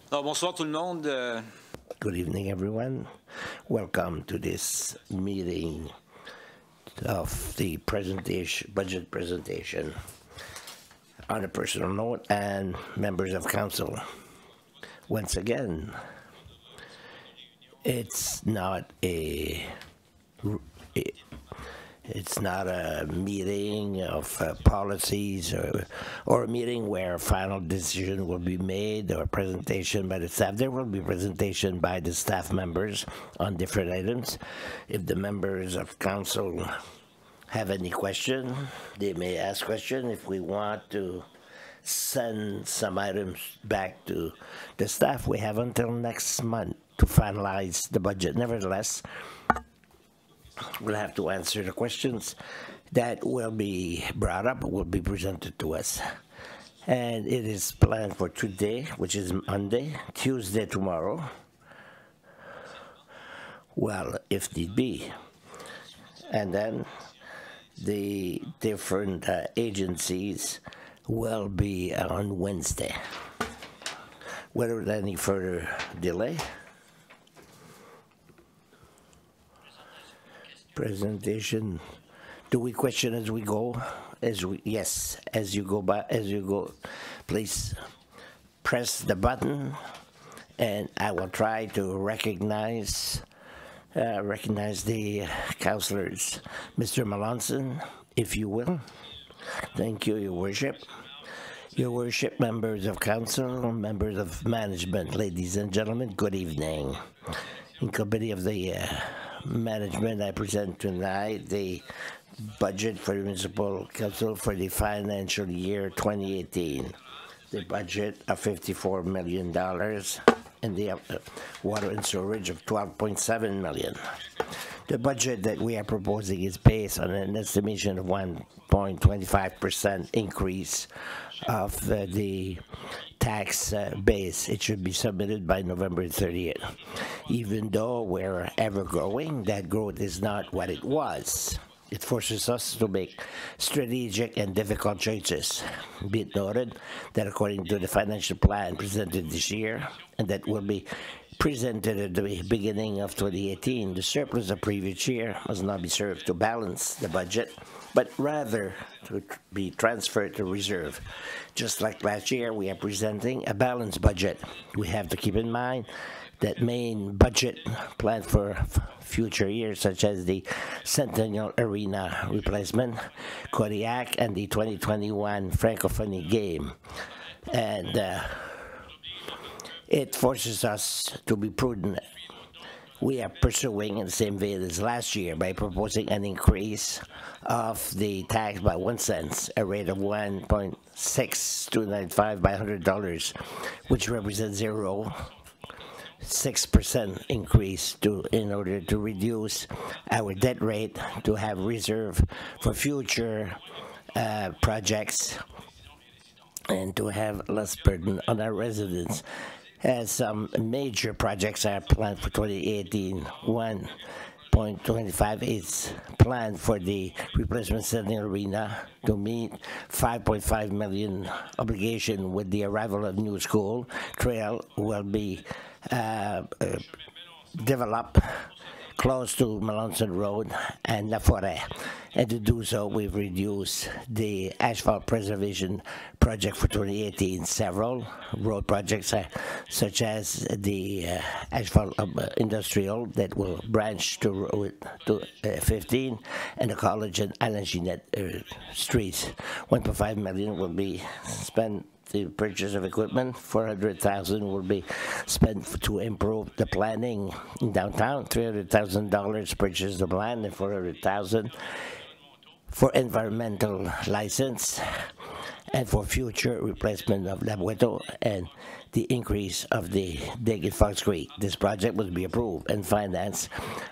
Alors, bonsoir tout le monde. Good evening, everyone. Welcome to this meeting of the budget presentation. On a personal note, and members of council, once again, it's not a meeting of policies or a meeting where a final decision will be made or a presentation by the staff. There will be presentation by the staff members on different items. If the members of council have any question, they may ask question. If we want to send some items back to the staff, we have until next month to finalize the budget. Nevertheless, we'll have to answer the questions that will be brought up, will be presented to us. And it is planned for today, which is Monday, Tuesday tomorrow. Well, if need be. And then the different agencies will be on Wednesday. Without any further delay, presentation. Do we question as we go? Yes, as you go, please press the button, and I will try to recognize the councillors. Mr. Melanson, if you will. Thank you, Your Worship. Your Worship, members of council, members of management, ladies and gentlemen, good evening. In company of the management, I present tonight the budget for the Municipal Council for the financial year 2018. The budget of $54 million and the water and storage of $12.7 million. The budget that we are proposing is based on an estimation of 1.25% increase of the tax base. It should be submitted by November 30th. Even though we're ever growing, that growth is not what it was. It forces us to make strategic and difficult choices. Be it noted that according to the financial plan presented this year, and that will be presented at the beginning of 2018, the surplus of previous year must not be served to balance the budget, but rather to be transferred to reserve. Just like last year, we are presenting a balanced budget. We have to keep in mind that main budget plan for future years, such as the Centennial Arena replacement, Kodiak, and the 2021 Francophonie game. And it forces us to be prudent. We are pursuing in the same vein as last year by proposing an increase of the tax by 1 cent, a rate of 1.6295 by $100, which represents 0.6% increase in order to reduce our debt rate, to have reserve for future projects, and to have less burden on our residents. As some major projects are planned for 2018, 1.25 is planned for the replacement Centennial Arena to meet $5.5 million obligation with the arrival of new school. Trail will be developed close to Melanson Road and La Forêt. And to do so, we've reduced the asphalt preservation project for 2018. Several road projects, such as the asphalt industrial that will branch to 15, and the college and Alain Ginette streets. 1.5 million will be spent the purchase of equipment. 400,000 will be spent to improve the planning in downtown. $300,000 purchase the land, and 400,000 for environmental license and for future replacement of La Boeto and the increase of the dig in Fox Creek. This project will be approved and financed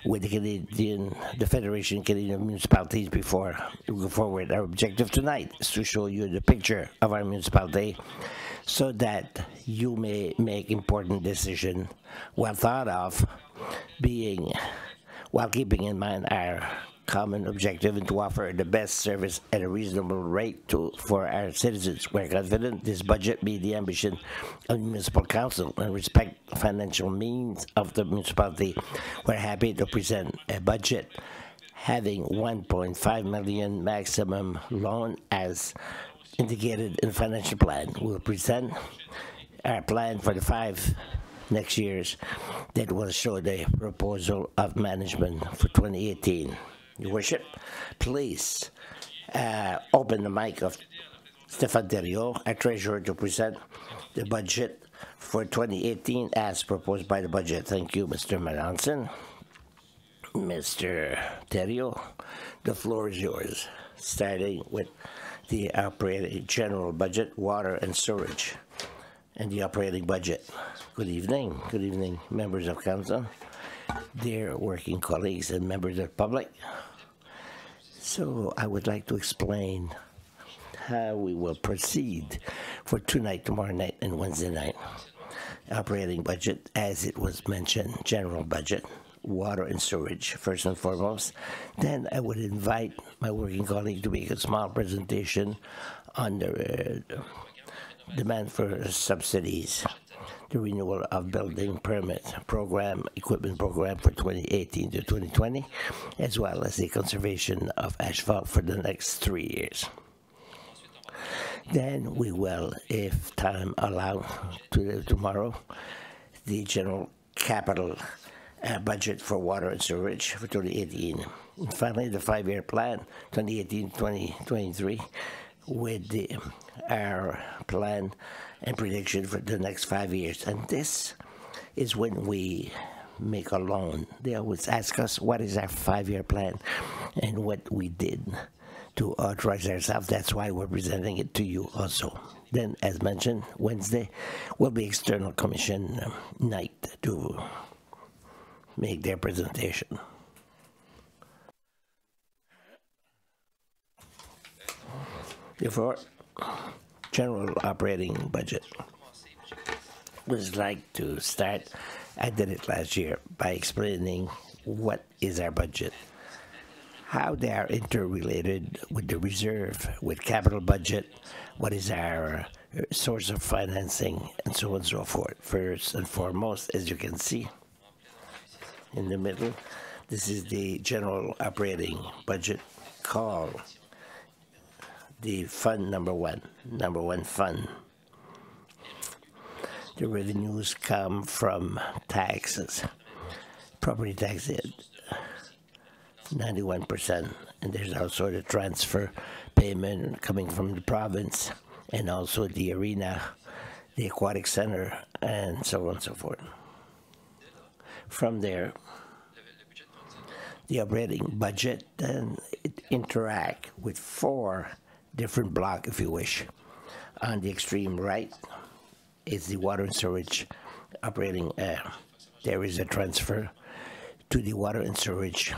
with the Federation of Canadian Municipalities before we go forward. Our objective tonight is to show you the picture of our municipality so that you may make important decisions well thought of, while keeping in mind our common objective and to offer the best service at a reasonable rate for our citizens. We're confident this budget meets the ambition of the municipal council and respect financial means of the municipality. We're happy to present a budget having 1.5 million maximum loan as indicated in the financial plan. We'll present our plan for the 5 next years that will show the proposal of management for 2018. Your Worship, please open the mic of Stefan Thériault, our treasurer, to present the budget for 2018 as proposed by the budget. Thank you, Mr. Melanson. Mr. Thériault, the floor is yours, starting with the operating general budget, water and storage, and the operating budget. Good evening, members of council, dear working colleagues and members of the public. So I would like to explain how we will proceed for tonight, tomorrow night, and Wednesday night. Operating budget, as it was mentioned, general budget, water and storage, first and foremost. Then I would invite my working colleague to make a small presentation on the demand for subsidies, the renewal of building permit program, equipment program for 2018 to 2020, as well as the conservation of asphalt for the next 3 years. Then we will, if time allows, tomorrow, the general capital budget for water and storage for 2018. And finally, the 5-year plan, 2018-2023, with our plan and prediction for the next 5 years. And this is when we make a loan. They always ask us, what is our 5-year plan and what we did to authorize ourselves. That's why we're presenting it to you also. Then, as mentioned, Wednesday will be external commission night to make their presentation. Therefore, general operating budget. Would like to start, I did it last year, by explaining what is our budget, how they are interrelated with the reserve, with capital budget, what is our source of financing, and so on and so forth. First and foremost, as you can see in the middle, this is the general operating budget called the fund number one fund. The revenues come from taxes, property taxes, 91%, and there's also the transfer payment coming from the province, and also the arena, the aquatic center, and so on and so forth. From there, the operating budget then it interact with 4 different blocks, if you wish. On the extreme right is the water and storage operating. There is a transfer to the water and storage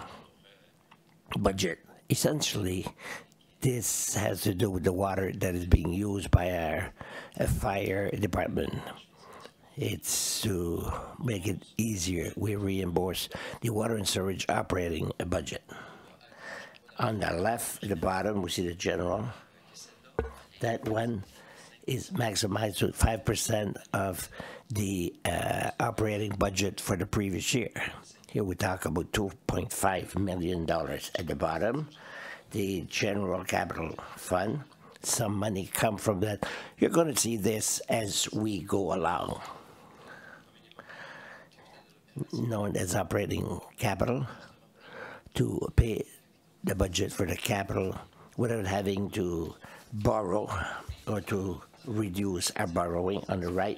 budget. Essentially, this has to do with the water that is being used by our fire department. It's to make it easier. We reimburse the water and storage operating budget. On the left, at the bottom, we see the general. That one is maximized with 5% of the operating budget for the previous year. Here we talk about $2.5 million at the bottom. The general capital fund, some money come from that. You're going to see this as we go along. Known as operating capital, to pay the budget for the capital without having to borrow or to reduce our borrowing. On the right,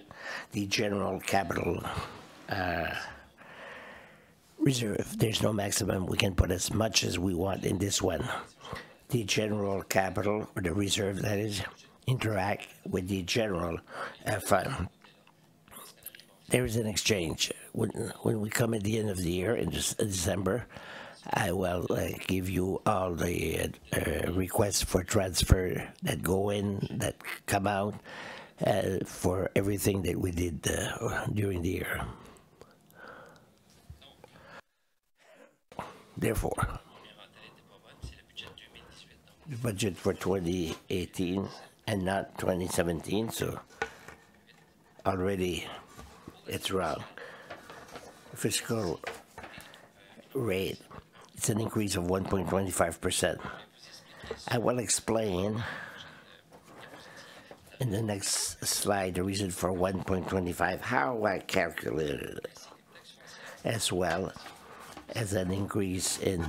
the general capital reserve. There's no maximum. We can put as much as we want in this one. The general capital, or the reserve that is, interact with the general fund. There is an exchange. When we come at the end of the year, in December, I will give you all the requests for transfer that go in, that come out, for everything that we did during the year. Therefore, the budget for 2018 and not 2017, so already it's wrong. Fiscal rate, it's an increase of 1.25%. I will explain in the next slide the reason for 1.25, how I calculated it, as well as an increase in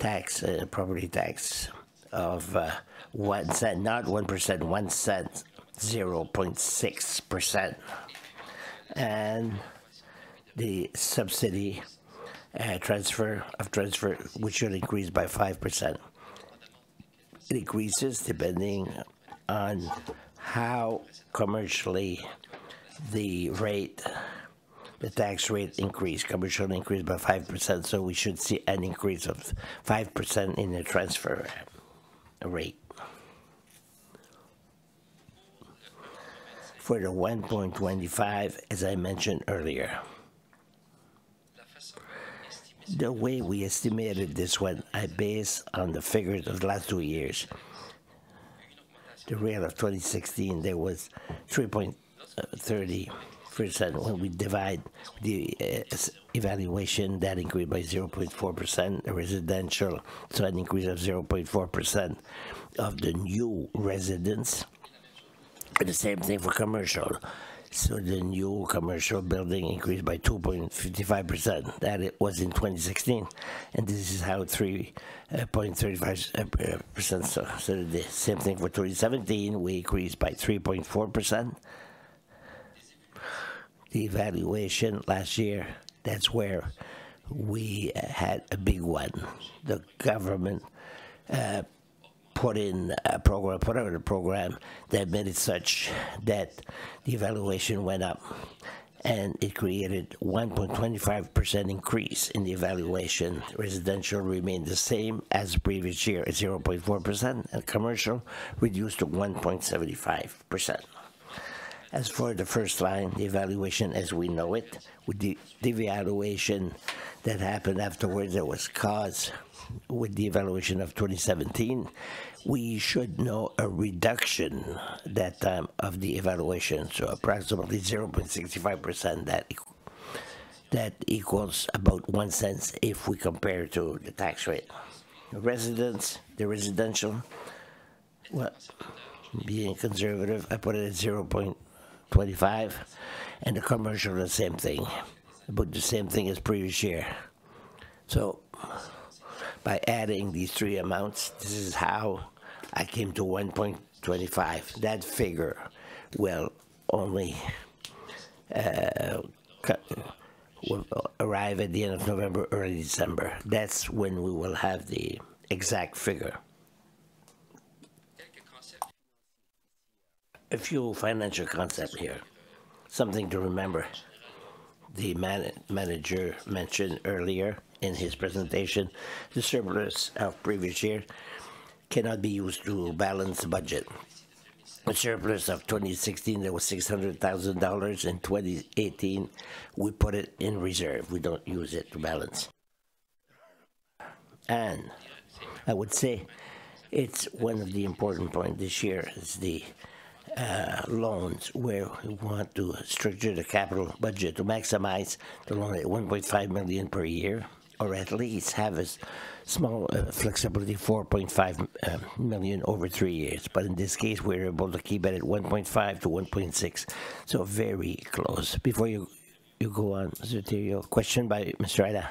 tax, property tax of 1 cent, not 1%, 1 cent, 0.6%. And the subsidy transfer, which should increase by 5%. It increases depending on how commercially the tax rate increase. Commercial increase by 5%, so we should see an increase of 5% in the transfer rate. For the 1.25, as I mentioned earlier, the way we estimated this one, I based on the figures of the last 2 years. The rate of 2016, there was 3.30%. When we divide the evaluation, that increased by 0.4%. The residential, so an increase of 0.4% of the new residents. And the same thing for commercial. So the new commercial building increased by 2.55%. That it was in 2016, and this is how 3.35%. So the same thing for 2017. We increased by 3.4%. The evaluation last year, that's where we had a big one. The government put in a program that made it such that the evaluation went up, and it created 1.25% increase in the evaluation. Residential remained the same as the previous year at 0.4%, and commercial reduced to 1.75%. As for the first line, the evaluation as we know it, with the devaluation that happened afterwards that was caused with the evaluation of 2017, we should know a reduction that time of the evaluation, so approximately 0.65%. That equals about 1 cent if we compare to the tax rate. The residential, well, being conservative, I put it at 0.25, and the commercial the same thing, about the same thing as previous year. So by adding these three amounts, this is how I came to 1.25. That figure will only will arrive at the end of November, early December. That's when we will have the exact figure. A few financial concepts here. Something to remember. The manager mentioned earlier in his presentation, the surplus of previous year cannot be used to balance the budget. The surplus of 2016, there was $600,000. In 2018, we put it in reserve. We don't use it to balance. And I would say it's one of the important points this year is the loans, where we want to structure the capital budget to maximize the loan at $1.5 million per year, or at least have a small flexibility, $4.5 million over 3 years. But in this case, we're able to keep it at 1.5 to 1.6, so very close. Before you go on, Mr. Theriault, question by Mr. Ida.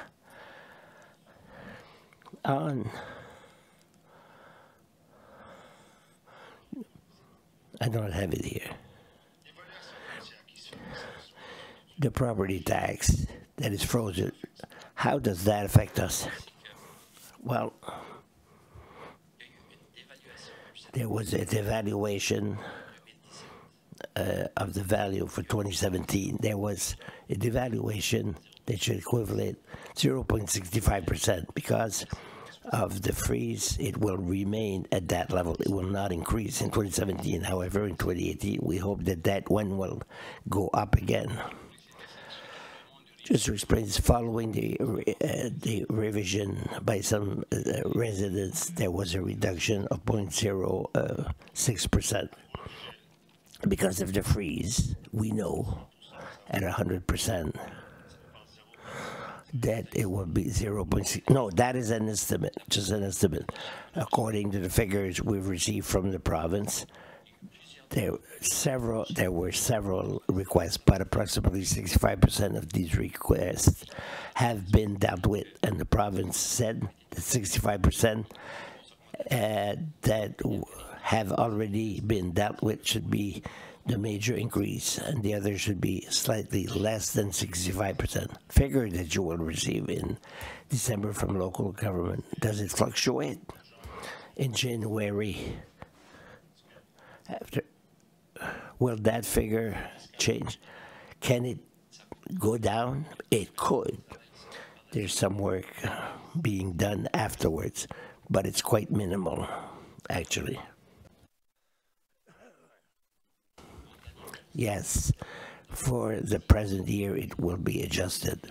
I don't have it here. The property tax that is frozen, how does that affect us? Well, there was a devaluation of the value for 2017. There was a devaluation that should equivalent 0.65%. Because of the freeze, it will remain at that level. It will not increase in 2017. However, in 2018, we hope that that one will go up again. Just to explain, following the revision by some residents, there was a reduction of 0.06%. Because of the freeze, we know at 100% that it will be 0.6. No, that is an estimate, just an estimate. According to the figures we've received from the province, there were several requests, but approximately 65% of these requests have been dealt with, and the province said that 65% that have already been dealt with should be the major increase, and the other should be slightly less than 65%. Figure that you will receive in December from local government. Does it fluctuate? In January, will that figure change? Can it go down? It could. There's some work being done afterwards, but it's quite minimal, actually. Yes, for the present year, it will be adjusted.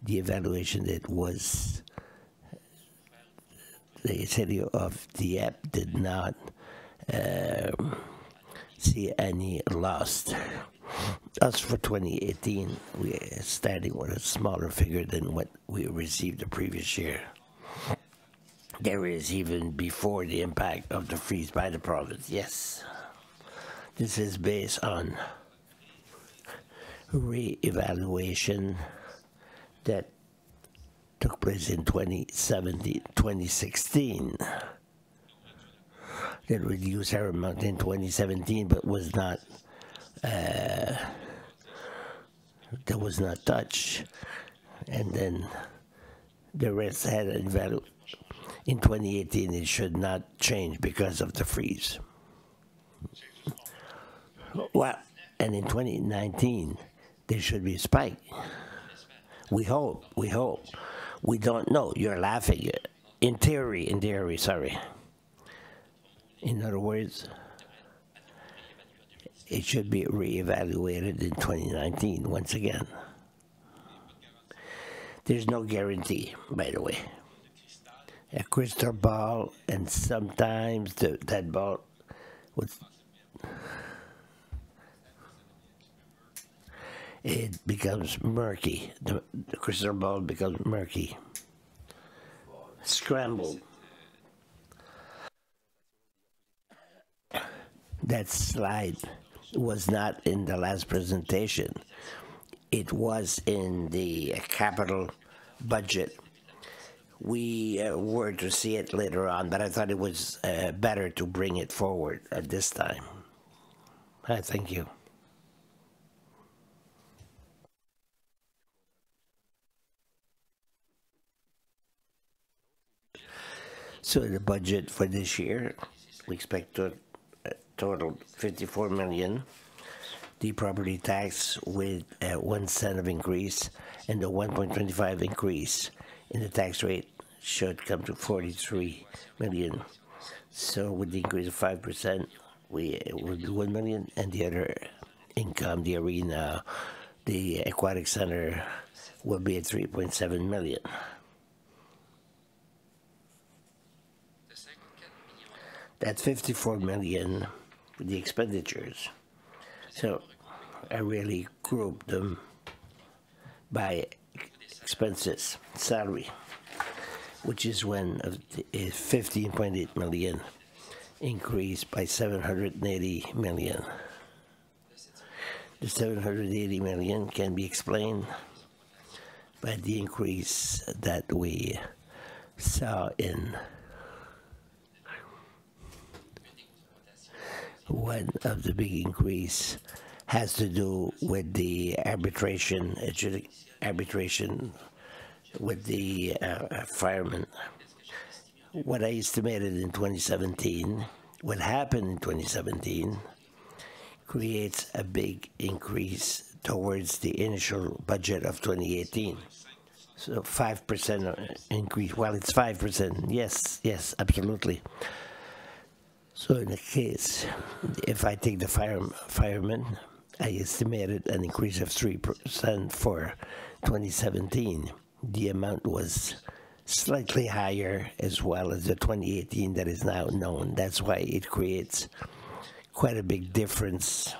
The evaluation that was the city of Dieppe did not see any loss. As for 2018, we are starting with a smaller figure than what we received the previous year. There is even before the impact of the freeze by the province. Yes. This is based on re-evaluation that took place in 2016. That reduced our amount in 2017, but was not that was not touched, and then the rest had a value. In 2018, it should not change because of the freeze. Well, and in 2019, there should be a spike. We hope. We don't know. You're laughing. In theory, sorry. In other words, it should be reevaluated in 2019 once again. There's no guarantee, by the way. A crystal ball, and sometimes that ball was... it becomes murky. The crystal ball becomes murky. Scrambled. That slide was not in the last presentation. It was in the capital budget. We were to see it later on, but I thought it was better to bring it forward at this time. Thank you. So the budget for this year, we expect to total 54 million. The property tax with 1 cent of increase and the 1.25 increase in the tax rate should come to 43 million. So with the increase of 5%, it will be 1 million, and the other income, the arena, the aquatic center, will be at 3.7 million. That's 54 million for the expenditures. So I really grouped them by expenses, salary, which is one of the 15.8 million, increased by 780 million. The 780 million can be explained by the increase that we saw in one of the big increase has to do with the arbitration with the firemen. What I estimated in 2017, what happened in 2017, creates a big increase towards the initial budget of 2018. So 5% increase. Well, it's 5%. Yes, absolutely. So in the case, if I take the firemen, I estimated an increase of 3% for 2017. The amount was slightly higher as well as the 2018 that is now known. That's why it creates quite a big difference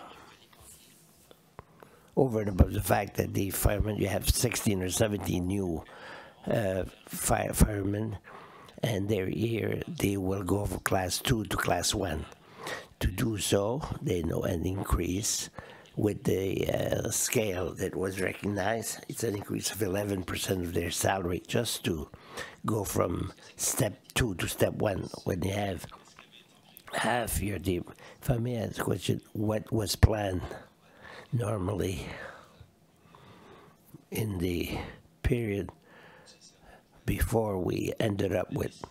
over and above the fact that the firemen, you have 16 or 17 new firemen, and they're here, they will go from class 2 to class 1. To do so, they know an increase with the scale that was recognized. It's an increase of 11% of their salary just to go from step 2 to step 1 when you have half your team. If I may ask a question, what was planned normally in the period before we ended up with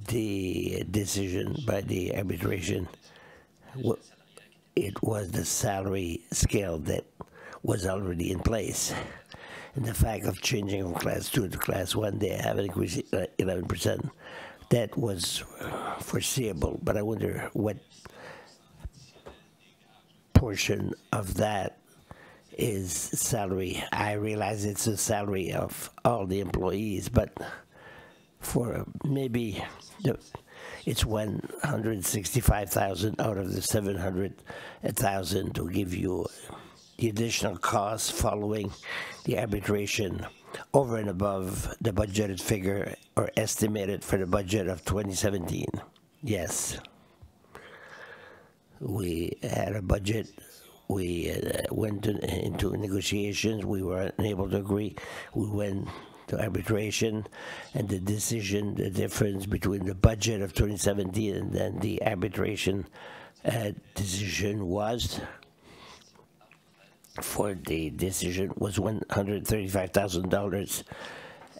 the decision by the arbitration? It was the salary scale that was already in place. And the fact of changing from class 2 to class 1, they have an increase of 11%. That was foreseeable, but I wonder what portion of that is salary. I realize it's the salary of all the employees, but for maybe it's 165,000 out of the 700,000 to give you the additional costs following the arbitration over and above the budgeted figure or estimated for the budget of 2017. Yes. We had a budget. We went into negotiations. We were unable to agree. We went to arbitration, and the decision, the difference between the budget of 2017 and then the arbitration decision was, for the decision was $135,000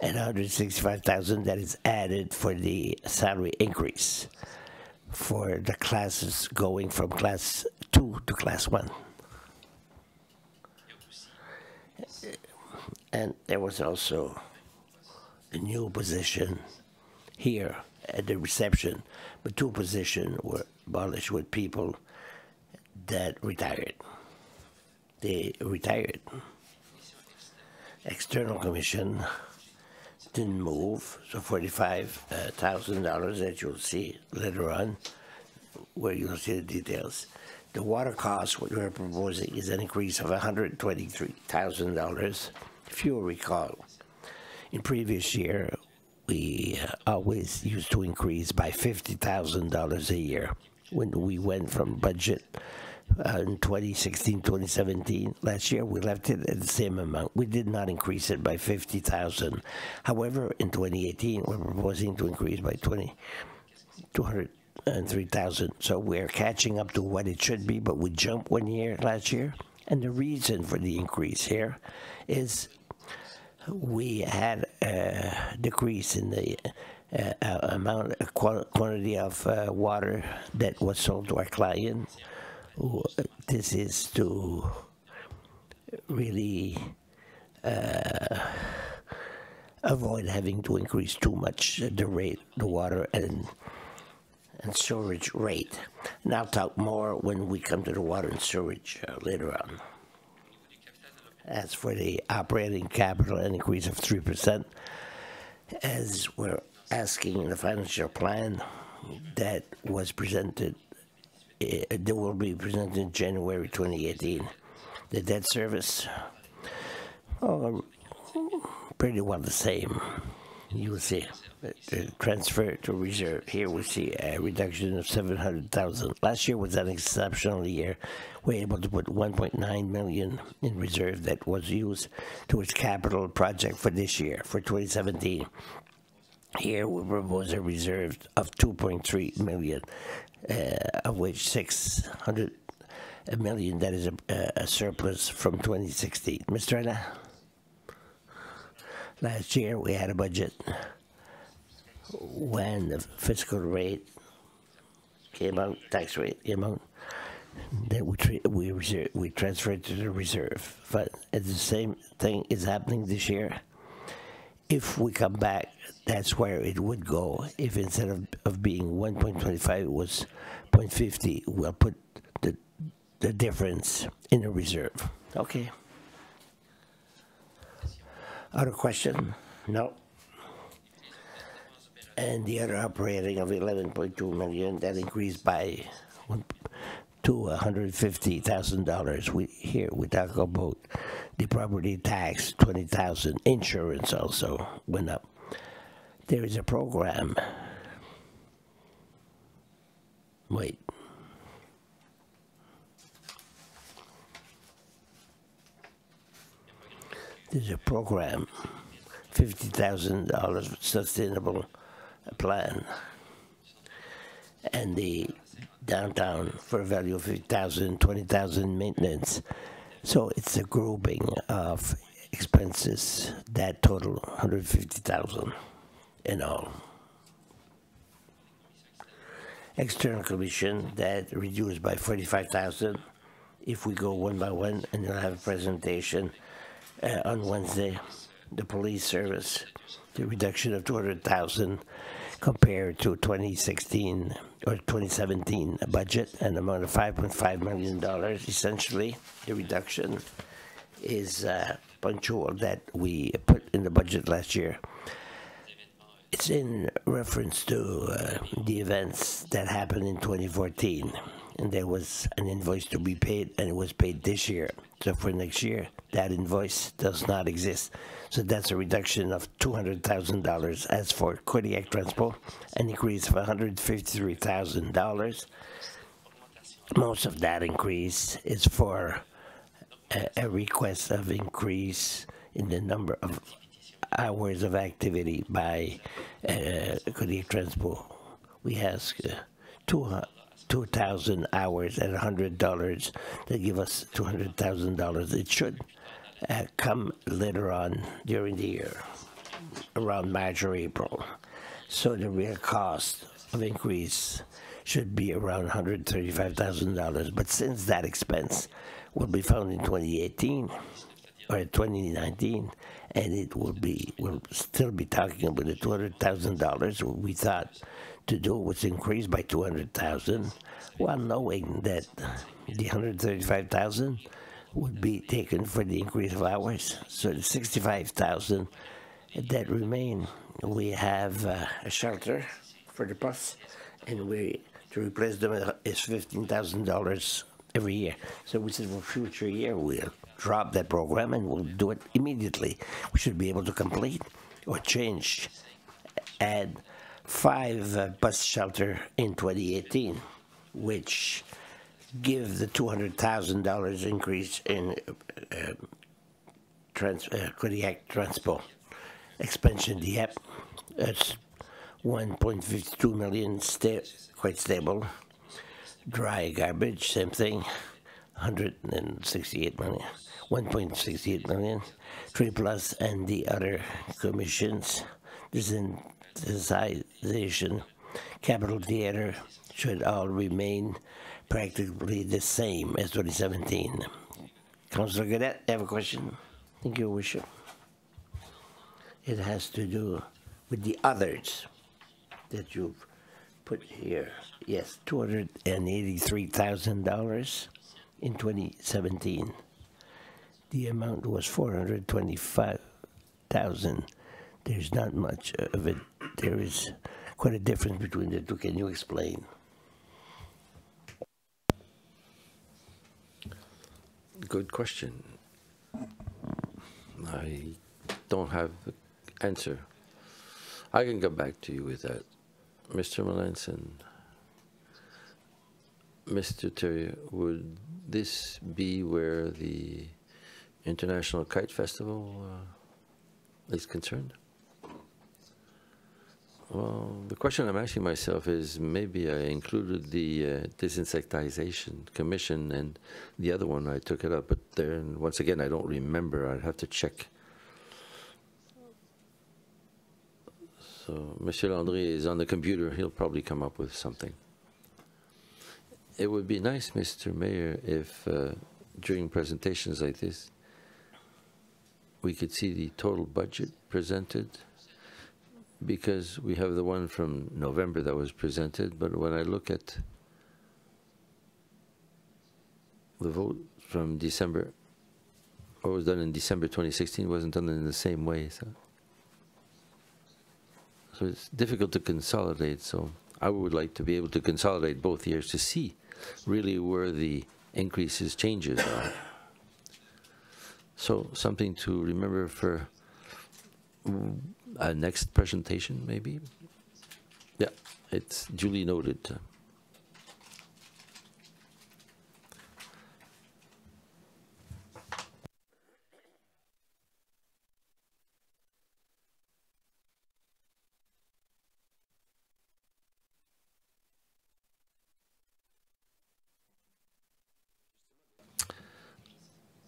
and $165,000 that is added for the salary increase for the classes going from class 2 to class 1. And there was also a new position here at the reception, but 2 positions were abolished with people that retired. They retired. External commission didn't move, so $45,000 that you'll see later on, where you'll see the details. The water cost, what we're proposing, is an increase of $123,000. If you'll recall, in previous year, we always used to increase by $50,000 a year. When we went from budget in 2016, 2017, last year, we left it at the same amount. We did not increase it by $50,000. However, in 2018, we're proposing to increase by $203,000. So we're catching up to what it should be, but we jumped 1 year last year. And the reason for the increase here is we had a decrease in the quantity of water that was sold to our client. This is to really avoid having to increase too much the rate, the water and storage rate. And I'll talk more when we come to the water and storage later on. As for the operating capital, an increase of 3%, as we're asking in the financial plan that was presented, that will be presented in January 2018. The debt service, pretty well the same. You will see the transfer to reserve. Here we see a reduction of $700,000. Last year was an exceptional year. We were able to put $1.9 million in reserve that was used towards capital project for this year, for 2017. Here we propose a reserve of $2.3 million, of which $600 million that is a surplus from 2016. Mr. Anna? Last year we had a budget when the fiscal rate came out, tax rate came out, that we transferred to the reserve. But the same thing is happening this year. If we come back, that's where it would go. If instead of being 1.25 it was 0.50, we'll put the difference in the reserve. Okay. Other question? No. And the other operating of 11.2 million, that increased by to $150,000. We talk about the property tax, 20,000. Insurance also went up. There is a program. Wait. There's a program, $50,000 sustainable plan, and the downtown for a value of 50,000, 20,000 maintenance. So it's a grouping of expenses that total 150,000 in all. External commission that reduced by 45,000. If we go one by one, and you'll have a presentation on Wednesday. The police service, the reduction of 200,000 compared to 2016 or 2017 budget, an amount of $5.5 million. Essentially, the reduction is punctual that we put in the budget last year. It's in reference to the events that happened in 2014, and there was an invoice to be paid, and it was paid this year. So for next year, that invoice does not exist. So that's a reduction of $200,000. As for Kodiak Transport, an increase of $153,000. Most of that increase is for a request of increase in the number of hours of activity by Kodiak Transport. We ask 2,000 hours at $100. They give us $200,000. It should come later on during the year, around March or April. So the real cost of increase should be around $135,000. But since that expense will be found in 2018 or 2019, and we'll still be talking about the $200,000, we thought to do was increase by $200,000, while knowing that the $135,000 would be taken for the increase of hours. So the $65,000 that remain, we have a shelter for the bus, and to replace them is $15,000 every year. So we said for future year we'll drop that program and we'll do it immediately. We should be able to complete or change, add 5 bus shelter in 2018, which give the $200,000 increase in Kodiak Transport. Expansion Dieppe, that's 1.52 million, quite stable. Dry garbage, same thing, 168 million, 1.68 million. 3+ and the other commissions, desensitization, Capitol Theater should all remain practically the same as 2017. Councillor Gadet, you have a question? Thank you, Worship. It has to do with the others that you've put here. Yes, $283,000 in 2017. The amount was $425,000. There's not much of it. There is quite a difference between the two. Can you explain? Good question. I don't have the answer. I can get back to you with that. Mr. Melanson, Mr. Terrier, would this be where the International Kite Festival is concerned? Well, the question I'm asking myself is maybe I included the Desensitization Commission and the other one, I took it up, but then once again, I don't remember. I'd have to check. So Monsieur Landry is on the computer. He'll probably come up with something. It would be nice, Mr. Mayor, if during presentations like this, we could see the total budget presented, because we have the one from November that was presented, but when I look at the vote from December, what was done in December 2016, wasn't done in the same way. So it's difficult to consolidate. So I would like to be able to consolidate both years to see really where the increases, changes are. So something to remember for a next presentation, maybe? Yeah, it's duly noted.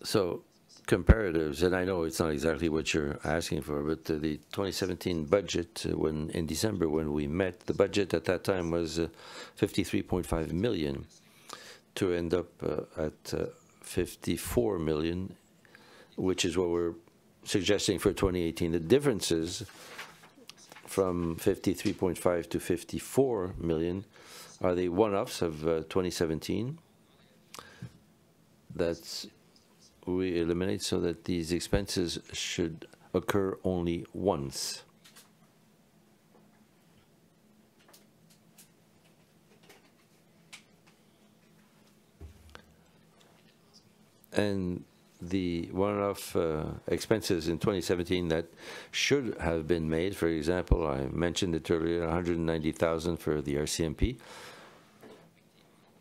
So comparatives, and I know it's not exactly what you're asking for, but the 2017 budget, when in December when we met, the budget at that time was 53.5 million to end up at 54 million, which is what we're suggesting for 2018. The differences from 53.5 to 54 million are the one-offs of 2017. That's we eliminate so that these expenses should occur only once. And the one-off expenses in 2017 that should have been made, for example, I mentioned it earlier, 190,000 for the RCMP.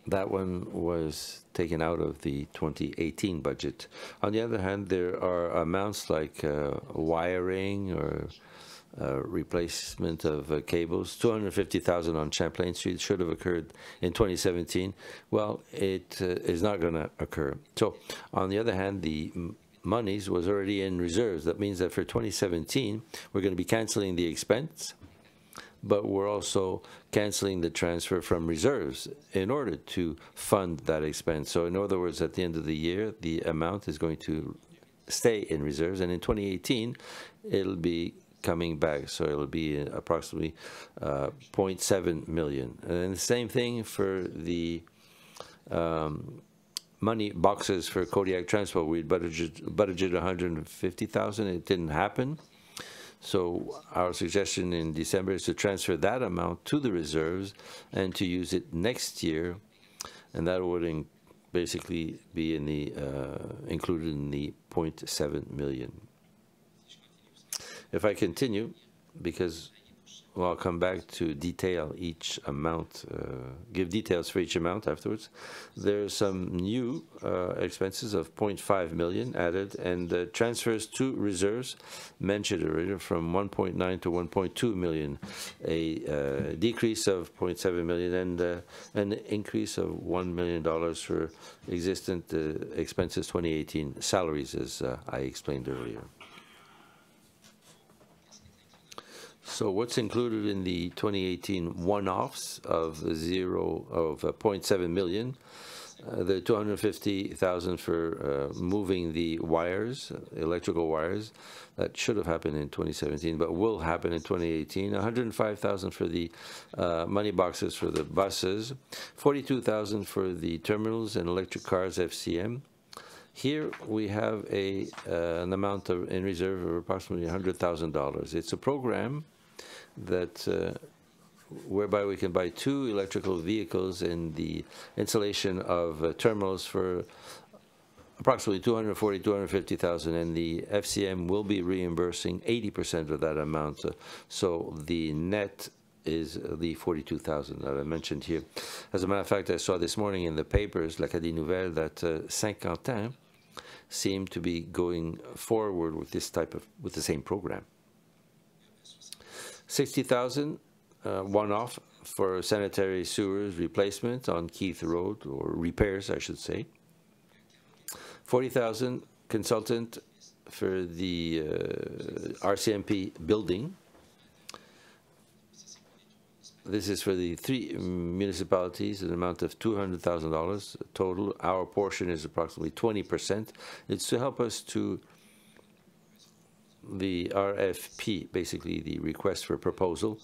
That one was taken out of the 2018 budget. On the other hand, there are amounts like wiring or replacement of cables. 250,000 on Champlain Street should have occurred in 2017. Well, it is not going to occur. So, on the other hand, the monies was already in reserves. That means that for 2017, we're going to be canceling the expense, but we're also canceling the transfer from reserves in order to fund that expense. So in other words, at the end of the year, the amount is going to stay in reserves, and in 2018, it'll be coming back. So it'll be approximately 0.7 million. And the same thing for the money boxes for Kodiak Transport. We budgeted 150,000. It didn't happen. So our suggestion in December is to transfer that amount to the reserves and to use it next year, and that would basically be in the included in the 0.7 million. If I continue, because well, I'll come back to detail each amount, give details for each amount afterwards. There's some new expenses of 0.5 million added, and transfers to reserves mentioned earlier from 1.9 to 1.2 million, a decrease of 0.7 million, and an increase of $1 million for existent expenses 2018 salaries, as I explained earlier. So what's included in the 2018 one-offs of 0.7 million? The 250,000 for moving the wires, electrical wires, that should have happened in 2017, but will happen in 2018. 105,000 for the money boxes for the buses. 42,000 for the terminals and electric cars FCM. Here we have an amount in reserve of approximately $100,000. It's a program that whereby we can buy 2 electrical vehicles and the installation of terminals for approximately 250,000, and the FCM will be reimbursing 80% of that amount. So the net is the 42,000 that I mentioned here. As a matter of fact, I saw this morning in the papers, l'Acadie Nouvelle, that Saint-Quentin seemed to be going forward with with the same program. 60,000 one-off for sanitary sewers replacement on Keith Road, or repairs, I should say. 40,000 consultant for the RCMP building. This is for the 3 municipalities, an amount of $200,000 total. Our portion is approximately 20%. It's to help us to the RFP, basically the request for proposal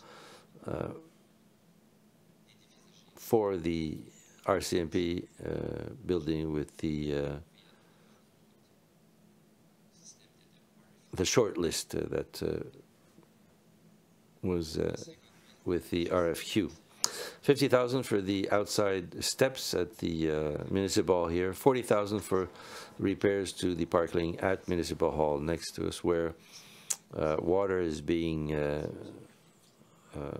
for the RCMP building with the short list that was with the RFQ. 50,000 for the outside steps at the Municipal Hall here. 40,000 for repairs to the parking at Municipal Hall next to us, where water is being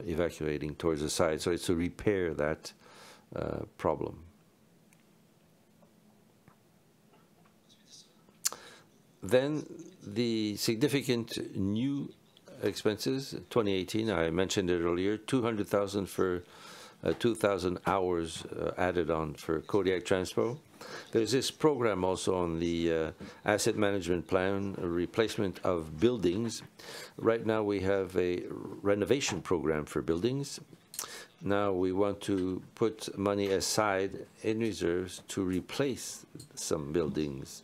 evacuating towards the side. So it's to repair that problem. Then the significant new expenses, 2018, I mentioned it earlier, 200,000 for 2,000 hours added on for Kodiak Transpo. There's this program also on the asset management plan, a replacement of buildings. Right now we have a renovation program for buildings. Now we want to put money aside in reserves to replace some buildings,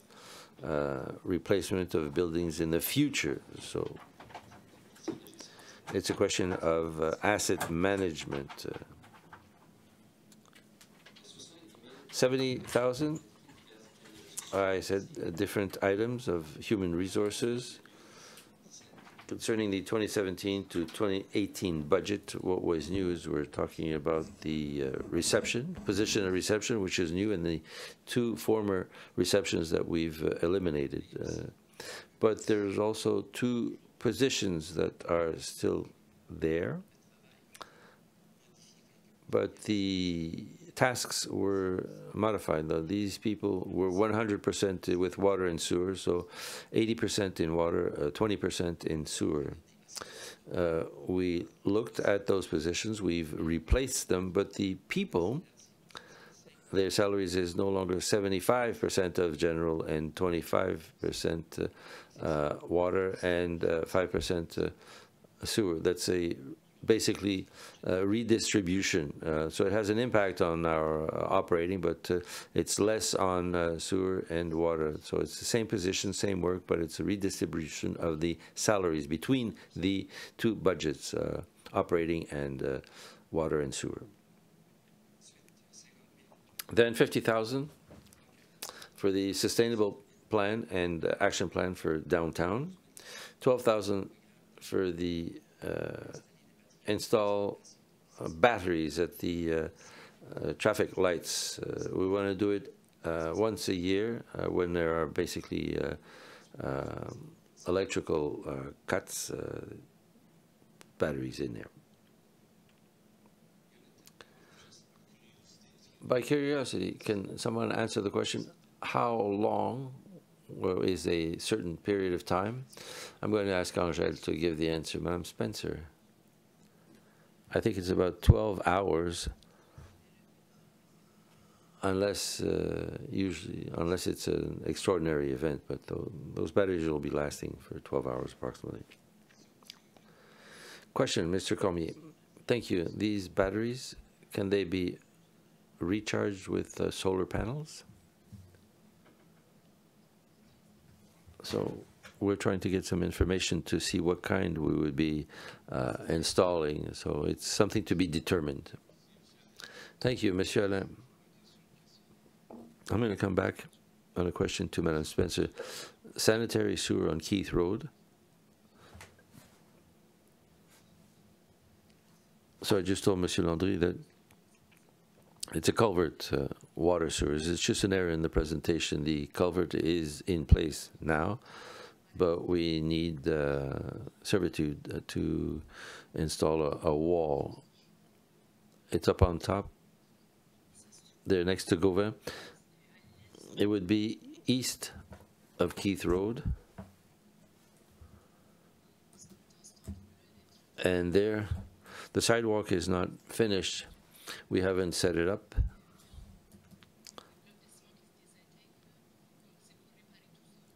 replacement of buildings in the future. So it's a question of asset management. 70,000, I said different items of human resources. Concerning the 2017 to 2018 budget, what was new is we're talking about the reception, position of reception, which is new, and the two former receptions that we've eliminated. But there's also two positions that are still there, but the tasks were modified. Though these people were 100% with water and sewer, so 80% in water, 20% in sewer. We looked at those positions, we've replaced them, but the people, their salaries is no longer 75% of general and 25% water and 5% sewer. That's a basically redistribution. So it has an impact on our operating, but it's less on sewer and water. So it's the same position, same work, but it's a redistribution of the salaries between the two budgets, operating and water and sewer. Then 50,000 for the sustainable plan and action plan for downtown. 12,000 for the install batteries at the traffic lights. We want to do it once a year when there are basically electrical cuts, batteries in there. By curiosity, can someone answer the question, how long is a certain period of time? I'm going to ask Angèle to give the answer. Madame Spencer. I think it's about 12 hours, unless unless it's an extraordinary event, but those batteries will be lasting for 12 hours approximately. Question, Mr. Cormier. Thank you. These batteries, can they be recharged with solar panels? So we're trying to get some information to see what kind we would be installing. So it's something to be determined. Thank you, Monsieur Alain. I'm going to come back on a question to Madame Spencer. Sanitary sewer on Keith Road. So I just told Monsieur Landry that it's a culvert, water sewers. It's just an error in the presentation. The culvert is in place now, but we need servitude to install a wall. It's up on top there next to Gauvin. It would be east of Keith Road. And there, the sidewalk is not finished. We haven't set it up.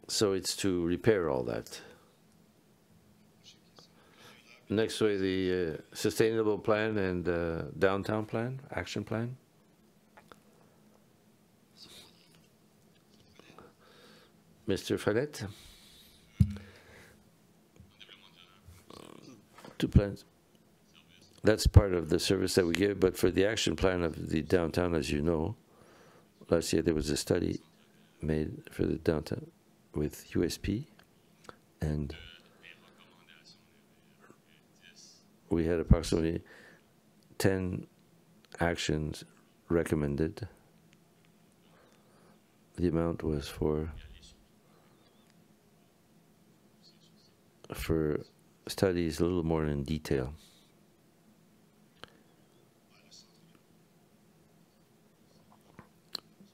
So it's to repair all that. Next way, the sustainable plan and downtown plan, action plan. Mr. Fallette. Two plans. That's part of the service that we give. But for the action plan of the downtown, as you know, last year there was a study made for the downtown with USP, and we had approximately 10 actions recommended. The amount was for studies a little more in detail.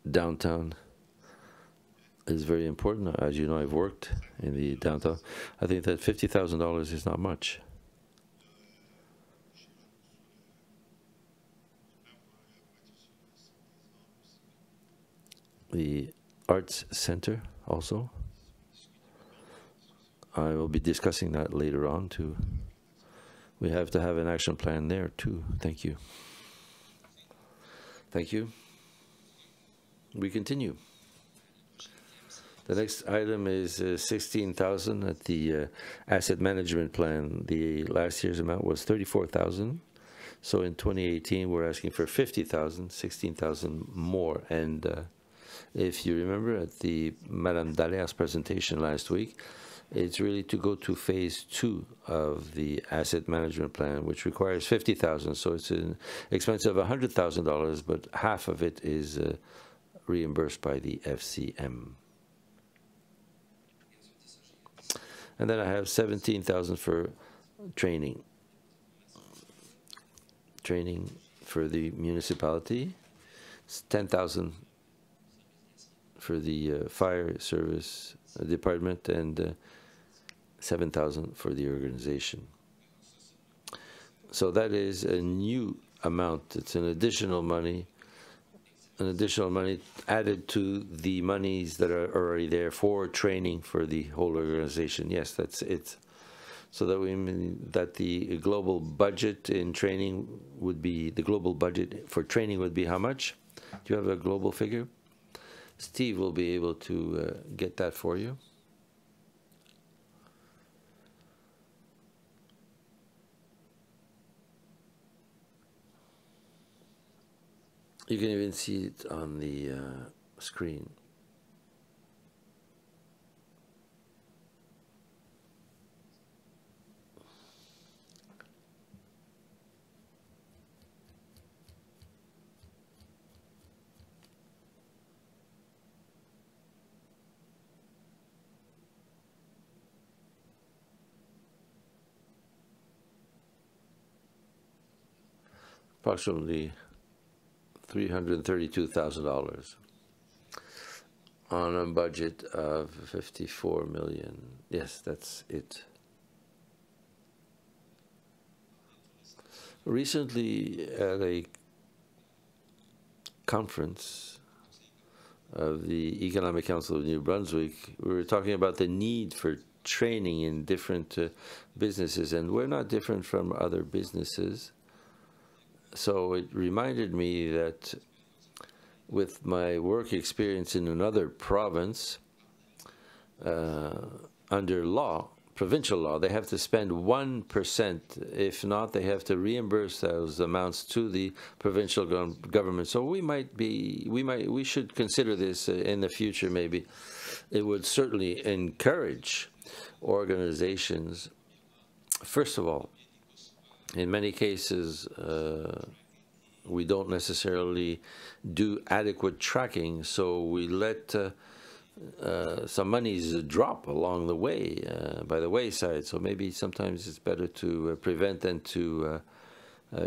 Downtown is very important. As you know, I've worked in the downtown. I think that $50,000 is not much. The Arts Center also. I will be discussing that later on too. We have to have an action plan there too. Thank you. Thank you. We continue. The next item is 16,000 at the asset management plan. The last year's amount was 34,000. So in 2018, we're asking for 50,000, 16,000 more. And if you remember at the Madame Dalaire's presentation last week, it's really to go to phase 2 of the asset management plan, which requires 50,000. So it's an expense of $100,000, but half of it is reimbursed by the FCM. And then I have 17,000 for training. Training for the municipality. It's 10,000 for the fire service department, and 7,000 for the organization. So that is a new amount. It's an additional money added to the monies that are already there for training for the whole organization. Yes, that's it. So that we mean that the global budget in training would be, the global budget for training would be how much? Do you have a global figure? Steve will be able to get that for you. You can even see it on the screen. Approximately $332,000 on a budget of 54 million. Yes, that's it. Recently, at a conference of the Economic Council of New-Brunswick, we were talking about the need for training in different businesses, and we're not different from other businesses. So it reminded me that with my work experience in another province, under law, provincial law, they have to spend 1%. If not, they have to reimburse those amounts to the provincial government. So we should consider this in the future. Maybe it would certainly encourage organizations. First of all, in many cases, we don't necessarily do adequate tracking, so we let some monies drop along the way, by the wayside. So maybe sometimes it's better to prevent than to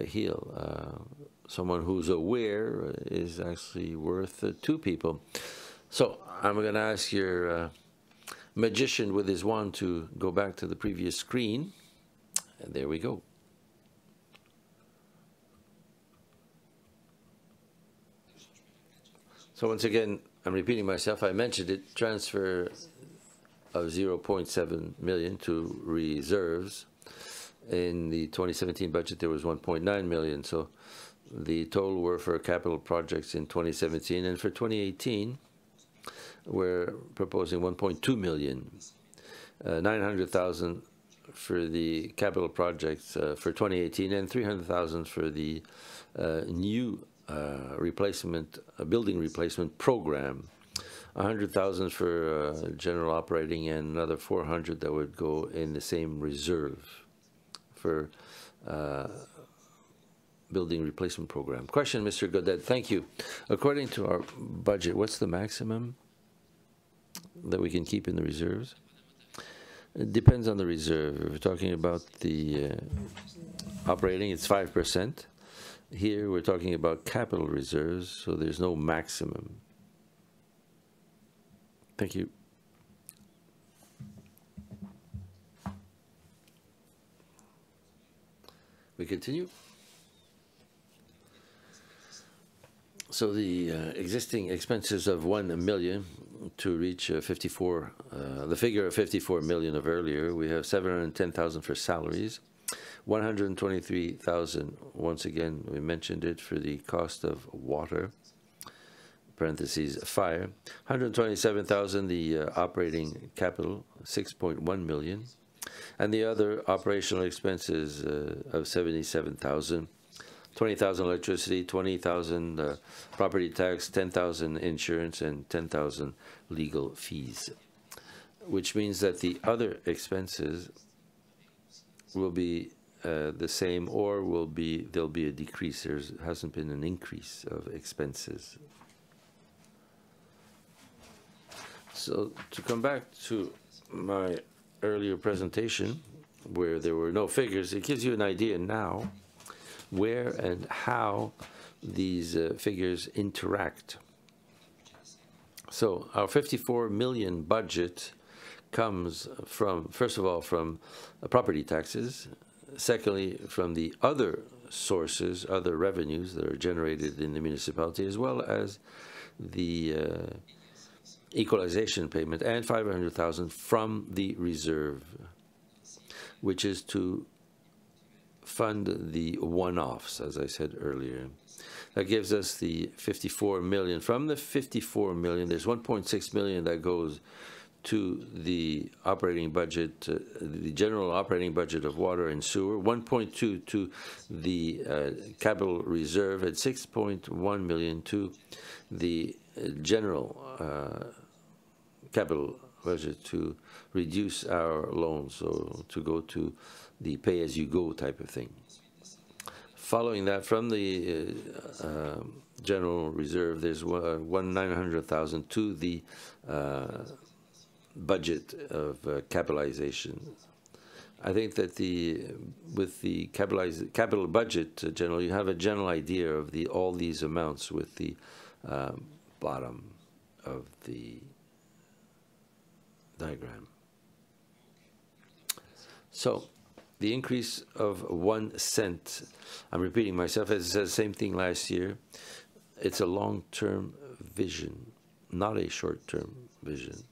heal. Someone who's aware is actually worth 2 people. So I'm going to ask your magician with his wand to go back to the previous screen. And there we go. So once again, I'm repeating myself. I mentioned it, transfer of 0.7 million to reserves. In the 2017 budget, there was 1.9 million. So the total were for capital projects in 2017. And for 2018, we're proposing 1.2 million, 900,000 for the capital projects for 2018, and 300,000 for the new building replacement program. 100,000 for general operating, and another 400 that would go in the same reserve for building replacement program. Question, Mr. Godet. Thank you. According to our budget, what's the maximum that we can keep in the reserves? It depends on the reserve. If we're talking about the operating, it's 5%. Here we're talking about capital reserves, so there's no maximum. Thank you. We continue. So the existing expenses of 1 million to reach 54, the figure of 54 million of earlier, we have 710,000 for salaries, 123,000, once again, we mentioned it, for the cost of water, parentheses, fire, 127,000 the operating capital, 6.1 million, and the other operational expenses of 77,000, 20,000 electricity, 20,000 property tax, 10,000 insurance, and 10,000 legal fees, which means that the other expenses will be the same, or there'll be a decrease. There hasn't been an increase of expenses. So to come back to my earlier presentation, where there were no figures, it gives you an idea now where and how these figures interact. So our 54 million budget comes from, first of all, from property taxes, secondly, from the other sources, other revenues that are generated in the municipality, as well as the equalization payment, and 500,000 from the reserve, which is to fund the one-offs, as I said earlier. That gives us the 54 million. From the 54 million, there's 1.6 million that goes to the operating budget, the general operating budget of water and sewer, 1.2 to the capital reserve, and 6.1 million to the general capital budget to reduce our loans, so to go to the pay-as-you-go type of thing. Following that, from the general reserve, there's 900,000 to the budget of capitalization. I think that with the capital budget, generally, you have a general idea of all these amounts with the bottom of the diagram. So the increase of 1 cent, I'm repeating myself, as I said the same thing last year, it's a long-term vision, not a short-term vision.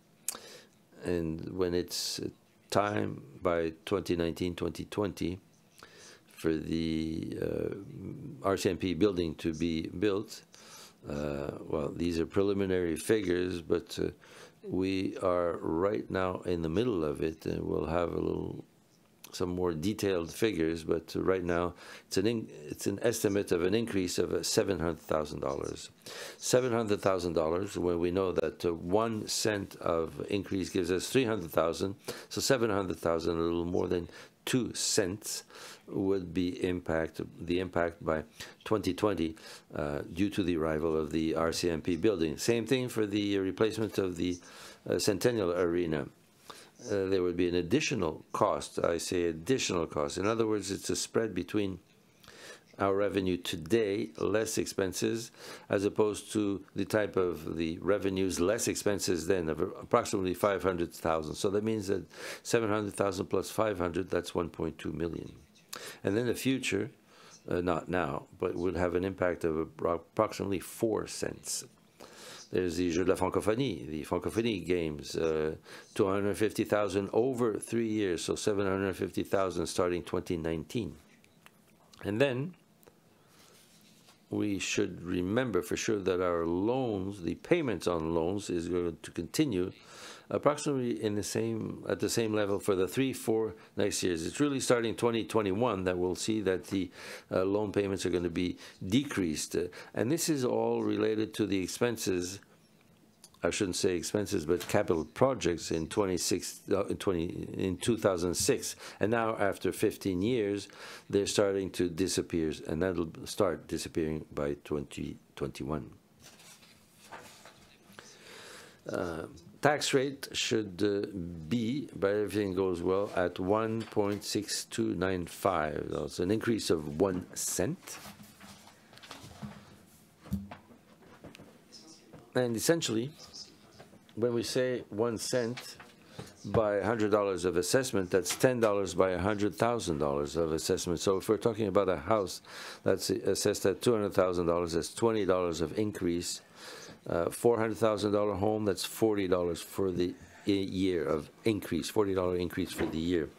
And when it's time by 2019, 2020 for the RCMP building to be built, well, these are preliminary figures, but we are right now in the middle of it, and we'll have some more detailed figures, but right now it's an estimate of an increase of $700,000. $700,000, when we know that 1 cent of increase gives us 300,000, so 700,000, a little more than 2 cents, would be the impact by 2020 due to the arrival of the RCMP building. Same thing for the replacement of the Centennial Arena. There would be an additional cost. I say additional cost. In other words, it's a spread between our revenue today, less expenses, as opposed to the type of the revenues, less expenses then, of approximately 500,000. So that means that 700,000 plus 500, that's 1.2 million. And then the future, not now, but would have an impact of approximately 4 cents. There's the Jeux de la Francophonie, the Francophonie Games, 250,000 over 3 years, so 750,000 starting 2019. And then we should remember for sure that our loans, the payments on loans, is going to continue approximately at the same level for the 3-4 next years. It's really starting 2021 that we'll see that the loan payments are going to be decreased. And this is all related to the expenses. I shouldn't say expenses, but capital projects in 2006. And now, after 15 years, they're starting to disappear, and that'll start disappearing by 2021. Tax rate should be, by everything goes well, at 1.6295. That's an increase of 1 cent. And essentially, when we say 1 cent by $100 of assessment, that's $10 by $100,000 of assessment. So if we're talking about a house that's assessed at $200,000, that's $20 of increase. $400,000 home, that's $40 for the year of increase, $40 increase for the year.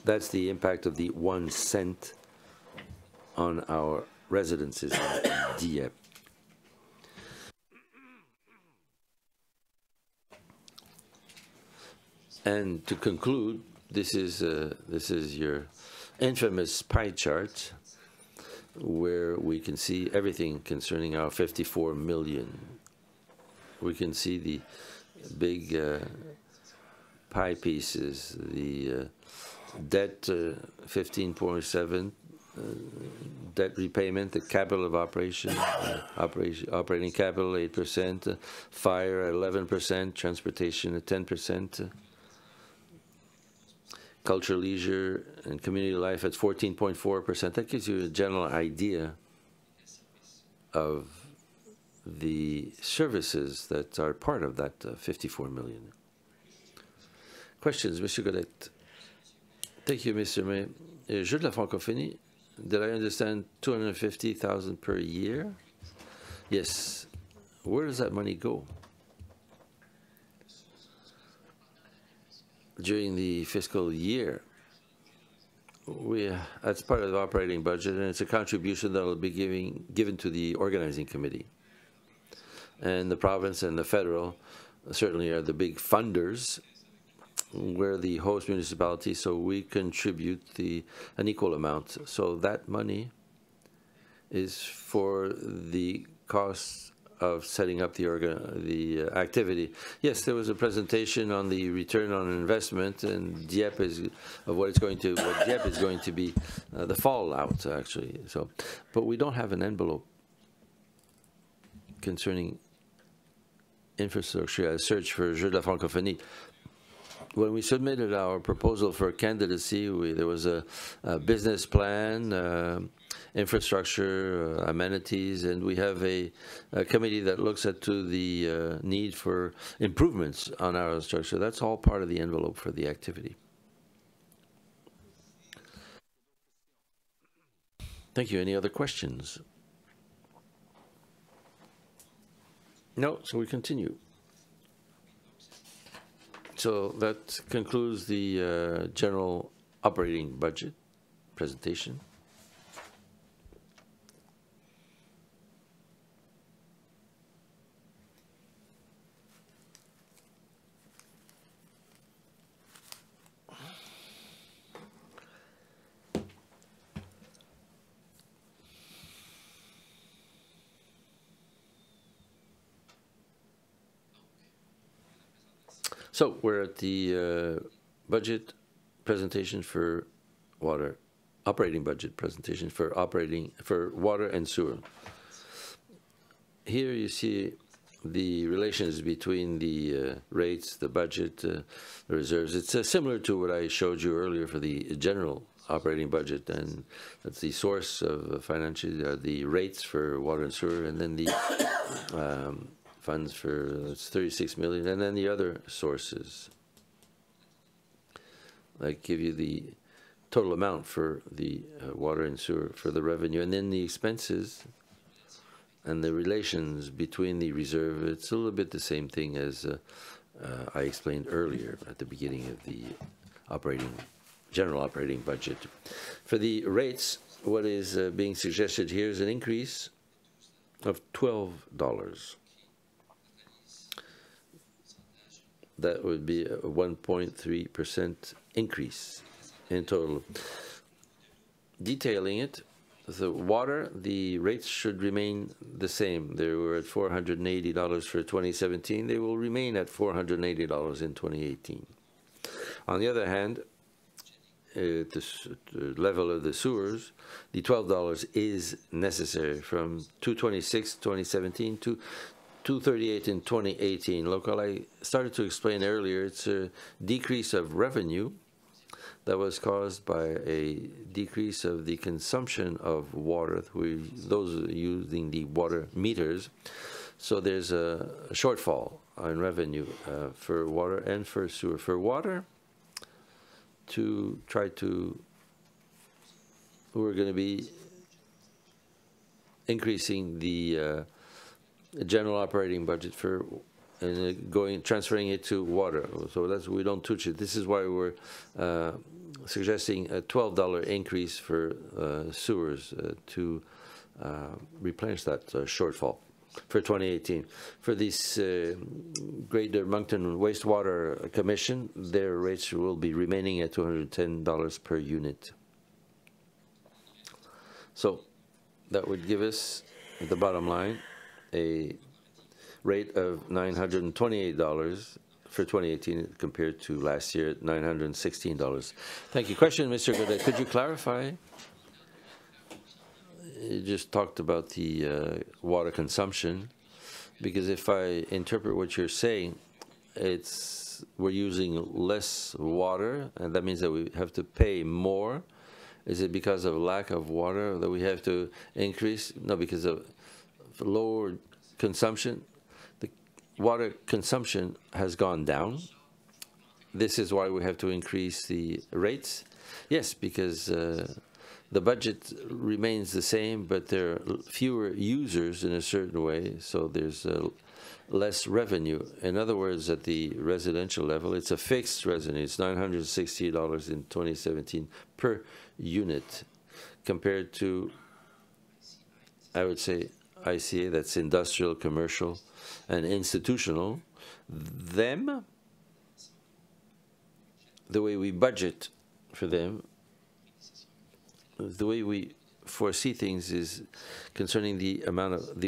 That's the impact of the 1 cent on our residences in Dieppe. And to conclude, this is your infamous pie chart, where we can see everything concerning our 54 million. We can see the big pie pieces, the debt 15.7, debt repayment, the capital of operation, operating capital 8%, fire 11%, transportation at 10%, culture, leisure, and community life at 14.4%. That gives you a general idea of the services that are part of that 54 million. Questions, Mr. Godet? Thank you, Mr. Mayor. Jeux de la Francophonie, did I understand 250,000 per year? Yes. Where does that money go? During the fiscal year, that's part of the operating budget, and it's a contribution that will be given to the organizing committee. And the province and the federal certainly are the big funders. We're the host municipality, so we contribute an equal amount. So that money is for the costs of setting up the activity. Yes, there was a presentation on the return on investment, and Dieppe is what Dieppe is going to be the fallout, actually. So, but we don't have an envelope concerning infrastructure as search for Jeux de la Francophonie. When we submitted our proposal for candidacy, there was a business plan, infrastructure, amenities, and we have a committee that looks at the need for improvements on our structure. That's all part of the envelope for the activity. Thank you. Any other questions? No, so we continue. So that concludes the general operating budget presentation. So we're at the budget presentation for water, operating budget presentation for water and sewer. Here you see the relations between the rates, the budget, the reserves. It's similar to what I showed you earlier for the general operating budget, and that's the source of financial, the rates for water and sewer, and then the funds for, it's 36 million, and then the other sources. I give you the total amount for the water and sewer for the revenue, and then the expenses and the relations between the reserve. It's a little bit the same thing as I explained earlier at the beginning of the general operating budget. For the rates, what is being suggested here is an increase of $12. that would be a 1.3% increase in total. Detailing it, the water, the rates should remain the same. They were at $480 for 2017. They will remain at $480 in 2018. On the other hand, at the level of the sewers, the $12 is necessary from $226 2017 to $238 in 2018. Local, I started to explain earlier, it's a decrease of revenue that was caused by a decrease of the consumption of water, those using the water meters. So there's a shortfall on revenue for water and for sewer. For water, we're going to be increasing the general operating budget for transferring it to water. So we don't touch it. This is why we're suggesting a $12 increase for sewers to replenish that shortfall for 2018. For this Greater Moncton Wastewater Commission, their rates will be remaining at $210 per unit. So that would give us, at the bottom line, a rate of $928 for 2018 compared to last year at $916. Thank you. Question, Mr. Godet, could you clarify? You just talked about the water consumption, because if I interpret what you're saying, we're using less water, and that means that we have to pay more. Is it because of lack of water that we have to increase? No, because of lower consumption. The water consumption has gone down. This is why we have to increase the rates. Yes, because the budget remains the same, but there are fewer users in a certain way, so there's less revenue. In other words, at the residential level, it's a fixed revenue. It's $960 in 2017 per unit, compared to, I would say, ICA, that's industrial, commercial, and institutional. The way we budget for them, the way we foresee things is concerning the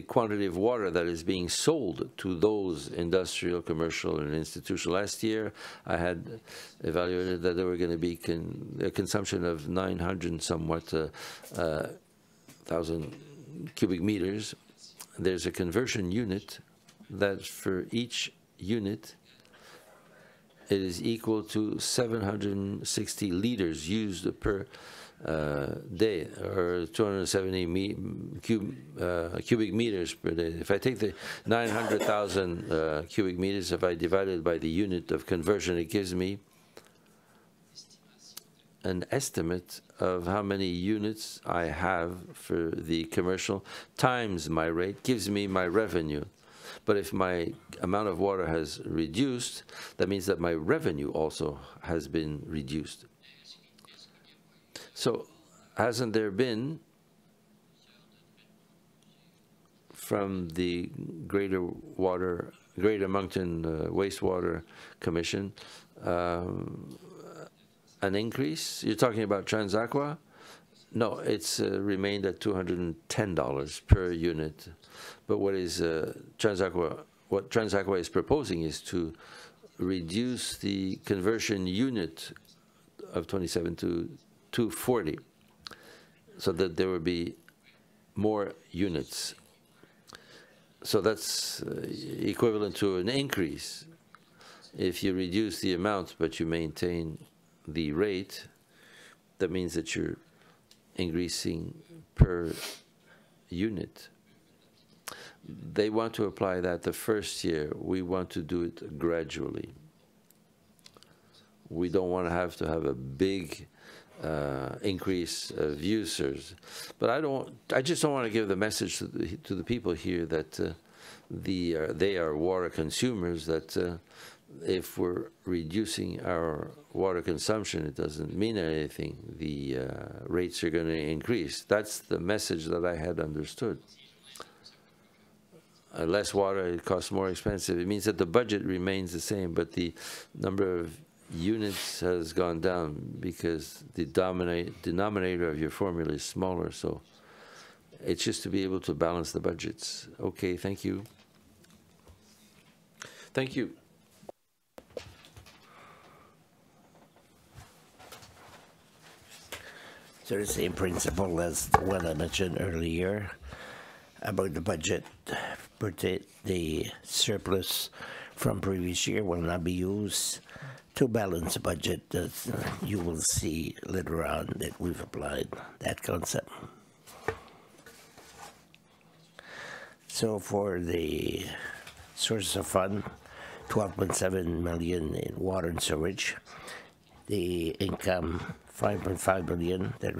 quantity of water that is being sold to those industrial, commercial, and institutional. Last year, I had evaluated that there were going to be a consumption of 900 somewhat thousand cubic meters. There's a conversion unit that for each unit, it is equal to 760 liters used per day, or 270 cubic meters per day. If I take the 900,000 cubic meters, if I divide it by the unit of conversion, it gives me an estimate of how many units I have for the commercial times my rate, gives me my revenue. But if my amount of water has reduced, that means that my revenue also has been reduced. So hasn't there been, from the Greater Moncton Wastewater Commission, an increase? You're talking about Transaqua? No, it's remained at $210 per unit. But what Transaqua is proposing is to reduce the conversion unit of 27 to 240, so that there will be more units. So that's equivalent to an increase. If you reduce the amount but you maintain the rate, that means that you're increasing per unit. They want to apply that the first year. We want to do it gradually. We don't want to have a big increase of users, but I just don't want to give the message to the people here that they are water consumers, that if we're reducing our water consumption, it doesn't mean anything. The rates are going to increase. That's the message that I had understood. less water, it costs more expensive. It means that the budget remains the same, but the number of units has gone down because the denominator of your formula is smaller. So it's just to be able to balance the budgets. Okay, thank you. Thank you. So the same principle as the one I mentioned earlier about the budget. The surplus from previous year will not be used to balance the budget. That you will see later on that we've applied that concept. So for the source of fund, 12.7 million in water and sewage. The income, 5.5 million. That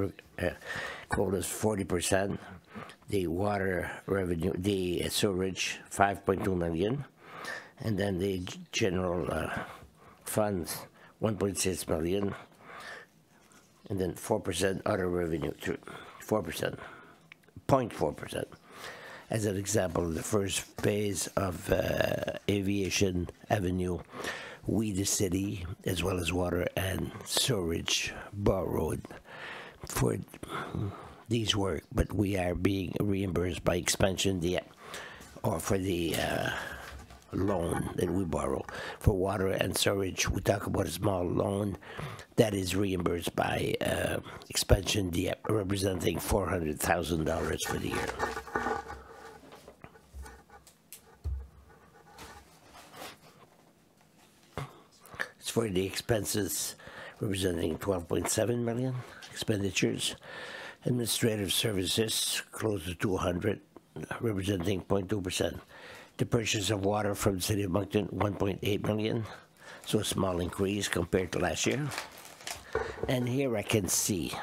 quote is 40%. The water revenue, the sewage, 5.2 million. And then the general funds, 1.6 million. And then 4% other revenue, 4%, 0.4%. As an example, the first phase of Aviation Avenue, we, the city, as well as water and sewage, borrowed for these work, but we are being reimbursed by expansion Dieppe, or for the loan that we borrow. For water and sewage, we talk about a small loan that is reimbursed by expansion Dieppe, representing $400,000 for the year. For the expenses, representing 12.7 million expenditures. Administrative services, close to 200, representing 0.2%. The purchase of water from the City of Moncton, 1.8 million, so a small increase compared to last year. And here I can see,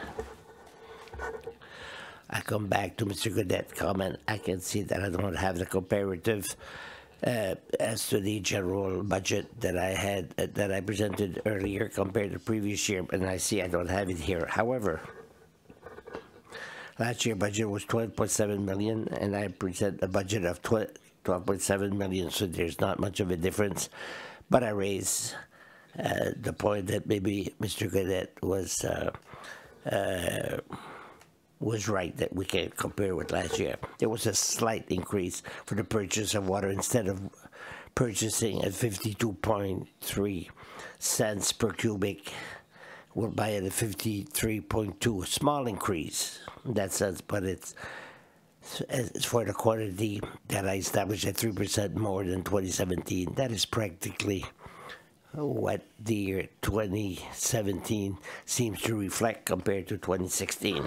I come back to Mr. Godet's comment, I can see that I don't have the comparative as to the general budget that I had, that I presented earlier compared to previous year, and I see I don't have it here. However, last year budget was 12.7 million, and I present a budget of 12.7 million, so there's not much of a difference. But I raise the point that maybe Mr. Godet was right, that we can compare with last year. There was a slight increase for the purchase of water. Instead of purchasing at 52.3 cents per cubic, we'll buy it at 53.2. A small increase in that sense, but it's for the quantity that I established at 3% more than 2017. That is practically what the year 2017 seems to reflect compared to 2016.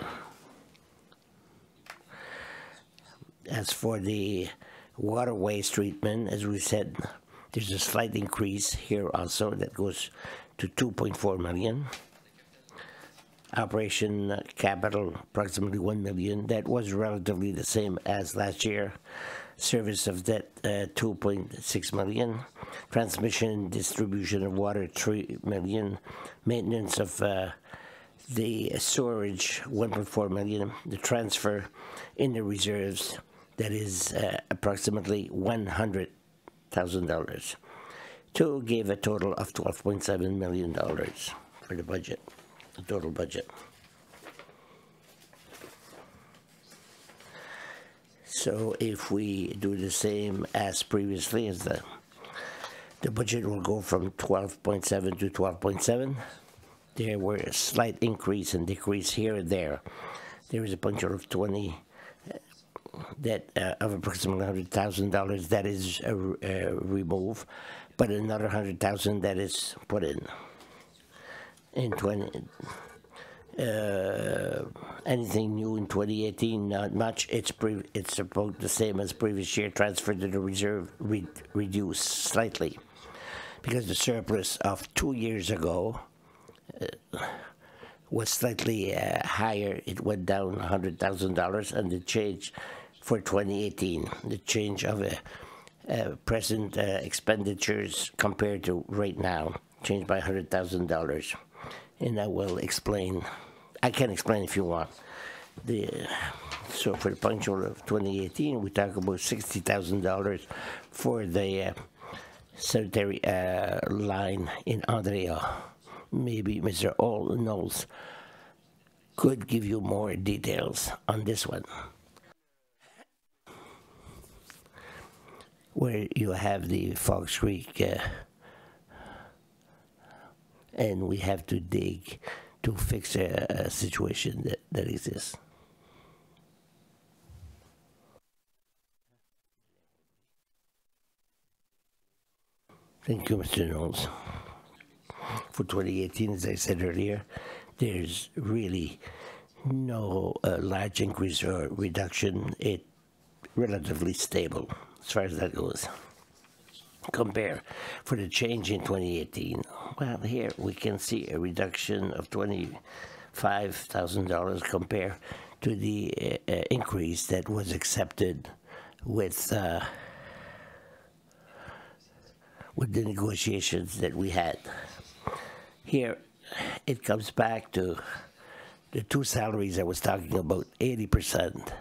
As for the water waste treatment, as we said, there's a slight increase here also that goes to 2.4 million. Operation capital, approximately 1 million. That was relatively the same as last year. Service of debt, 2.6 million. Transmission and distribution of water, 3 million. Maintenance of the storage, 1.4 million. The transfer in the reserves, that is approximately $100,000, to give a total of $12.7 million for the budget, the total budget. So if we do the same as previously, as the budget will go from 12.7 to 12.7. There were a slight increase and decrease here and there. There is a bunch of 20 that of approximately $100,000 that is removed, but another 100,000 that is put in 20. Anything new in 2018? Not much. It's about the same as previous year. Transferred to the reserve, reduced slightly, because the surplus of 2 years ago was slightly higher. It went down $100,000, and the change for 2018, the change of present expenditures compared to right now, changed by $100,000. And I will explain. I can explain if you want. So for the punctual of 2018, we talk about $60,000 for the sanitary line in Andrea. Maybe Mr. Knowles could give you more details on this one. Where you have the Fox Creek, and we have to dig to fix a situation that exists. Thank you, Mr. Knowles. For 2018, as I said earlier, there's really no large increase or reduction. It's relatively stable as far as that goes. Compare for the change in 2018. Well, here we can see a reduction of $25,000 compared to the increase that was accepted with the negotiations that we had. Here, it comes back to the two salaries I was talking about, 80%.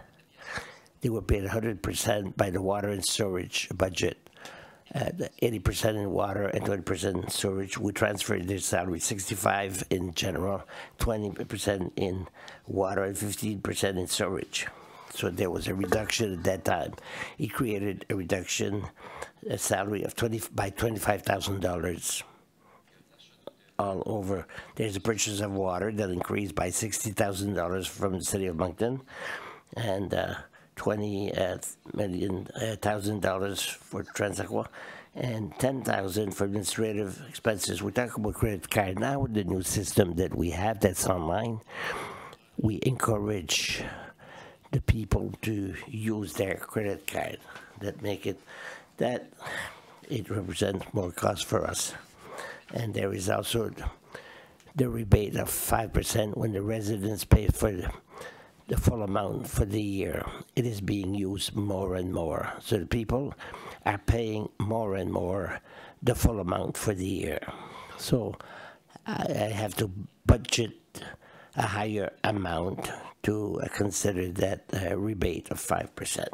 They were paid 100% by the water and storage budget. 80% in water and 20% in storage. We transferred their salary, 65% in general, 20% in water, and 15% in storage. So there was a reduction at that time. It created a reduction, a salary of $25,000 all over. There's a purchase of water that increased by $60,000 from the city of Moncton, and $20,000 for Transaqua, and $10,000 for administrative expenses. We talk about credit card now with the new system that we have that's online. We encourage the people to use their credit card. That it represents more cost for us. And there is also the rebate of 5% when the residents pay for the full amount for the year. It is being used more and more. So the people are paying more and more the full amount for the year. So I have to budget a higher amount to consider that rebate of 5%.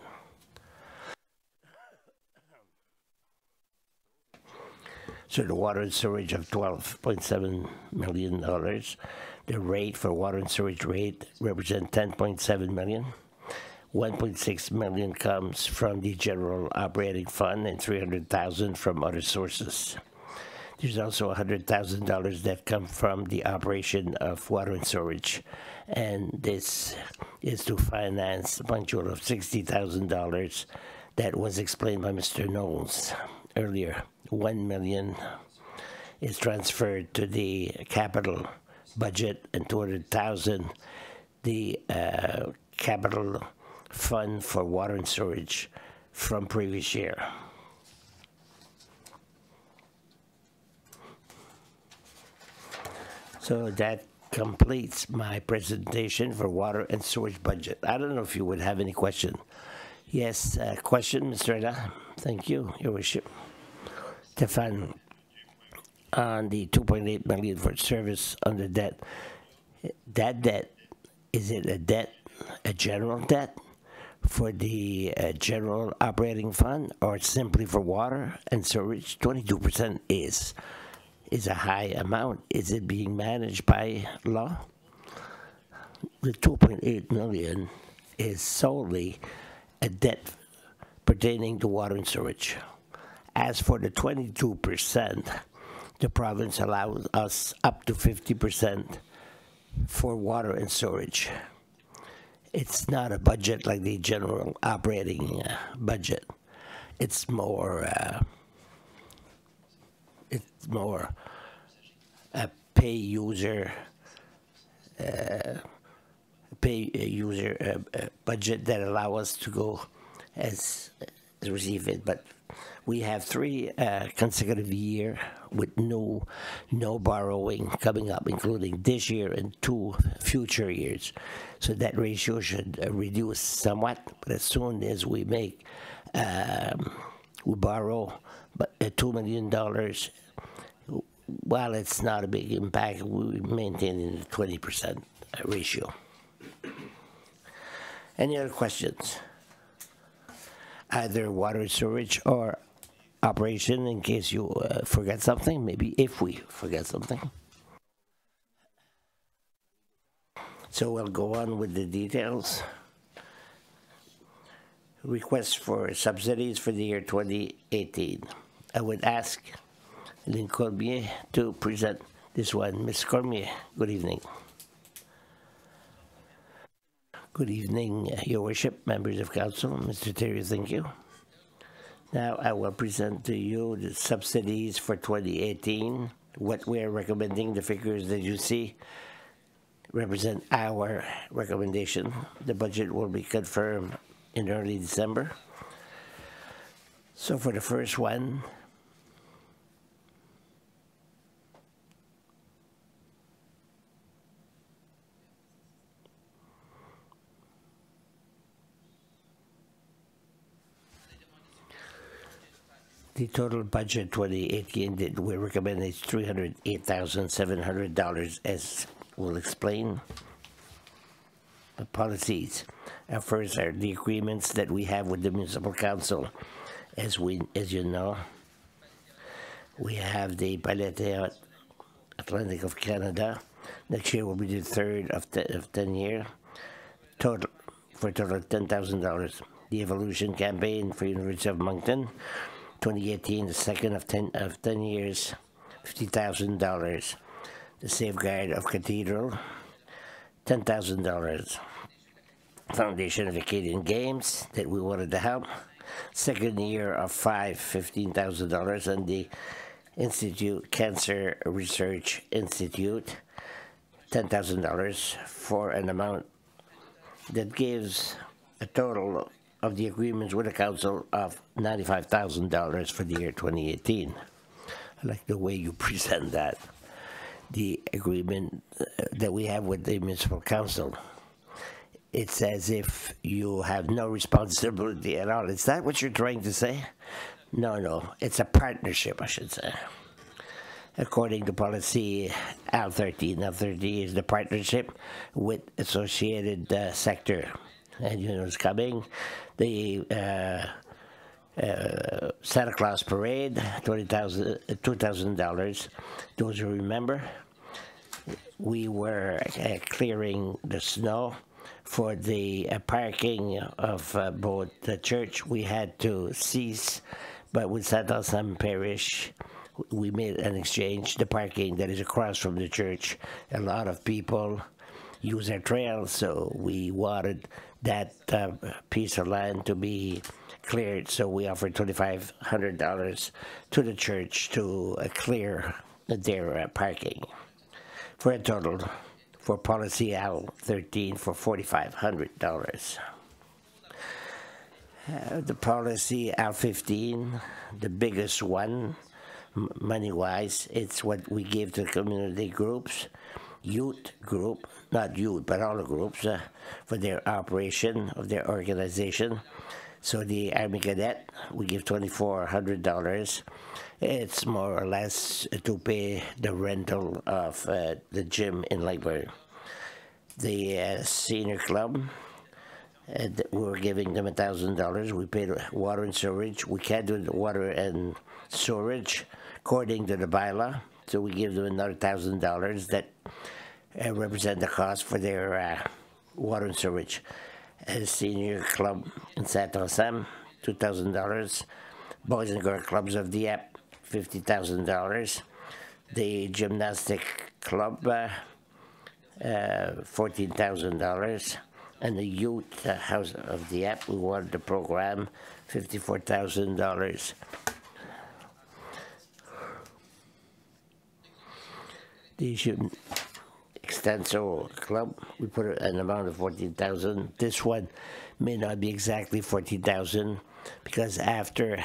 So the water and storage of $12.7 million. The rate for water and sewage rate represents $10.7 million. $1.6 million comes from the general operating fund and $300,000 from other sources. There's also $100,000 that come from the operation of water and storage, and this is to finance a punctual of $60,000 that was explained by Mr. Knowles earlier. $1 million is transferred to the capital budget, and $200,000 the capital fund for water and storage from previous year. So that completes my presentation for water and storage budget. I don't know if you would have any question. Yes, question, Mr. Reda? Thank you, Your Worship. Stefan, on the $2.8 million for service under debt, that debt, is it a debt, a general debt for the general operating fund, or simply for water and storage? 22% is a high amount. Is it being managed by law? The $2.8 million is solely a debt pertaining to water and storage. As for the 22%, the province allows us up to 50% for water and storage. It's not a budget like the general operating budget. It's more a pay user budget that allow us to go as receive it. But we have 3 consecutive year with no borrowing coming up, including this year and 2 future years. So that ratio should reduce somewhat. But as soon as we make we borrow, but $2 million, while it's not a big impact, we maintain the 20% ratio. Any other questions? Either water storage or operation, in case you forget something, maybe if we forget something. So we'll go on with the details. Request for subsidies for the year 2018. I would ask Lynn Cormier to present this one. Ms. Cormier, good evening. Good evening, Your Worship, members of council. Mr. Terry, thank you. Now I will present to you the subsidies for 2018. What we are recommending, the figures that you see represent our recommendation. The budget will be confirmed in early December. So for the first one, the total budget 2018 that we recommend is $308,700, as we'll explain. The policies. First are the agreements that we have with the municipal council. As you know, we have the Palais Atlantic of Canada. Next year will be the third of 10 years. Total for a total of $10,000. The Evolution campaign for University of Moncton, 2018, the second of 10 years, $50,000. The Safeguard of Cathedral, $10,000. Foundation of Acadian Games that we wanted to help. Second year of $15,000, and the Institute Cancer Research Institute, $10,000, for an amount that gives a total of the agreements with the council of $95,000 for the year 2018. I like the way you present that. The agreement that we have with the municipal council. It's as if you have no responsibility at all. Is that what you're trying to say? No, it's a partnership, I should say. According to policy L13, L13 is the partnership with associated sector. And you know it's coming. The Santa Claus Parade, $2,000. Those who remember, we were clearing the snow for the parking of both the church. We had to cease, but with St. Anselm Parish, we made an exchange. The parking that is across from the church, a lot of people use our trail, so we wanted that piece of land to be cleared, so we offered $2,500 to the church to clear their parking, for a total, for policy L13, for $4,500. The policy L15, the biggest one, money-wise, it's what we give to community groups, youth group, not youth, but all the groups, for their operation of their organization. So the Army Cadet, we give $2,400. It's more or less to pay the rental of the gym in Lakeburn. The Senior Club, we're giving them $1,000. We paid water and sewage. We can't do the water and sewage according to the bylaw, so we give them another $1,000 that represent the cost for their water and sewage. Senior Club in St. Anselm, $2,000. Boys and Girl Clubs of Dieppe, $50,000. The Gymnastic Club, $14,000. And the Youth House of Dieppe, we wanted the program, $54,000. The Extenso Club, we put an amount of $14,000. This one may not be exactly $14,000 because after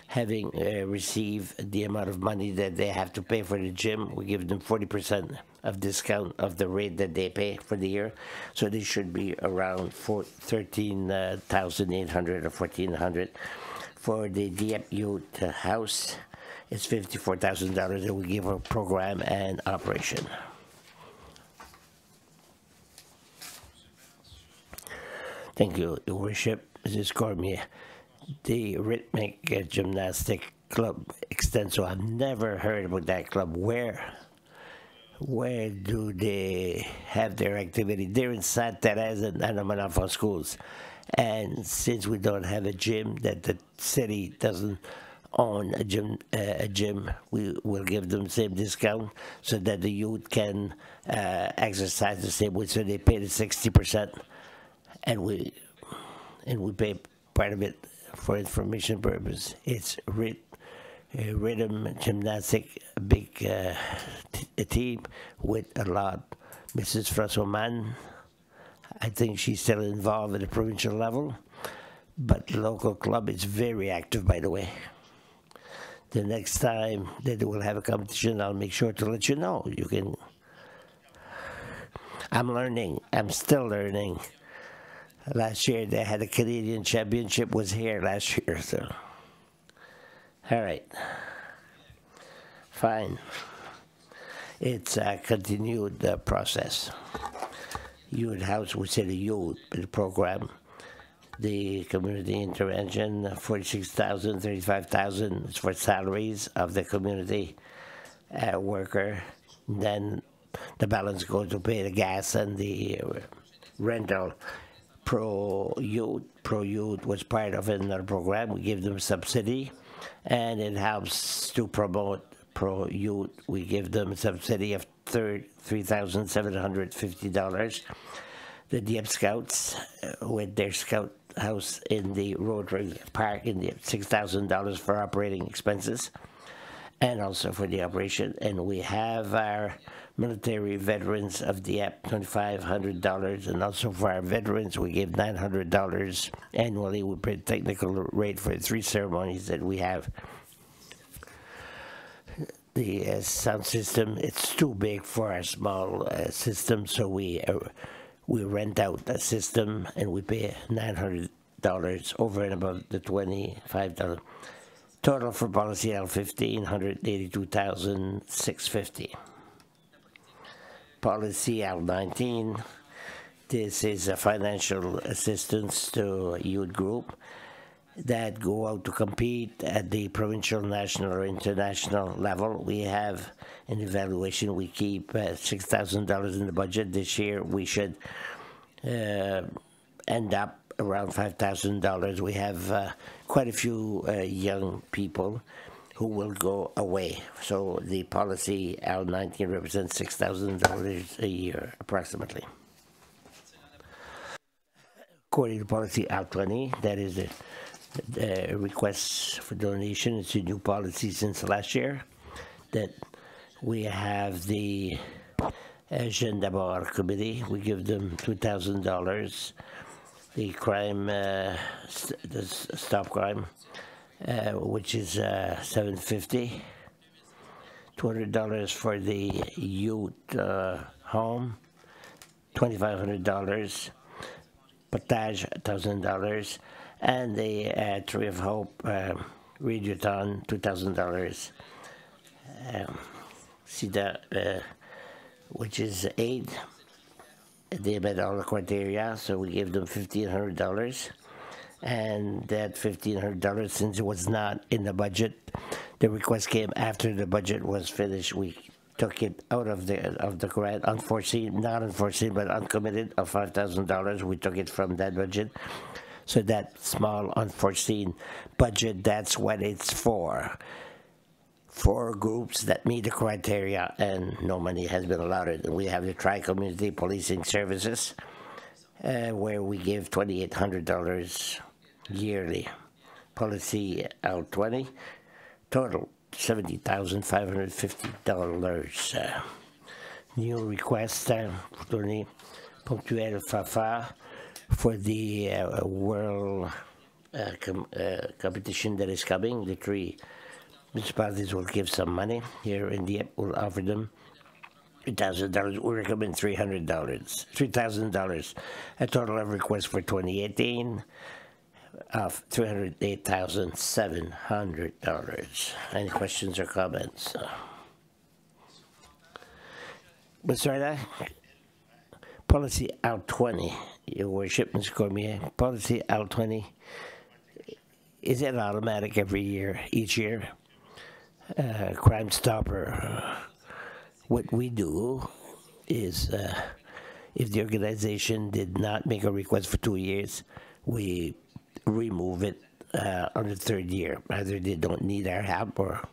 having received the amount of money that they have to pay for the gym, we give them 40% of discount of the rate that they pay for the year. So they should be around $13,800 or $1,400. For the Dieppe Youth House, it's $54,000 that we give a program and operation. Thank you, Your Worship. Mrs. Cormier. The Rhythmic Gymnastic Club Extenso. I've never heard about that club. Where do they have their activity? They're in Sainte Thérèse and Anna schools. And since we don't have a gym, that the city doesn't own a gym, we will give them the same discount so that the youth can exercise the same way. So they pay the 60%, and we pay part of it for information purpose. It's rhythm gymnastic, a big team with a lot. Mrs. François, I think she's still involved at the provincial level, but the local club is very active, by the way. The next time that they will have a competition, I'll make sure to let you know. You can. I'm learning. I'm still learning. Last year they had a Canadian championship. Was here last year, so. All right. Fine. It's a continued process. Youth House, we say the youth program. The community intervention, 46,000, 35,000 is for salaries of the community worker. Then the balance goes to pay the gas and the rental. Pro Youth was part of another program. We give them subsidy, and it helps to promote Pro Youth. We give them a subsidy of $3,750. The Dieppe Scouts, with their Scout house in the Rotary Park, in the $6,000 for operating expenses, and also for the operation. And we have our military veterans of Dieppe, $2,500, and also for our veterans, we give $900 annually. We pay technical rate for 3 ceremonies that we have. The sound system, it's too big for a small system, so we rent out a system and we pay $900 over and above the $25. Total for policy L15, $182,650. Policy L19, this is a financial assistance to a youth group that go out to compete at the provincial, national, or international level. We have an evaluation. We keep $6,000 in the budget. This year we should end up around $5,000. We have quite a few young people who will go away. So the policy L19 represents $6,000 a year, approximately. According to policy L20, that is the request for donation. It's a new policy since last year, that we have the Jeunes d'Abord committee. We give them $2,000. The crime, the stop crime, which is $750. $200 for the youth home, $2,500. Potage, $1,000. And the Tree of Hope Radiothon, $2,000. SIDA, which is aid. They met all the criteria, so we gave them $1,500. And that $1,500, since it was not in the budget, the request came after the budget was finished. We took it out of the grant, unforeseen, not unforeseen, but uncommitted, of $5,000. We took it from that budget. So that small unforeseen budget, that's what it's for groups that meet the criteria, and no money has been allotted. We have the Tri-Community Policing Services, where we give $2,800 yearly. Policy L20, total $70,550. New request, tournée ponctuelle FAFA, for the world competition that is coming. The 3 municipalities will give some money. Here in Dieppe, we'll offer them $2,000. We recommend $3,000. A total of requests for 2018 of $308,700. Any questions or comments? Mr. Policy L20, Your Worship, Mr. Cormier. Policy L20, is it automatic every year, each year? Crime Stopper. What we do is, if the organization did not make a request for 2 years, we remove it on the third year. Either they don't need our help, or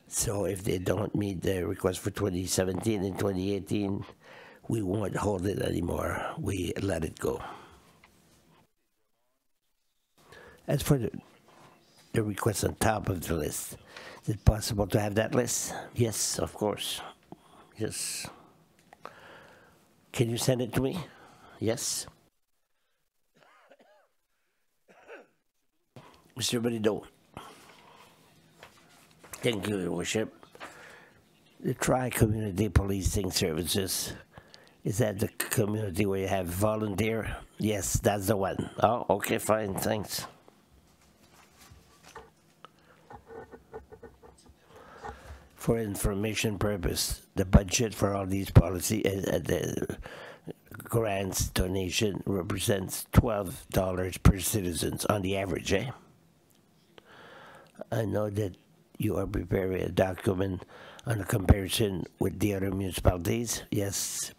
so if they don't meet the request for 2017 and 2018, we won't hold it anymore. We let it go. As for the request on top of the list, is it possible to have that list? Yes, of course. Yes. Can you send it to me? Yes. Mr. Barido. Thank you, Your Worship. The Tri-Community Policing Services, is that the community where you have volunteer? Yes, that's the one. Oh, okay, fine, thanks. For information purpose, the budget for all these policy, the grants donation represents $12 per citizens on the average, eh? I know that you are preparing a document on a comparison with the other municipalities. Yes.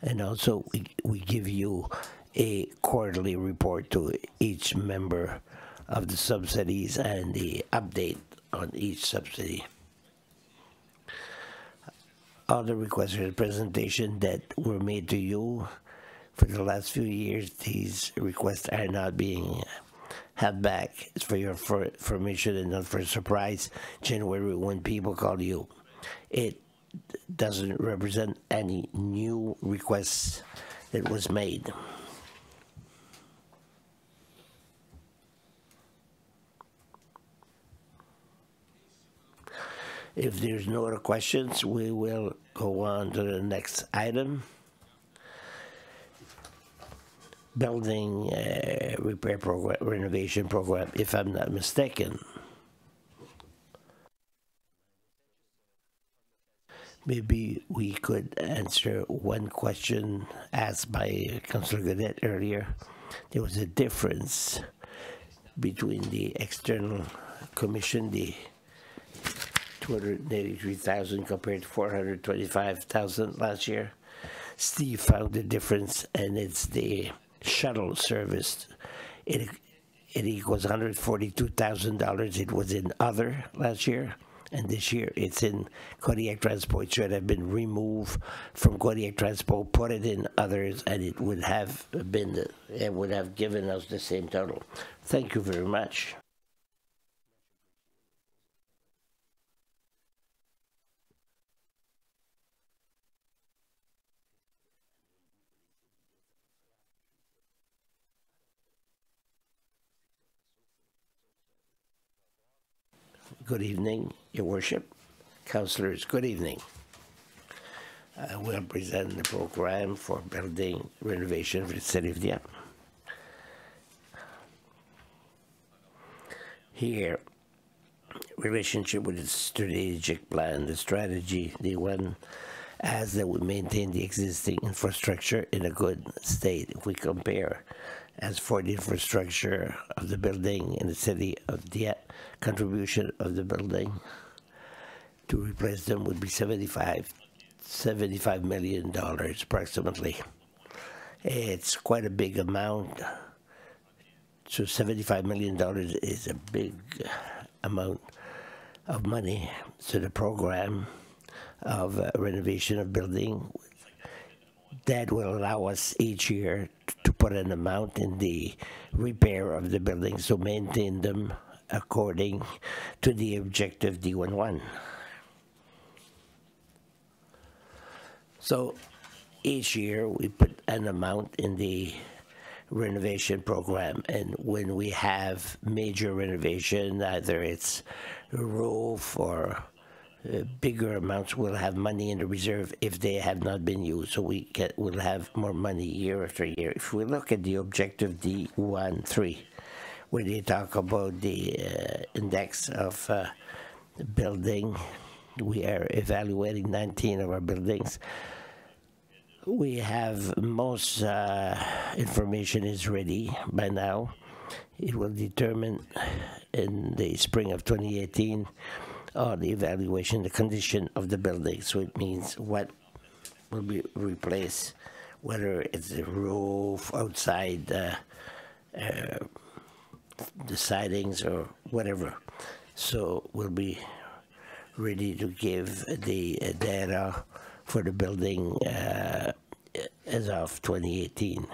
And also we give you a quarterly report to each member of the subsidies and the update on each subsidy. All the requests for the presentation that were made to you for the last few years, these requests are not being held back. It's for your information and not for surprise. January, when people call you, it doesn't represent any new requests that was made. If there's no other questions, we will go on to the next item. Building repair program, renovation program, if I'm not mistaken. Maybe we could answer one question asked by Councillor Godet earlier. There was a difference between the external commission, the 283,000 compared to 425,000 last year. Steve found the difference, and it's the shuttle service. It equals $142,000. It was in other last year, and this year it's in Kodiak Transport. It should have been removed from Kodiak Transport, put it in others, and it would have been, it would have given us the same total. Thank you very much. Good evening, Your Worship. Councillors, good evening. I will present the program for building renovation for the city of Dieppe. Here, relationship with the strategic plan, the strategy, the one as that we maintain the existing infrastructure in a good state. If we compare as for the infrastructure of the building in the city of Dieppe, contribution of the building to replace them would be $75 million approximately. It's quite a big amount. So $75 million is a big amount of money. So the program of renovation of building, that will allow us each year to put an amount in the repair of the buildings to maintain them according to the objective D11. So each year we put an amount in the renovation program, and when we have major renovation, either it's roof or bigger amounts, we'll have money in the reserve if they have not been used, so we'll have more money year after year. If we look at the objective D13, where they talk about the index of building, We are evaluating 19 of our buildings. We have most information is ready by now. It will determine in the spring of 2018 the evaluation, the condition of the building. So it means what will be replaced, whether it's the roof, outside, the sidings, or whatever. So we'll be ready to give the data for the building as of 2018.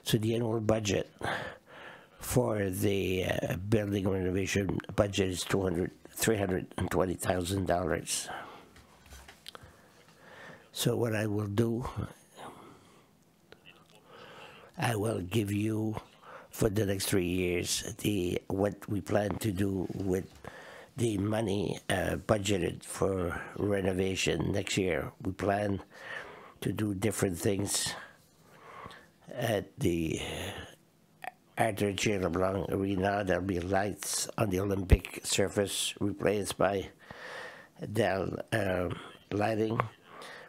So the annual budget for the building renovation budget is $320,000. So what I will do, I will give you for the next 3 years what we plan to do with the money budgeted for renovation next year. We plan to do different things at the Arthur J. LeBlanc Arena. There'll be lights on the Olympic surface replaced by Dell lighting.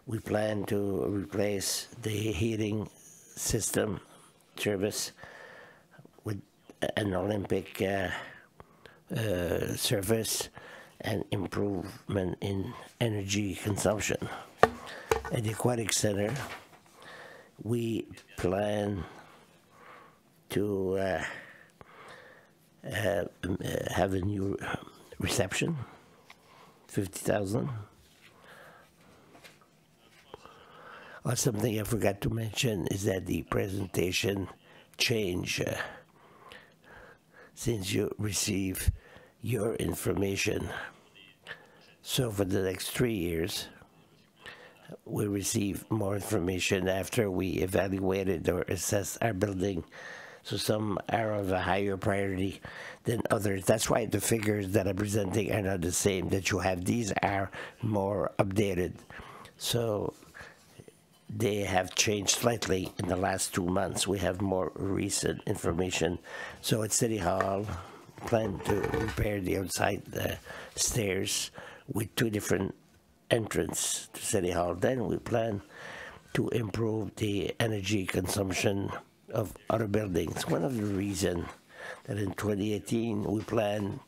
We plan to replace the heating system service with an Olympic surface and improvement in energy consumption. At the Aquatic Center, we plan to have a new reception, 50,000. Or something I forgot to mention is that the presentation change since you receive your information. So for the next 3 years, we receive more information after we evaluated or assessed our building. So some are of a higher priority than others. That's why the figures that I'm presenting are not the same that you have. These are more updated. So they have changed slightly in the last 2 months. We have more recent information. So at City Hall, plan to repair the outside stairs with 2 different entrances to City Hall. Then we plan to improve the energy consumption of other buildings. One of the reasons that in 2018 we plan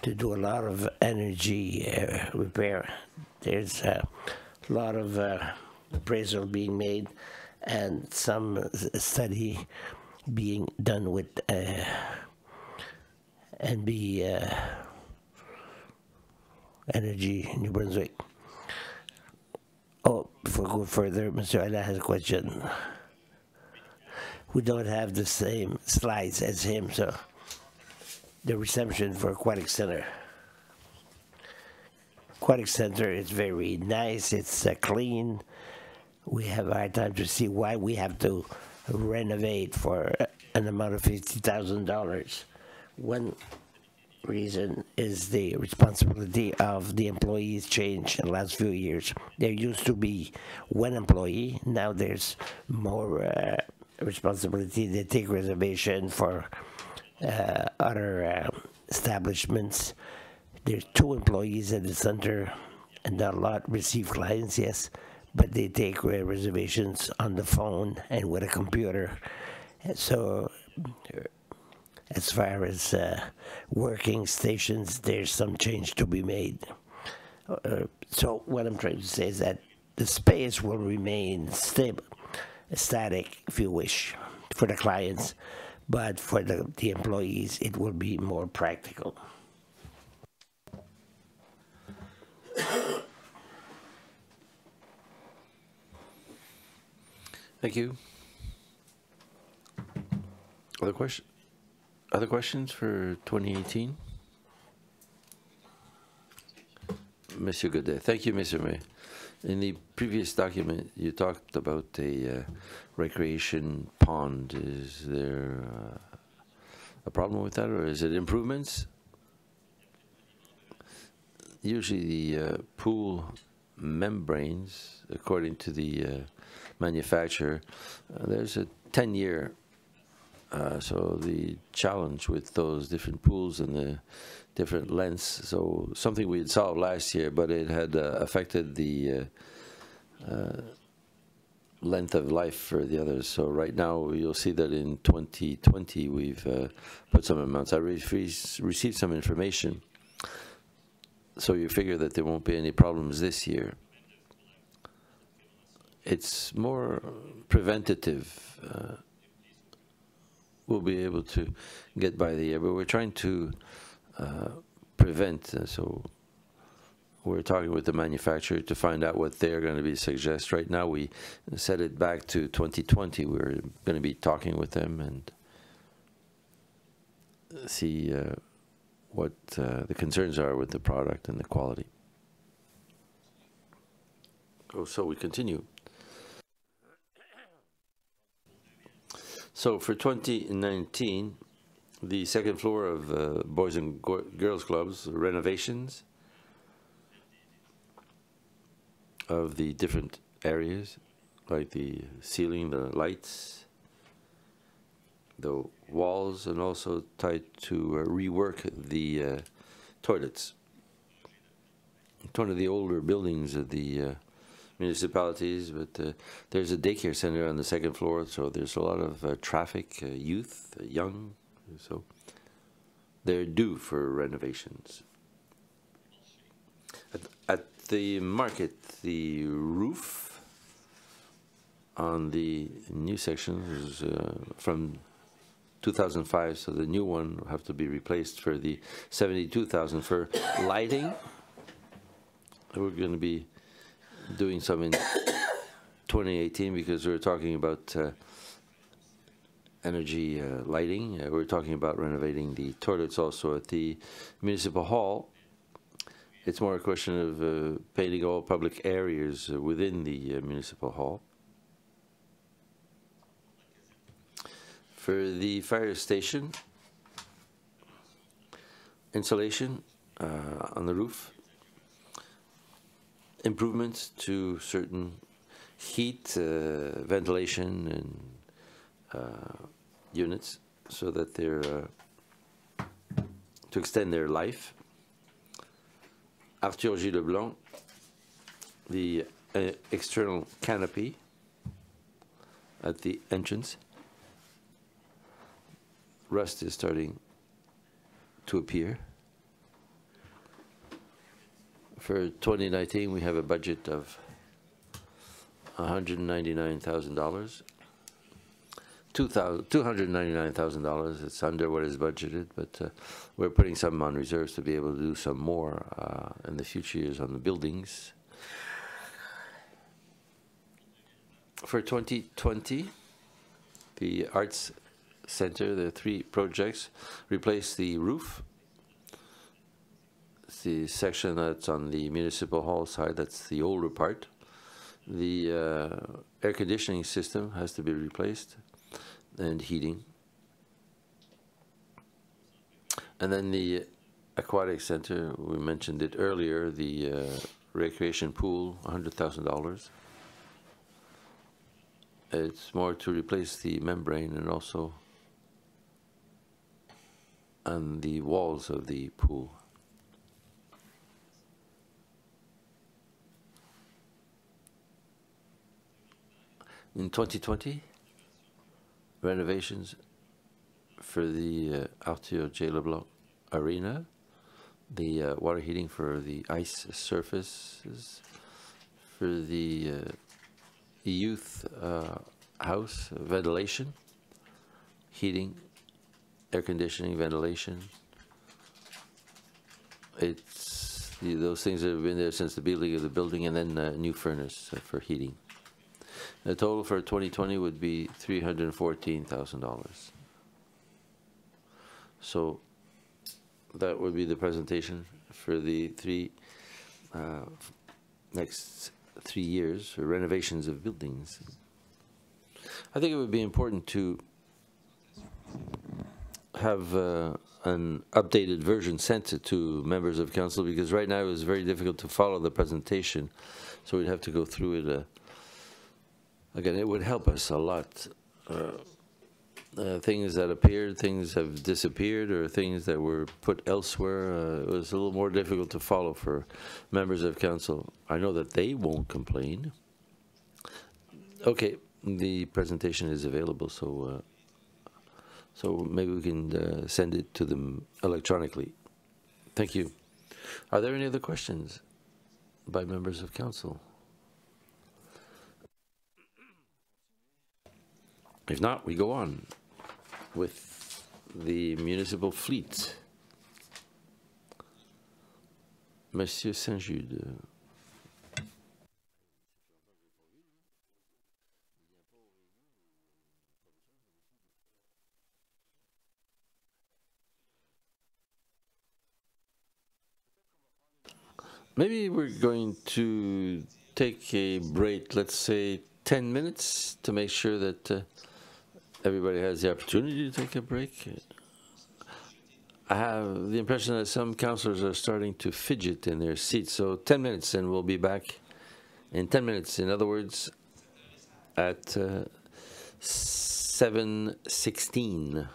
to do a lot of energy repair. There's a lot of appraisal being made and some study being done with NB Energy New-Brunswick. Oh, before I go further, Mr. Ayla has a question. We don't have the same slides as him, so the reception for Aquatic Center. Aquatic Center is very nice, it's clean. We have a hard time to see why we have to renovate for an amount of $50,000. One reason is the responsibility of the employees changed in the last few years. There used to be one employee, now there's more responsibility. They take reservation for other establishments. There's 2 employees at the center, and not a lot receive clients, yes, but they take reservations on the phone and with a computer. So as far as working stations, there's some change to be made. So what I'm trying to say is that the space will remain stable, static, if you wish, for the clients, but for the employees, it will be more practical. Thank you. Other questions for 2018? Monsieur Godet. Thank you, Mr. Mayor. In the previous document, you talked about a recreation pond. Is there a problem with that, or is it improvements? Usually the pool membranes, according to the manufacturer, there's a 10-year So the challenge with those different pools and the different lengths, so something we had solved last year, but it had affected the length of life for the others. So right now you'll see that in 2020 we've put some amounts. I received some information, so you figure that there won't be any problems this year. It's more preventative. We'll be able to get by the year, but we're trying to prevent. So we're talking with the manufacturer to find out what they're going to be suggest. Right now, we set it back to 2020. We're going to be talking with them and see what the concerns are with the product and the quality. Oh, so we continue. So for 2019, the second floor of Boys and Girls Clubs, renovations of the different areas, like the ceiling, the lights, the walls, and also tried to rework the toilets. It's one of the older buildings of the municipalities, but there's a daycare center on the second floor, so there's a lot of traffic, youth, young, so they're due for renovations. At the market, the roof on the new section is from 2005, so the new one will have to be replaced for the 72,000 for lighting. We're going to be doing some in 2018 because we're talking about energy lighting. We're talking about renovating the toilets also at the municipal hall. It's more a question of painting all public areas within the municipal hall. For the fire station, insulation on the roof, improvements to certain heat, ventilation, and units so that they're to extend their life. Arthur G. Leblanc, the external canopy at the entrance. Rust is starting to appear. For 2019, we have a budget of $199,000. $299,000. It's under what is budgeted, but we're putting some on reserves to be able to do some more in the future years on the buildings. For 2020, the Arts Center, there are 3 projects. Replace the roof. It's the section that's on the municipal hall side, that's the older part. The air conditioning system has to be replaced, and heating. And then the aquatic center, we mentioned it earlier, the recreation pool, $100,000. It's more to replace the membrane and also on the walls of the pool. In 2020, renovations for the Arthur J. Leblanc Arena, the water heating for the ice surfaces, for the youth house, ventilation, heating, air conditioning, ventilation. It's those things that have been there since the building of the building, and then a new furnace for heating. The total for 2020 would be $314,000. So that would be the presentation for the next 3 years for renovations of buildings. I think it would be important to have an updated version sent to members of council, because right now it was very difficult to follow the presentation, so we'd have to go through it. Again, it would help us a lot things that appeared, things have disappeared, or things that were put elsewhere. It was a little more difficult to follow for members of council. I know that they won't complain. Okay, the presentation is available, so maybe we can send it to them electronically. Thank you. Are there any other questions by members of council? If not, we go on with the municipal fleet. Monsieur Saint-Jude. Maybe we're going to take a break, let's say 10 minutes, to make sure that everybody has the opportunity to take a break. I have the impression that some councillors are starting to fidget in their seats, so 10 minutes and we'll be back in 10 minutes. In other words, at 7:16.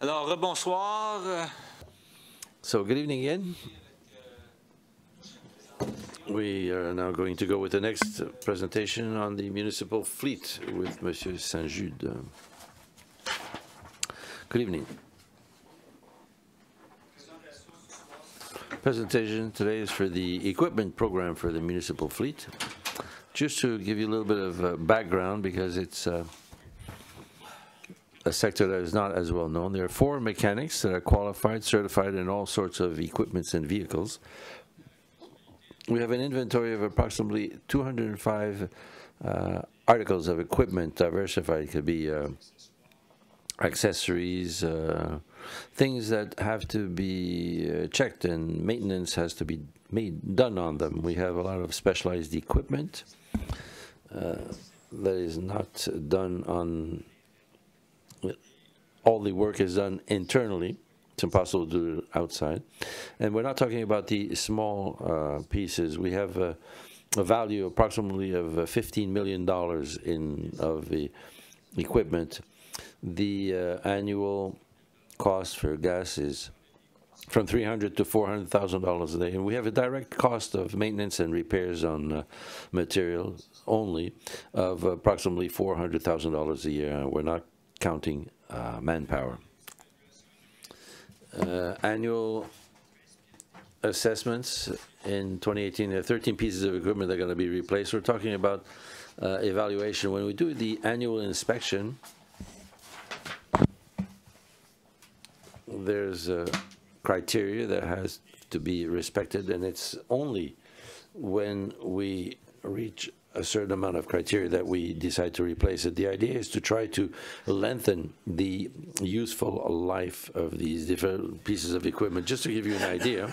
Alors, bonsoir. So, good evening again. We are now going to go with the next presentation on the municipal fleet with Monsieur Saint-Jude. Good evening. Presentation today is for the equipment program for the municipal fleet. Just to give you a little bit of background, because it's a sector that is not as well known. There are 4 mechanics that are qualified, certified in all sorts of equipments and vehicles. We have an inventory of approximately 205 articles of equipment, diversified. It could be accessories, things that have to be checked, and maintenance has to be done on them. We have a lot of specialized equipment that is not done on. All the work is done internally. It's impossible to do it outside. And we're not talking about the small pieces. We have a value approximately of $15 million of the equipment. The annual cost for gas is from $300,000 to $400,000 a day. And we have a direct cost of maintenance and repairs on material only of approximately $400,000 a year. We're not counting manpower. Annual assessments in 2018, there are 13 pieces of equipment that are going to be replaced. We're talking about evaluation. When we do the annual inspection, there's a criteria that has to be respected, and it's only when we reach a certain amount of criteria that we decide to replace it. The idea is to try to lengthen the useful life of these different pieces of equipment. Just to give you an idea,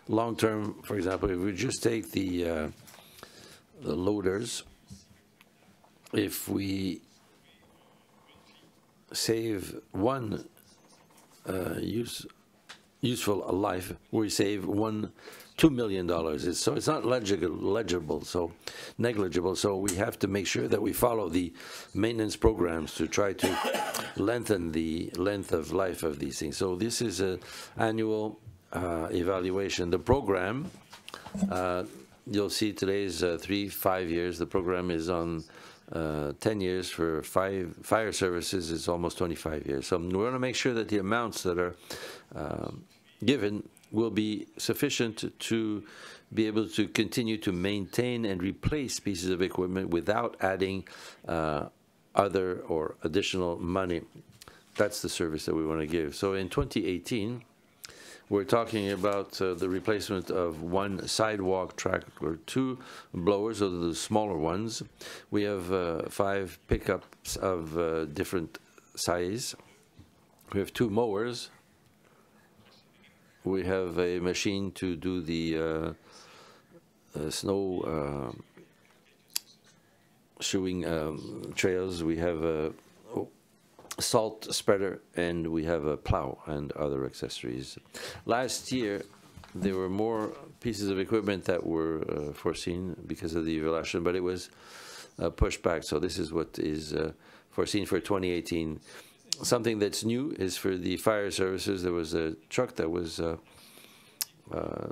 long term, for example, if we just take the loaders, if we save one useful life, we save $2 million. So it's not negligible. So we have to make sure that we follow the maintenance programs to try to lengthen the length of life of these things. So this is an annual evaluation. The program, you'll see today's 5 years. The program is on 10 years. For fire services is almost 25 years. So we want to make sure that the amounts that are given will be sufficient to be able to continue to maintain and replace pieces of equipment without adding other or additional money. That's the service that we want to give. So in 2018, we're talking about the replacement of 1 sidewalk tractor, 2 blowers, those are the smaller ones. We have 5 pickups of different size. We have 2 mowers. We have a machine to do the snow shoeing trails. We have a salt spreader, and we have a plow and other accessories. Last year, there were more pieces of equipment that were foreseen because of the evaluation, but it was pushed back. So this is what is foreseen for 2018. Something that's new is for the fire services. There was a truck that was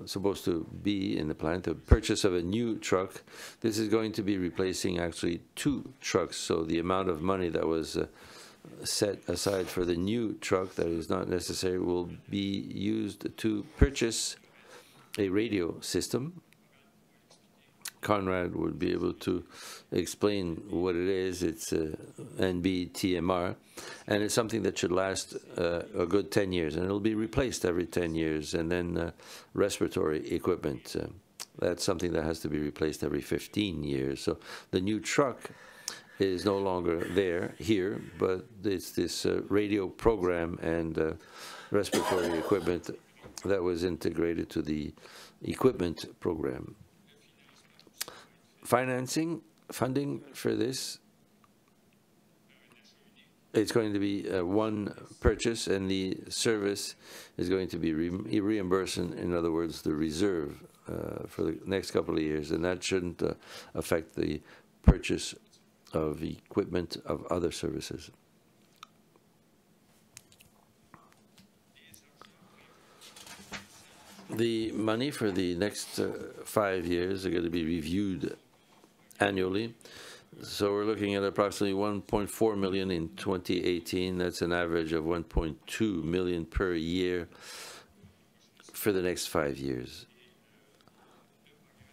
supposed to be in the plant, the purchase of a new truck. This is going to be replacing actually 2 trucks. So the amount of money that was set aside for the new truck that is not necessary will be used to purchase a radio system. Conrad would be able to explain what it is. It's NBTMR, and it's something that should last a good 10 years, and it'll be replaced every 10 years. And then respiratory equipment, that's something that has to be replaced every 15 years. So the new truck is no longer here, but it's this radio program and respiratory equipment that was integrated to the equipment program. Funding for this, it's going to be one purchase, and the service is going to be reimbursed, in other words, the reserve for the next couple of years, and that shouldn't affect the purchase of equipment of other services. The money for the next 5 years are going to be reviewed annually. So we're looking at approximately 1.4 million in 2018. That's an average of 1.2 million per year for the next 5 years.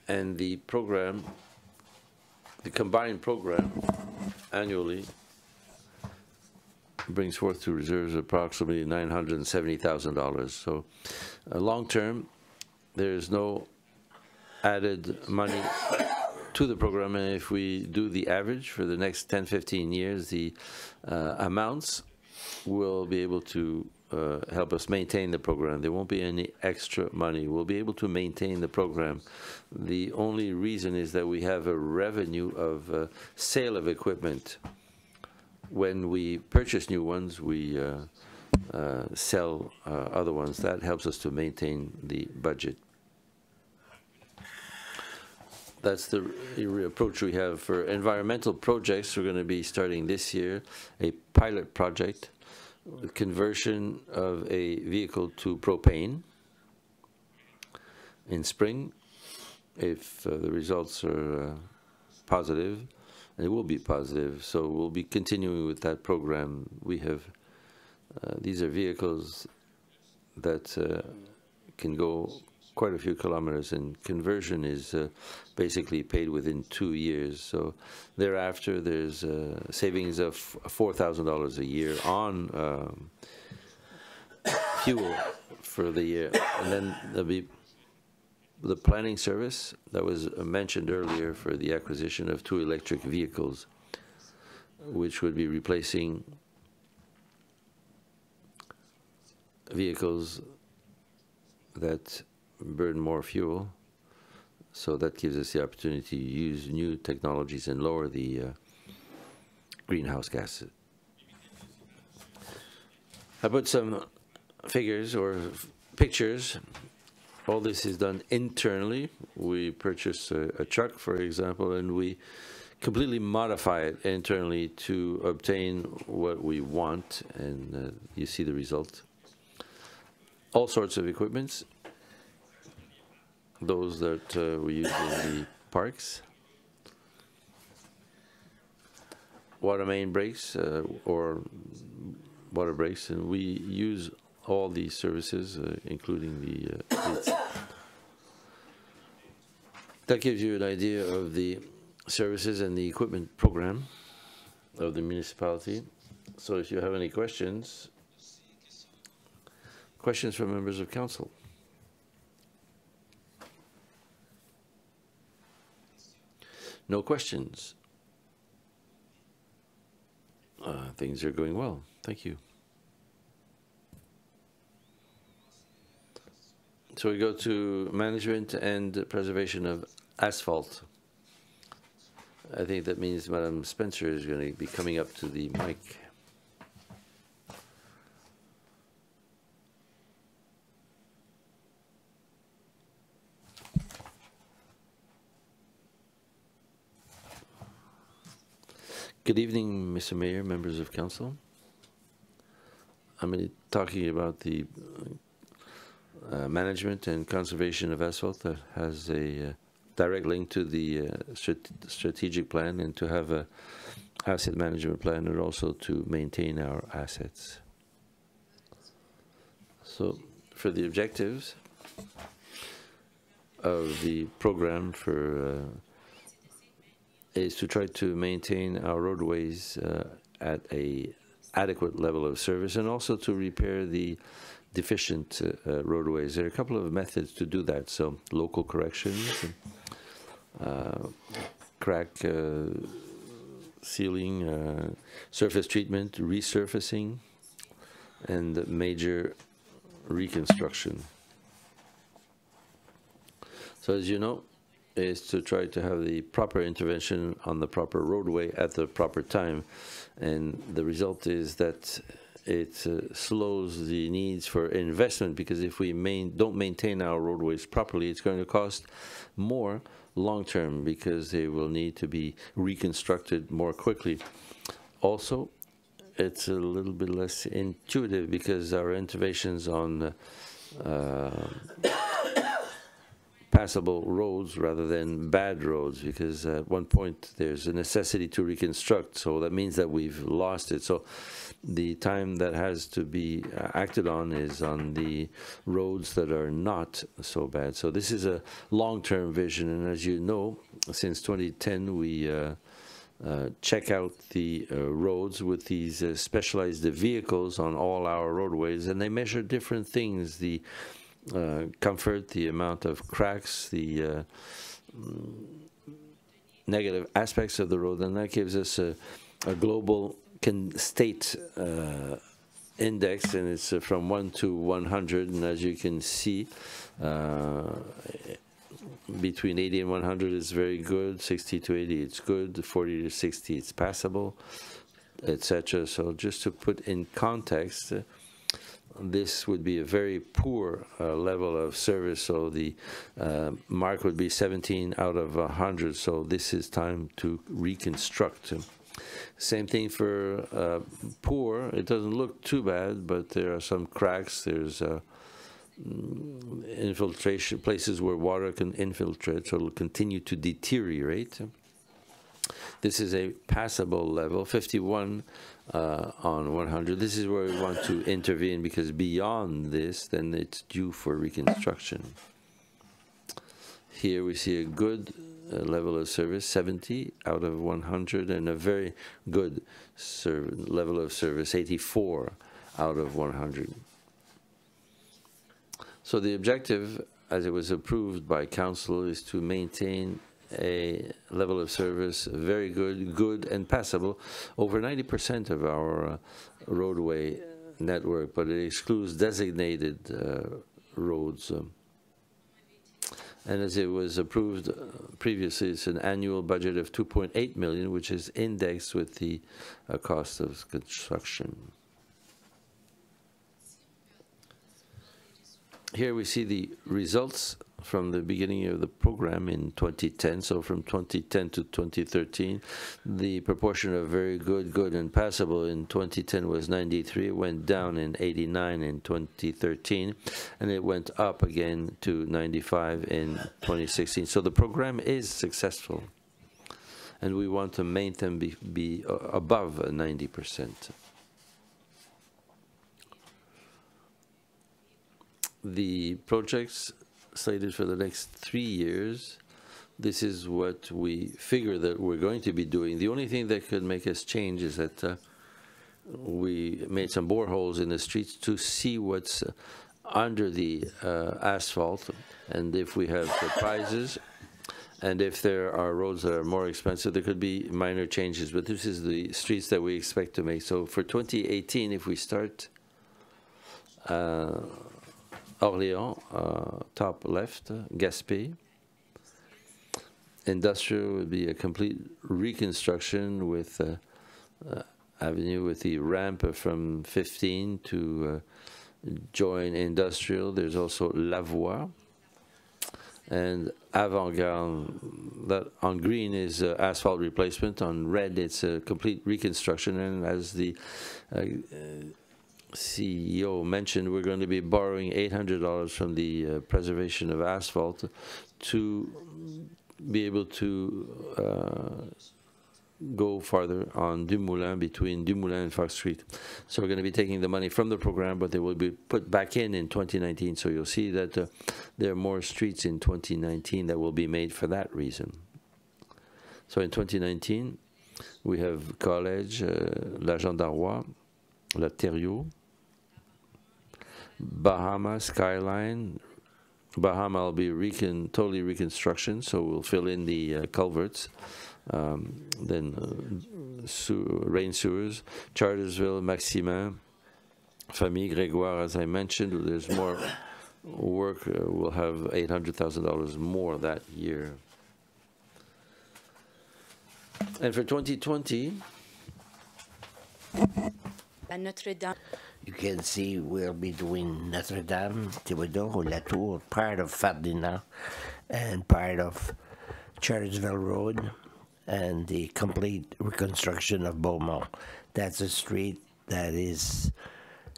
And the program, the combined program annually brings forth to reserves approximately $970,000. So long term, there's no added money to the program, and if we do the average for the next 10-15 years, the amounts will be able to help us maintain the program. There won't be any extra money. We'll be able to maintain the program. The only reason is that we have a revenue of sale of equipment. When we purchase new ones, we sell other ones. That helps us to maintain the budget. That's the approach we have for environmental projects. We're going to be starting this year a pilot project with conversion of a vehicle to propane in spring. If the results are positive, and it will be positive, so we'll be continuing with that program. We have these are vehicles that can go quite a few kilometers, and conversion is basically paid within 2 years. So thereafter, there's savings of $4,000 a year on fuel for the year. And then there'll be the planning service that was mentioned earlier for the acquisition of 2 electric vehicles, which would be replacing vehicles that burn more fuel. So that gives us the opportunity to use new technologies and lower the greenhouse gases. I put some figures or pictures. All this is done internally. We purchase a truck, for example, and we completely modify it internally to obtain what we want, and you see the result. All sorts of equipments, those that we use in the parks, water main breaks or water breaks, and we use all these services, including the fleets. That gives you an idea of the services and the equipment program of the municipality. So if you have any questions from members of council. No questions. Things are going well. Thank you. So we go to management and preservation of asphalt. I think that means Madam Spencer is going to be coming up to the mic. Good evening, Mr. Mayor, members of council. I'm going to be talking about the management and conservation of asphalt that has a direct link to the strategic plan, and to have a asset management plan, and also to maintain our assets. So for the objectives of the program for is to try to maintain our roadways at a adequate level of service, and also to repair the deficient roadways. There are a couple of methods to do that. So local corrections, crack sealing, surface treatment, resurfacing, and major reconstruction. So as you know, is to try to have the proper intervention on the proper roadway at the proper time, and the result is that it slows the needs for investment, because if we don't maintain our roadways properly, it's going to cost more long term, because they will need to be reconstructed more quickly. Also, it's a little bit less intuitive, because our interventions on passable roads rather than bad roads, because at one point there's a necessity to reconstruct, so that means that we've lost it. So the time that has to be acted on is on the roads that are not so bad. So this is a long-term vision, and as you know, since 2010 we check out the roads with these specialized vehicles on all our roadways, and they measure different things: the comfort, the amount of cracks, the negative aspects of the road, and that gives us a global state index, and it's from 1 to 100, and as you can see, between 80 and 100 is very good, 60 to 80 it's good, 40 to 60 it's passable, etc. So just to put in context, this would be a very poor level of service, so the mark would be 17 out of 100, so this is time to reconstruct. Same thing for poor. It doesn't look too bad, but there are some cracks, there's infiltration, places where water can infiltrate, so it will continue to deteriorate. This is a passable level, 51 on 100. This is where we want to intervene, because beyond this, then it's due for reconstruction. Here we see a good level of service, 70 out of 100, and a very good level of service, 84 out of 100. So the objective, as it was approved by Council, is to maintain a level of service very good, good and passable over 90% of our roadway network, but it excludes designated roads. And as it was approved previously, it's an annual budget of 2.8 million, which is indexed with the cost of construction. Here we see the results from the beginning of the program in 2010. So from 2010 to 2013, the proportion of very good, good, and passable in 2010 was 93. It went down in 89 in 2013, and it went up again to 95 in 2016. So the program is successful, and we want to maintain them be above 90%. The projects slated for the next 3 years, this is what we figure that we're going to be doing. The only thing that could make us change is that we made some boreholes in the streets to see what's under the asphalt, and if we have surprises, and if there are roads that are more expensive, there could be minor changes, but this is the streets that we expect to make. So for 2018, if we start Orléans, top left, Gaspé. Industrial would be a complete reconstruction with avenue with the ramp from 15 to join industrial. There's also La Voie and Avant-Garde. That on green is asphalt replacement. On red, it's a complete reconstruction. And as the CEO mentioned, we're going to be borrowing $800 from the preservation of asphalt to be able to go farther on Dumoulin, between Dumoulin and Fox Street. So we're going to be taking the money from the program, but they will be put back in 2019. So you'll see that there are more streets in 2019 that will be made for that reason. So in 2019, we have College, La Gendarrois, La Thériault, Bahama, Skyline. Bahama will be totally reconstruction, so we'll fill in the culverts. Then rain sewers, Chartersville, Maximin, Famille, Grégoire, as I mentioned, there's more work. We'll have $800,000 more that year. And for 2020, you can see we'll be doing Notre Dame, Thibodeau, La Tour, part of Ferdinand, and part of Chartersville Road, and the complete reconstruction of Beaumont. That's a street that is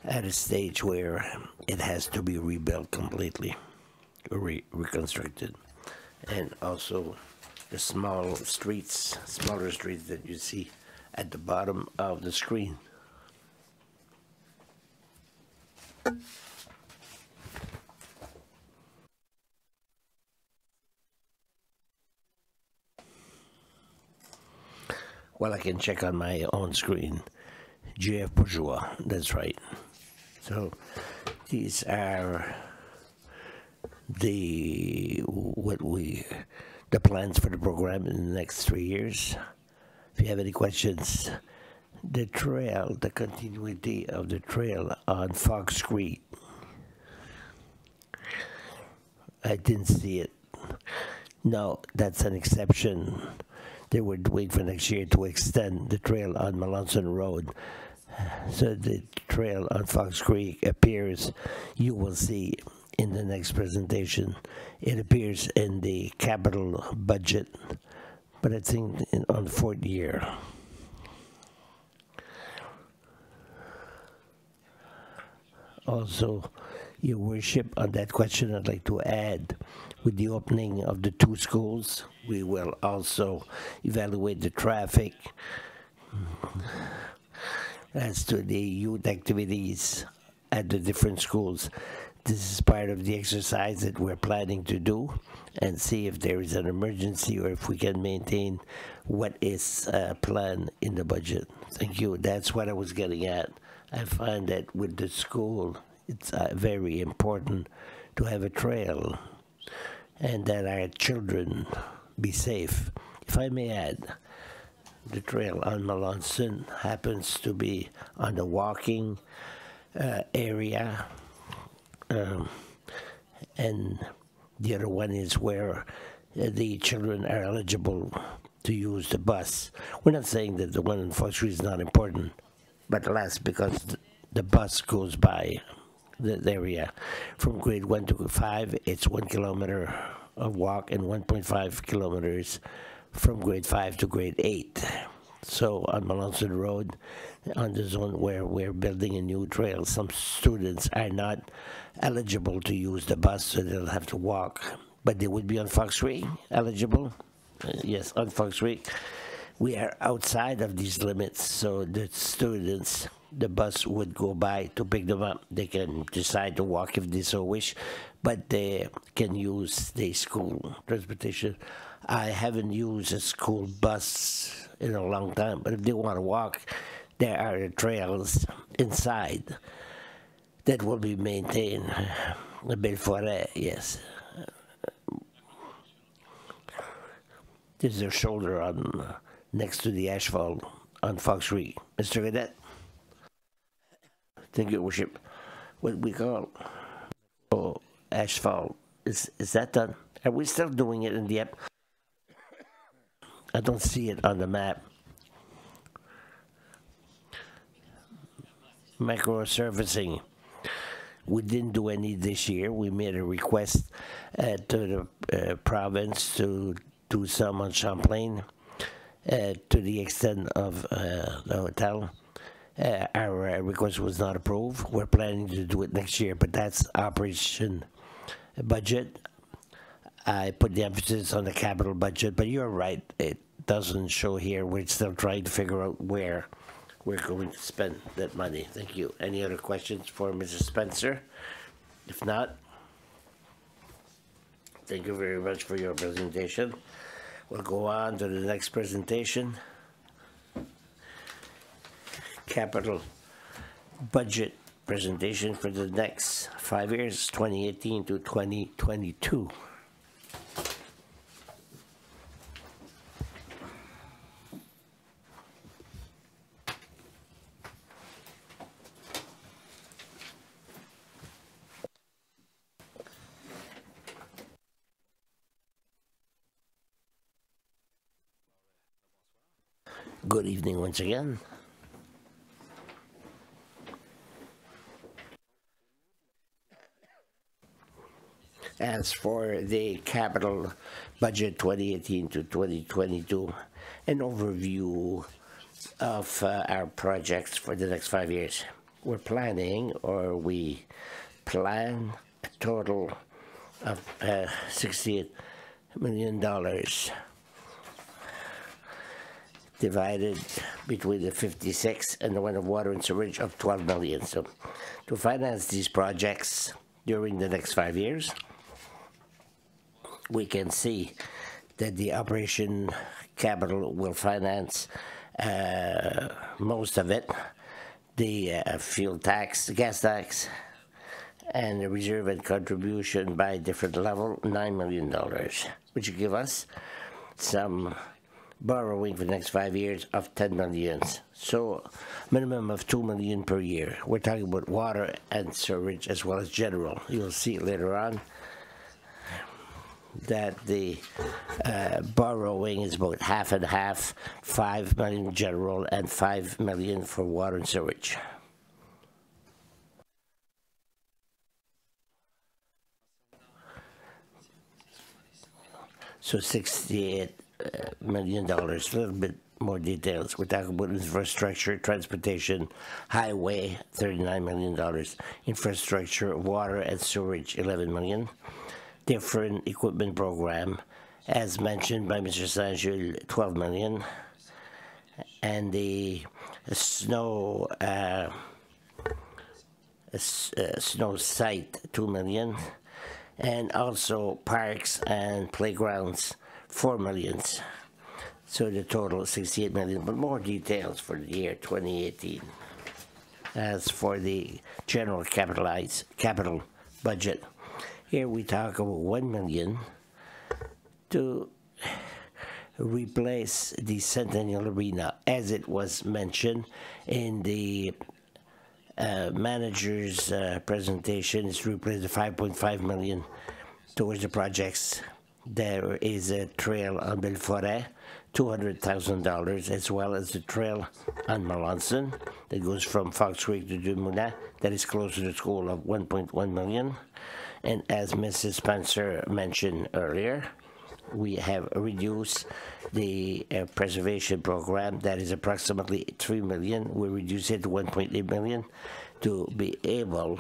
at a stage where it has to be rebuilt completely, reconstructed. and also the smaller streets that you see at the bottom of the screen. Well, I can check on my own screen. GF Bourgeois, that's right. So these are the plans for the program in the next 3 years. If you have any questions, the continuity of the trail on Fox Creek. I didn't see it. No, that's an exception. They were waiting for next year to extend the trail on Melanson Road. So the trail on Fox Creek appears, you will see in the next presentation, it appears in the capital budget, but I think on the 4th year. Also, Your Worship, on that question, I'd like to add, with the opening of the 2 schools, we will also evaluate the traffic as to the youth activities at the different schools. This is part of the exercise that we're planning to do and see if there is an emergency or if we can maintain what is planned in the budget. Thank you. That's what I was getting at. I find that with the school, it's very important to have a trail and that our children be safe. If I may add, the trail on Melanson happens to be on the walking area, and the other one is where the children are eligible to use the bus. We're not saying that the one in Fox Street is not important, but less because the bus goes by the area. From grade 1 to 5, it's 1 kilometer of walk and 1.5 kilometers from grade 5 to grade 8. So on Melanson Road, on the zone where we're building a new trail, some students are not eligible to use the bus, so they'll have to walk. But they would be on Fox Creek eligible. Yes, on Fox Creek. We are outside of these limits, so the students, the bus would go by to pick them up. They can decide to walk if they so wish, but they can use the school transportation. I haven't used a school bus in a long time, but if they want to walk, there are trails inside that will be maintained. The Belforêt, yes. There's a shoulder on next to the asphalt on Fox Creek. Mr. Cadet? Thank you, Worship. What we call asphalt, is that done? Are we still doing it in Dieppe? I don't see it on the map. Microsurfacing. We didn't do any this year. We made a request to the province to do some on Champlain to the extent of the hotel. Our request was not approved. We're planning to do it next year, but that's operation budget. I put the emphasis on the capital budget, but you're right, it doesn't show here. We're still trying to figure out where we're going to spend that money. Thank you. Any other questions for Mrs. Spencer? If not, thank you very much for your presentation. We'll go on to the next presentation. Capital budget presentation for the next 5 years, 2018 to 2022. Good evening once again. As for the capital budget 2018 to 2022, an overview of our projects for the next 5 years. We plan a total of 68 million divided between the 56 and the one of water and sewage of 12 million. So to finance these projects during the next 5 years, we can see that the operation capital will finance most of it, the fuel tax, gas tax, and the reserve and contribution by different level, $9 million, which will give us some borrowing for the next 5 years of 10 million. So minimum of 2 million per year. We're talking about water and sewage as well as general. You'll see later on that the borrowing is about half and half, 5 million general and 5 million for water and sewage. So $68 million, a little bit more details. We're talking about infrastructure, transportation, highway, $39 million, infrastructure, water and sewage, $11 million, different equipment program, as mentioned by Mr. Saint-Gilles, $12 million, and the snow snow site, $2 million, and also parks and playgrounds, $4 million. So the total is $68 million, but more details for the year 2018. As for the general capital budget, here we talk about $1 million to replace the Centennial Arena, as it was mentioned in the manager's presentation. Is to replace the $5.5 million towards the projects. There is a trail on Ville, $200,000, as well as the trail on Melanson that goes from Fox Creek to Dumoulin, that is close to the school, of $1.1 million. And as Mrs. Spencer mentioned earlier, we have reduced the preservation program. That is approximately $3 million. We reduce it to $1.8 million to be able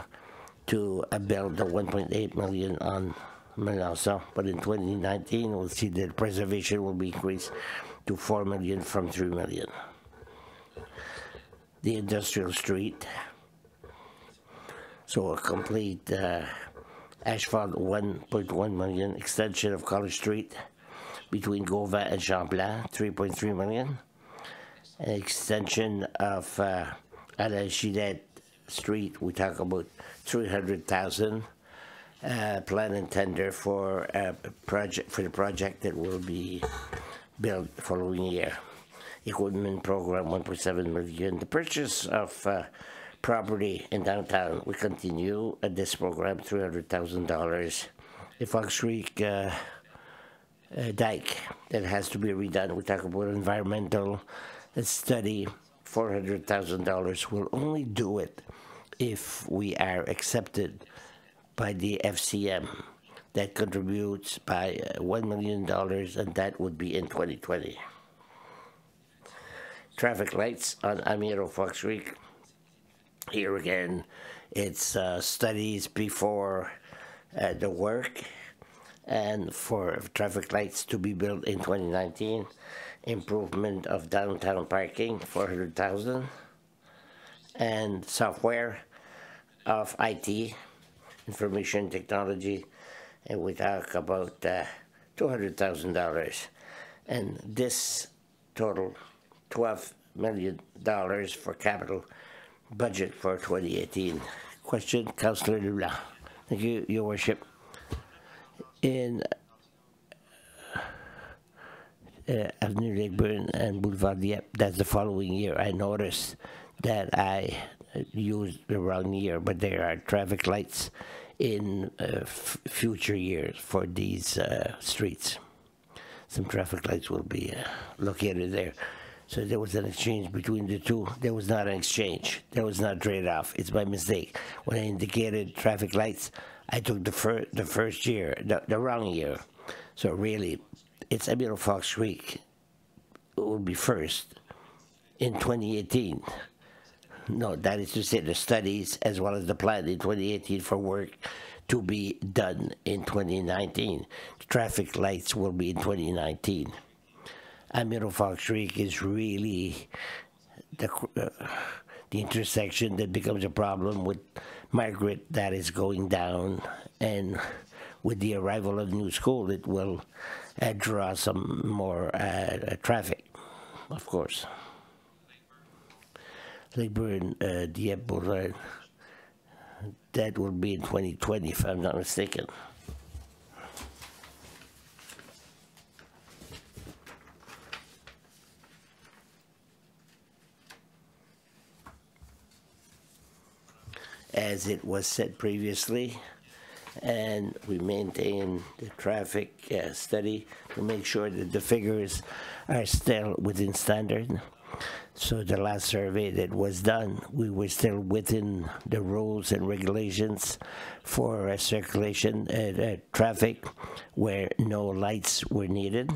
to build the $1.8 million on Melanson. But in 2019, we'll see that preservation will be increased to $4 million from $3 million. The industrial street, so a complete asphalt, $1.1 million, extension of College Street between Gauvin and Champlain, $3.3 million, an extension of Alain Gillette Street, we talk about $300,000, plan and tender for the project that will be built following year. Equipment program, $1.7 million. The purchase of property in downtown, we continue at this program, $300,000. The Fox Creek dike that has to be redone, we talk about environmental study, $400,000. We'll only do it if we are accepted by the FCM. That contributes by $1 million, and that would be in 2020. Traffic lights on Amiro Fox Creek. Here again, it's studies before the work, and for traffic lights to be built in 2019. Improvement of downtown parking, $400,000, and software of IT, information technology, and we talk about $200,000. And this total, $12 million for capital budget for 2018. Question, Councillor Lula. Thank you, Your Worship. In Avenue Lakeburn and Boulevard Dieppe, that's the following year. I noticed that I used the wrong year, but there are traffic lights in future years for these streets. Some traffic lights will be located there. So there was an exchange between the two. There was not an exchange. There was not trade-off. It's my mistake. When I indicated traffic lights, I took the first year, the wrong year. So really, it's Amiro Fox Creek. It will be first in 2018. No, that is to say the studies as well as the plan in 2018 for work to be done in 2019. The traffic lights will be in 2019. And Fox Creek is really the intersection that becomes a problem with Margaret that is going down, and with the arrival of new school, it will draw some more traffic, of course. Lakeburn, Dieppe Boulevard, that will be in 2020, if I'm not mistaken. As it was said previously, and we maintain the traffic study to make sure that the figures are still within standard. So the last survey that was done, we were still within the rules and regulations for circulation traffic where no lights were needed.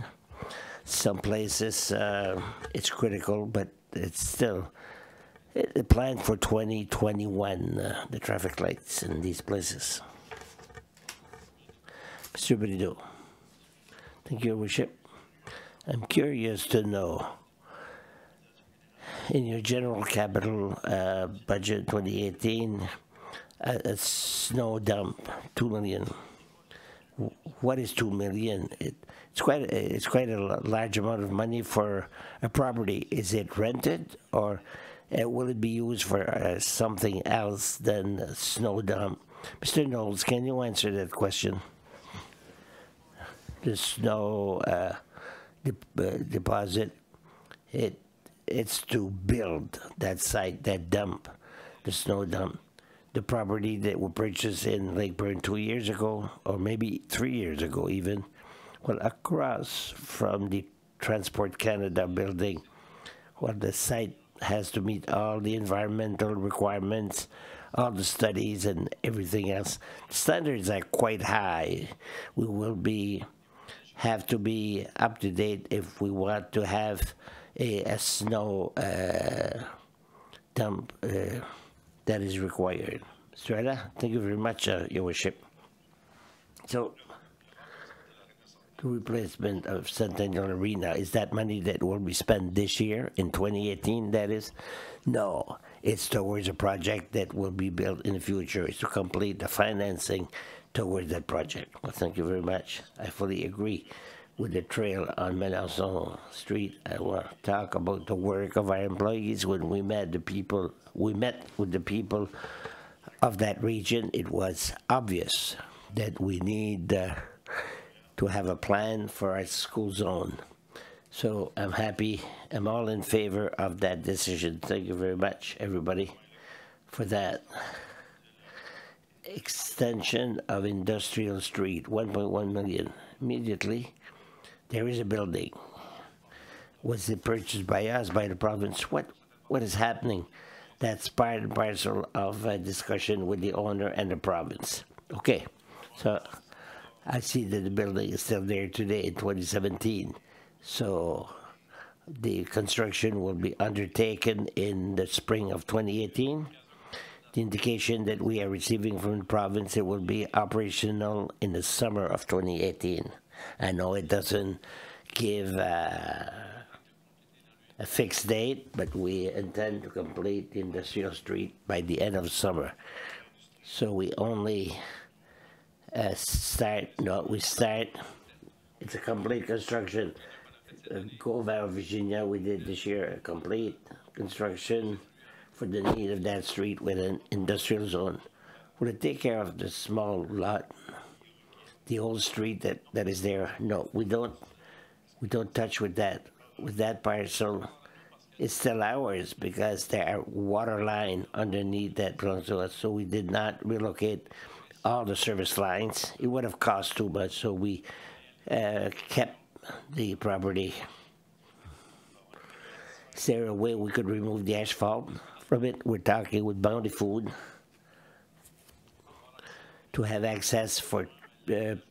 Some places it's critical, but it's still planned for 2021, the traffic lights in these places. Mr. Brideau. Thank you, Your Worship. I'm curious to know, in your general capital budget 2018, a snow dump, 2 million. What is 2 million? It's quite a large amount of money for a property. Is it rented, or will it be used for something else than a snow dump? Mr. Knowles, can you answer that question? The snow deposit, it's to build that site, that dump, the snow dump. The property that we purchased in Lakeburn 2 years ago, or maybe 3 years ago even, well, across from the Transport Canada building, well, the site has to meet all the environmental requirements, all the studies and everything else. The standards are quite high. We will have to be up to date if we want to have a snow dump that is required. Mr. Ella, thank you very much, Your Worship. So, the replacement of Centennial Arena, is that money that will be spent this year, in 2018, that is? No, it's towards a project that will be built in the future. It's to complete the financing towards that project. Well, thank you very much. I fully agree with the trail on Melanson Street. I want to talk about the work of our employees. When we met with the people of that region, it was obvious that we need to have a plan for our school zone. So I'm happy. I'm all in favor of that decision. Thank you very much, everybody, for that. Extension of Industrial Street, 1.1 million. Immediately, there is a building. Was it purchased by us, by the province? What is happening? That's part and parcel of a discussion with the owner and the province. Okay, so I see that the building is still there today in 2017. So the construction will be undertaken in the spring of 2018. The indication that we are receiving from the province, it will be operational in the summer of 2018. I know it doesn't give a fixed date, but we intend to complete the Industrial Street by the end of summer. So we only start, it's a complete construction. Governor of Virginia, we did this year a complete construction for the need of that street with an industrial zone. Will it take care of the small lot, the old street that is there? No, we don't touch with that. With that parcel, it's still ours because there are water line underneath that belongs to us. So we did not relocate all the service lines. It would have cost too much, so we kept the property. Is there a way we could remove the asphalt from it? We're talking with Bounty Food to have access for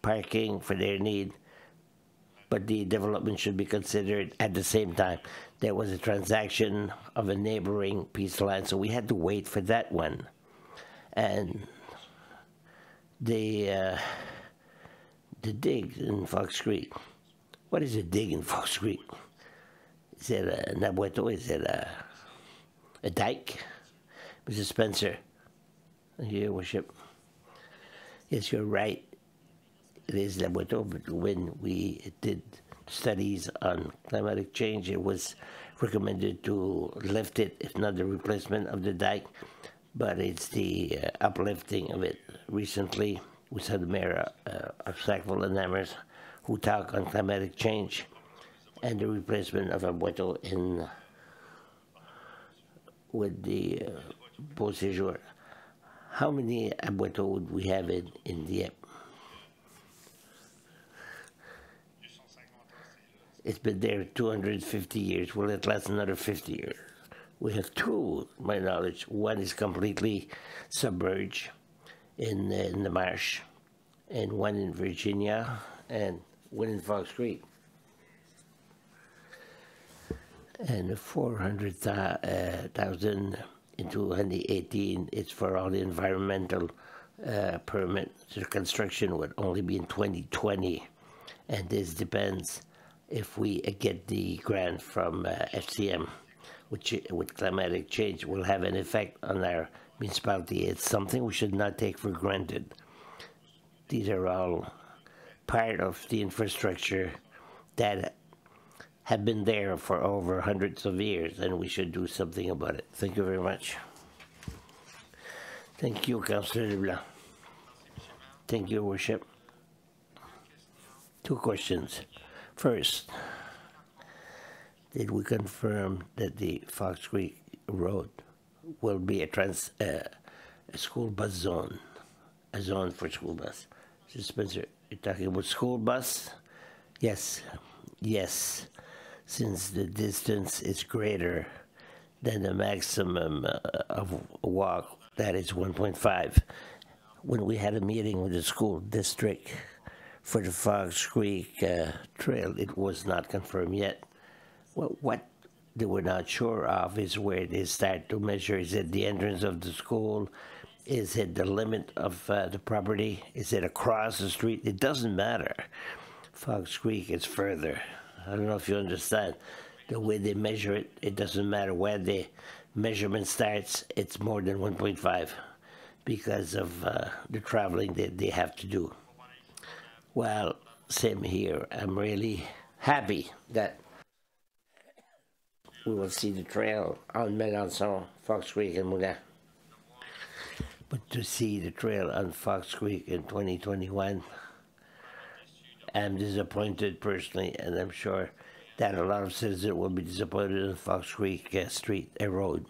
parking for their need, but the development should be considered at the same time. There was a transaction of a neighboring piece of land, so we had to wait for that one. And the dig in Fox Creek. What is a dig in Fox Creek? Is it an abueto? Is it a dike? Mr. Spencer, Your Worship. Yes, you're right. It is an abueto, but when we did studies on climatic change, it was recommended to lift it, if not the replacement of the dike, but it's the uplifting of it. Recently, we saw the mayor of Sackville and Amherst who talk on climatic change and the replacement of abueto in with the Beau Séjour. How many abueto would we have in Dieppe? It's been there 250 years. Will it last another 50 years? We have two, to my knowledge. One is completely submerged in the marsh, and one in Virginia, and one in Fox Creek. And 400,000 in 2018, it's for all the environmental permit. The construction would only be in 2020, and this depends if we get the grant from FCM, which with climatic change will have an effect on our municipality. It's something we should not take for granted. These are all part of the infrastructure that have been there for over hundreds of years, and we should do something about it. Thank you very much. Thank you, Councillor Leblanc. Thank you, Worship. Two questions. First, did we confirm that the Fox Creek Road will be a school bus zone, a zone for school bus? Mr. Spencer, you're talking about school bus? Yes, yes. Since the distance is greater than the maximum of walk, that is 1.5. When we had a meeting with the school district for the Fox Creek Trail, it was not confirmed yet. Well, what they were not sure of is where they start to measure. Is it the entrance of the school? Is it the limit of the property? Is it across the street? It doesn't matter. Fox Creek is further. I don't know if you understand. The way they measure it, it doesn't matter where the measurement starts. It's more than 1.5 because of the traveling that they have to do. Well, same here. I'm really happy that we will see the trail on Mélenchon, Fox Creek, and Moulin. But to see the trail on Fox Creek in 2021, I'm disappointed personally, and I'm sure that a lot of citizens will be disappointed in Fox Creek Road.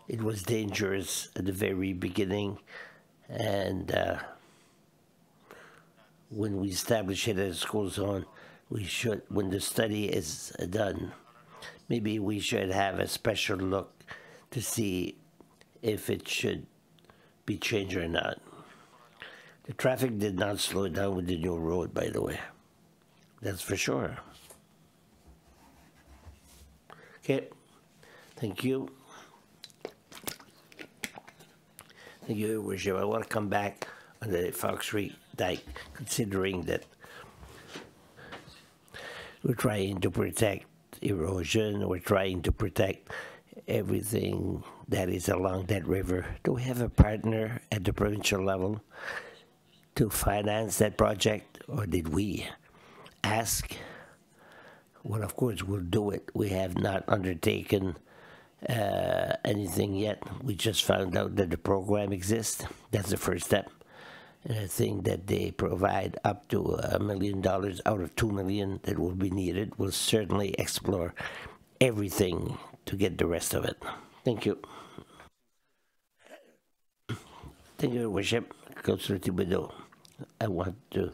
It was dangerous at the very beginning, and when we establish it as a school zone, we should, when the study is done, maybe we should have a special look to see if it should be changed or not. The traffic did not slow down with the new road, by the way. That's for sure. Okay, thank you. Thank you, Your Worship. I want to come back on the Fox Creek Dike, considering that we're trying to protect erosion, we're trying to protect everything that is along that river. Do we have a partner at the provincial level to finance that project, or did we ask? Well, of course, we'll do it. We have not undertaken anything yet. We just found out that the program exists. That's the first step. And I think that they provide up to $1 million out of $2 million that will be needed. We'll certainly explore everything to get the rest of it. Thank you. Thank you, Your Worship. Councillor Thibodeau. I want to,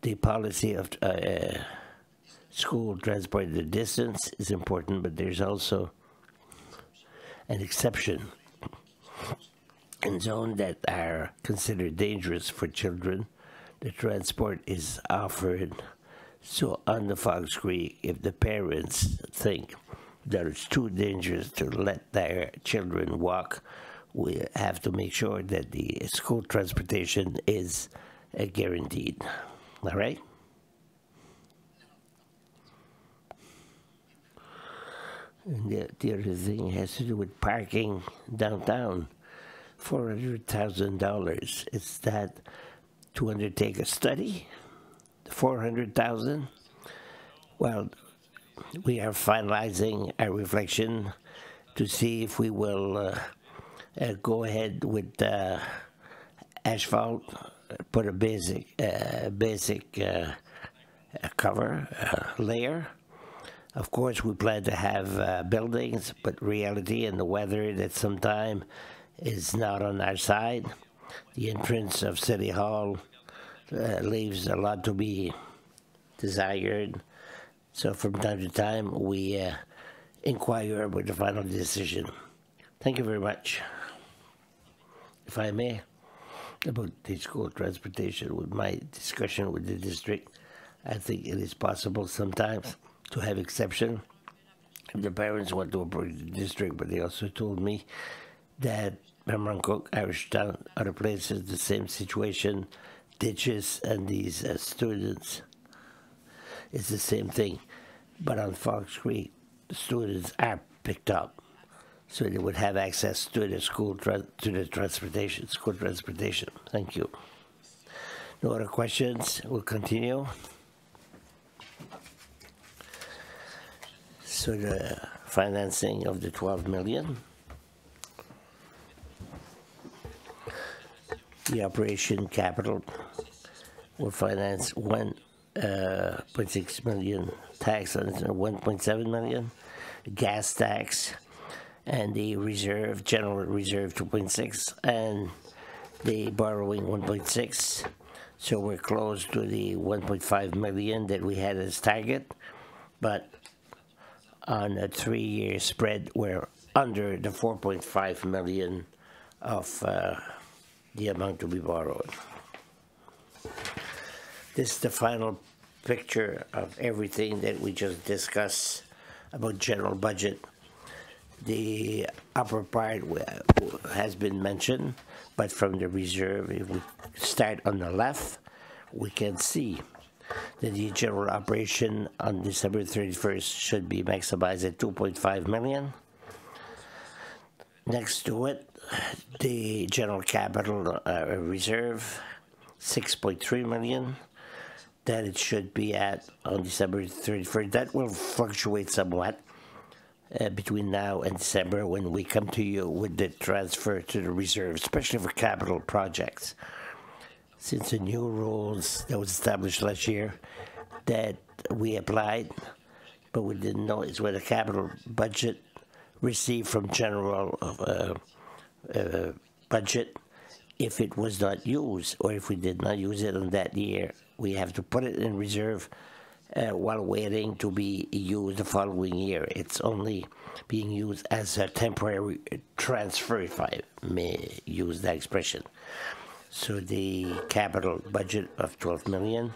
the policy of school transport, the distance is important, but there's also an exception in zones that are considered dangerous for children. The transport is offered. So on the Fox Creek, if the parents think that it's too dangerous to let their children walk we have to make sure that the school transportation is guaranteed. All right? And the other thing has to do with parking downtown. $400,000. Is that to undertake a study? $400,000? Well, we are finalizing our reflection to see if we will go ahead with asphalt, put a basic cover layer. Of course, we plan to have buildings, but reality and the weather that sometime is not on our side. The entrance of City Hall leaves a lot to be desired. So from time to time, we inquire about the final decision. Thank you very much. If I may, about the school transportation, with my discussion with the district, I think it is possible sometimes to have exception. The parents want to approach the district, but they also told me that Memramcook, Irishtown, other places, the same situation, ditches and these students, it's the same thing. But on Fox Creek, the students are picked up, so they would have access to the school transportation, school transportation. Thank you. No other questions? We'll continue. So the financing of the 12 million. The operation capital will finance 1.6 million tax on 1.7 million, gas tax, and the reserve, general reserve 2.6, and the borrowing 1.6. So we're close to the 1.5 million that we had as target, but on a 3-year spread, we're under the 4.5 million of the amount to be borrowed. This is the final picture of everything that we just discussed about general budget. The upper part has been mentioned, but from the reserve, if we start on the left, we can see that the general operation on December 31st should be maximized at 2.5 million. Next to it, the general capital reserve, 6.3 million, that it should be at on December 31st. That will fluctuate somewhat between now and December when we come to you with the transfer to the reserve, especially for capital projects. Since the new rules that was established last year that we applied, but we didn't know is where the capital budget received from general budget, if it was not used, or if we did not use it in that year, we have to put it in reserve while waiting to be used the following year. It's only being used as a temporary transfer, if I may use that expression. So the capital budget of 12 million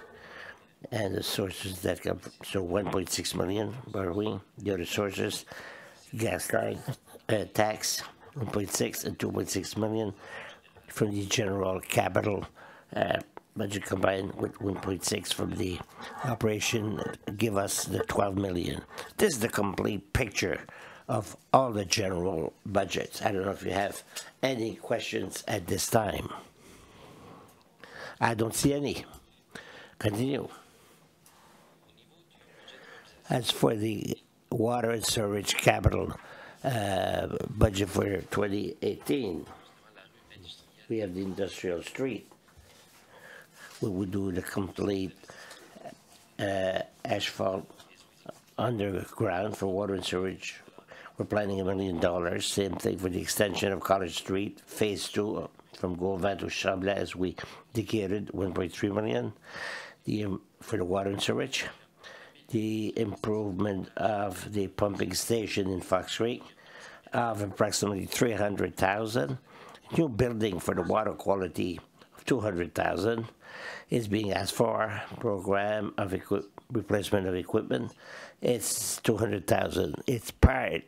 and the sources that come, so 1.6 million borrowing, the other sources, gas line, tax, 1.6 and 2.6 million from the general capital budget combined with 1.6 from the operation give us the 12 million. This is the complete picture of all the general budgets. I don't know if you have any questions at this time. I don't see any. Continue. As for the water and storage capital budget for 2018, we have the industrial street. We would do the complete asphalt underground for water and sewage. We're planning $1 million. Same thing for the extension of College Street, Phase 2, from Gauvin to Chambly, as we indicated, 1.3 million. For the water and sewage. The improvement of the pumping station in Fox Creek of approximately 300,000. New building for the water quality of 200,000 is being asked for. Program of replacement of equipment, it's 200,000. It's part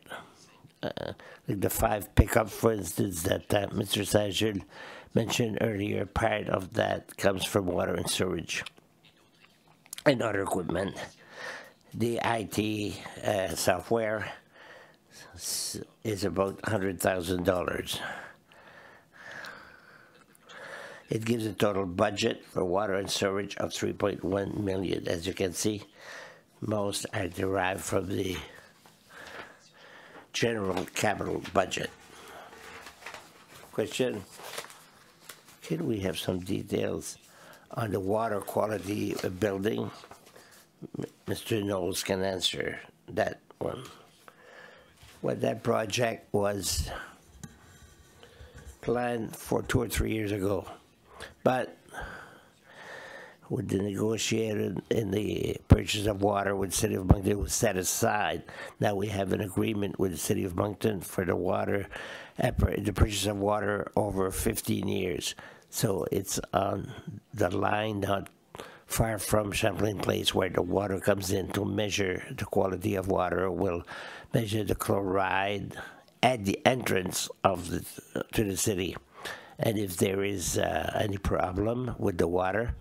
like the 5 pickup, for instance, that Mr. Sajid mentioned earlier, part of that comes from water and sewage and other equipment. The IT software is about $100,000. It gives a total budget for water and sewage of $3.1 million. As you can see, most are derived from the general capital budget. Question? Can we have some details on the water quality building? Mr. Knowles can answer that one. Well, that project was planned for 2 or 3 years ago, but with the negotiated in the purchase of water with the City of Moncton, it was set aside. Now we have an agreement with the City of Moncton for the water, the purchase of water over 15 years. So it's on the line not far from Champlain Place where the water comes in to measure the quality of water. We'll measure the chloride at the entrance of to the city. And if there is any problem with the water,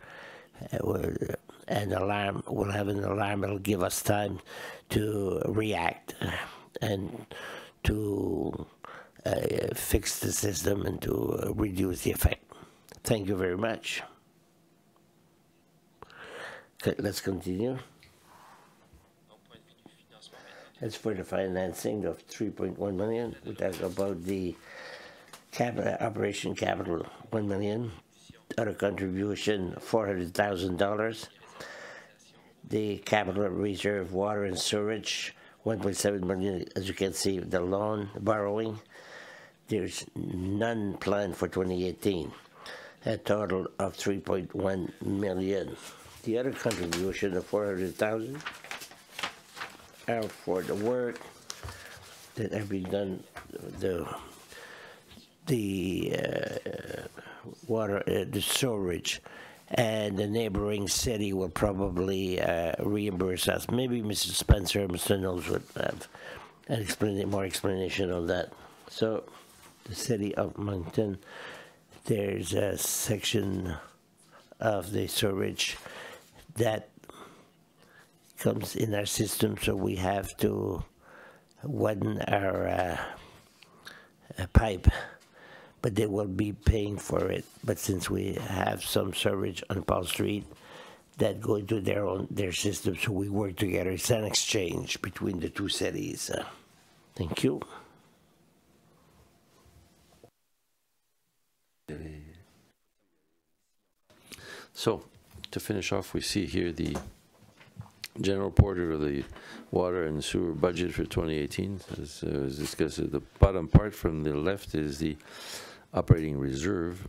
an alarm, we'll have an alarm. It'll give us time to react and to fix the system and to reduce the effect. Thank you very much. Okay, let's continue. As for the financing of $3.1 million, we talk about the operation capital, $1 million. Other contribution, $400,000. The capital reserve, water and sewage, $1.7 million. As you can see, the loan borrowing, there's none planned for 2018. A total of $3.1 million. The other contribution of $400,000 are for the work that have been done. The water, the storage, and the neighboring city will probably reimburse us. Maybe Mr. Spencer or Mr. Knowles would have more explanation on that. So, the City of Moncton, there's a section of the storage that comes in our system, so we have to widen our pipe. But they will be paying for it. But since we have some storage on Paul Street that go into their system, so we work together. It's an exchange between the two cities. Thank you. So, to finish off, we see here the general report of the water and sewer budget for 2018. As discussed, the bottom part from the left is the operating reserve.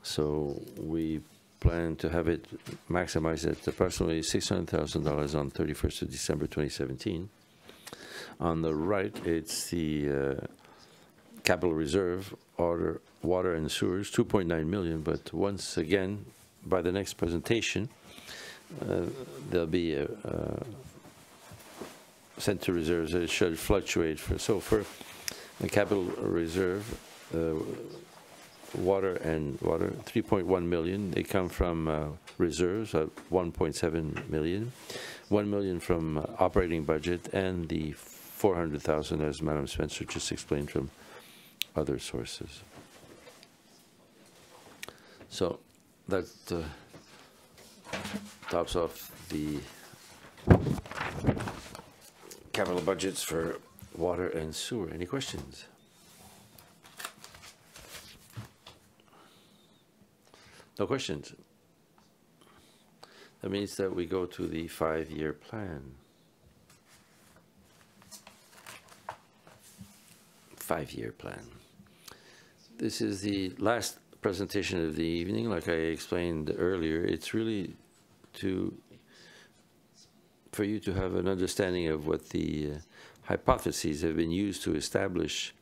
So we plan to have it maximized at approximately $600,000 on 31st of December 2017. On the right, it's the capital reserve, water and sewers, $2.9 million. But once again, by the next presentation, there'll be sent to reserves. It should fluctuate. For the capital reserve, water, $3.1 million. They come from reserves at $1.7 million, $1 million from operating budget, and the $400,000, as Madam Spencer just explained, from other sources. So that tops off the capital budgets for water and sewer. Any questions? No questions. That means that we go to the 5-year plan. 5-year plan. This is the last presentation of the evening. Like I explained earlier, it's really for you to have an understanding of what the hypotheses have been used to establish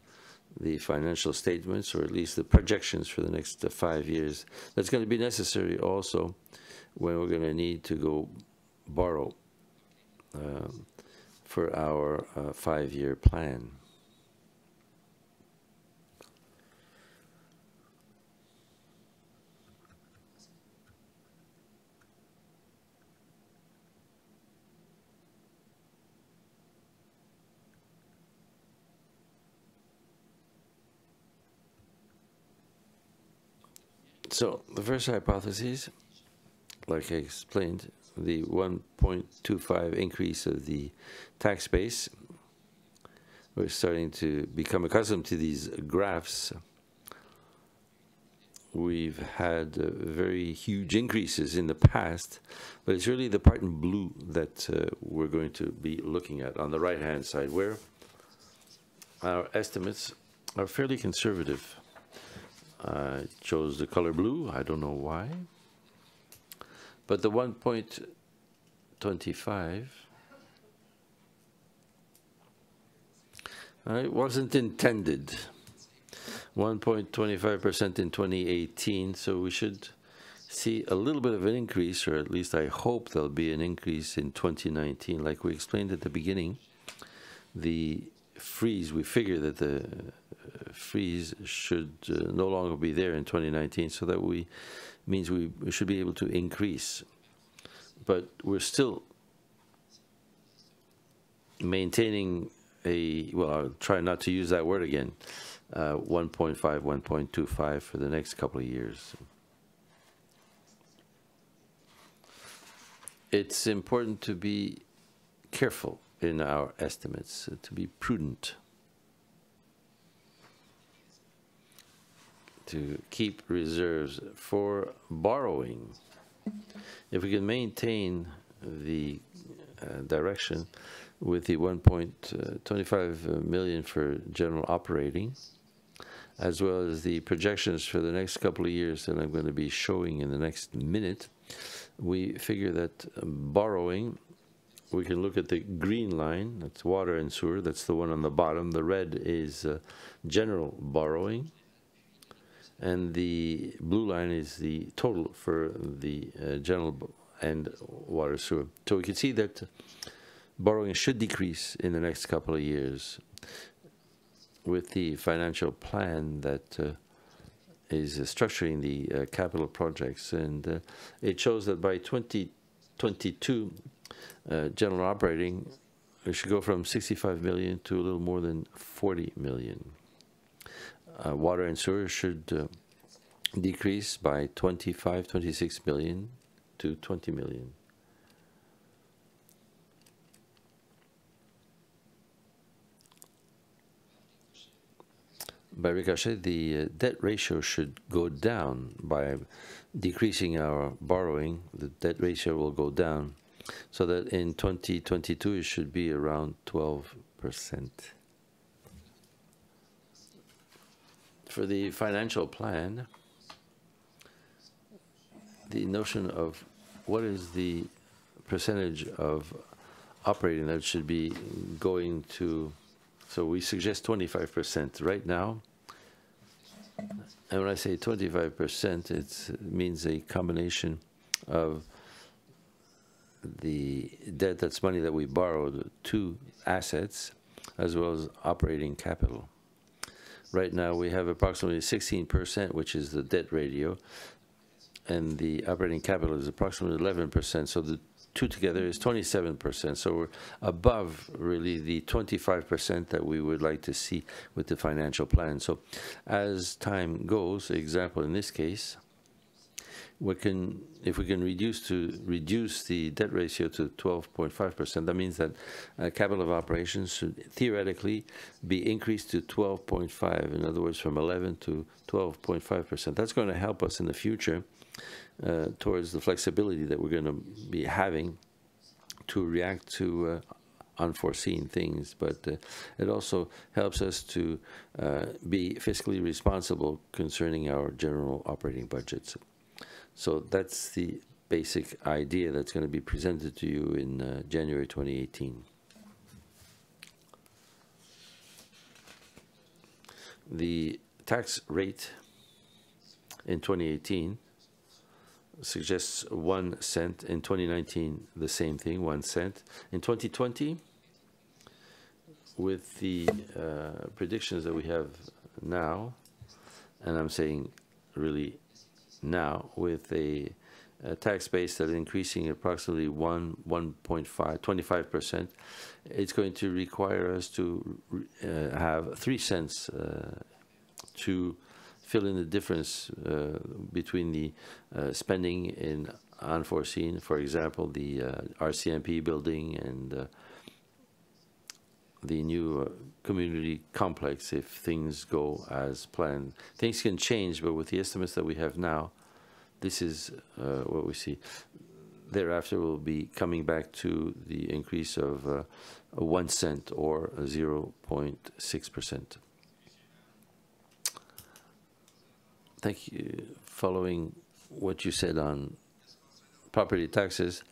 the financial statements, or at least the projections for the next 5 years. That's going to be necessary also when we're going to need to go borrow for our 5-year plan. So the first hypothesis, like I explained, the 1.25 increase of the tax base. We're starting to become accustomed to these graphs. We've had very huge increases in the past, but it's really the part in blue that we're going to be looking at on the right-hand side, where our estimates are fairly conservative. I chose the color blue. I don't know why. But the 1.25, it wasn't intended. 1.25% in 2018, so we should see a little bit of an increase, or at least I hope there'll be an increase in 2019. Like we explained at the beginning, the freeze, we figure that the freeze should no longer be there in 2019, so that means we should be able to increase. But we're still maintaining well, I'll try not to use that word again, 1.5, 1.25 for the next couple of years. It's important to be careful in our estimates, to be prudent, to keep reserves for borrowing. If we can maintain the direction with the 1.25 million for general operating, as well as the projections for the next couple of years that I'm going to be showing in the next minute, we figure that borrowing, we can look at the green line, that's water and sewer, that's the one on the bottom. The red is general borrowing, and the blue line is the total for the general and water sewer. So we can see that borrowing should decrease in the next couple of years with the financial plan that is structuring the capital projects. And it shows that by 2022, general operating, we should go from 65 million to a little more than 40 million. Water and sewer should decrease by 26 million to 20 million. By ricochet, the debt ratio should go down. By decreasing our borrowing, the debt ratio will go down, so that in 2022 it should be around 12%. For the financial plan, the notion of what is the percentage of operating that should be going to, so we suggest 25% right now. And when I say 25%, it means a combination of the debt, that's money that we borrowed, to assets, as well as operating capital. Right now we have approximately 16%, which is the debt ratio, and the operating capital is approximately 11%. So the two together is 27%. So we're above really the 25% that we would like to see with the financial plan. So as time goes, example in this case, if we can reduce the debt ratio to 12.5%, that means that capital of operations should theoretically be increased to 12.5. In other words, from 11 to 12.5%. That's going to help us in the future towards the flexibility that we're going to be having to react to unforeseen things, but it also helps us to be fiscally responsible concerning our general operating budgets. So that's the basic idea that's going to be presented to you in January 2018. The tax rate in 2018 suggests 1 cent. In 2019, the same thing, 1 cent. In 2020, with the predictions that we have now, and I'm saying really now, with a tax base that is increasing approximately 25%, it's going to require us to have 3 cents to fill in the difference between the spending in unforeseen, for example, the RCMP building and the new community complex, if things go as planned. Things can change, but with the estimates that we have now, this is what we see. Thereafter, we'll be coming back to the increase of 1 cent or 0.6%. Thank you. Following what you said on property taxes,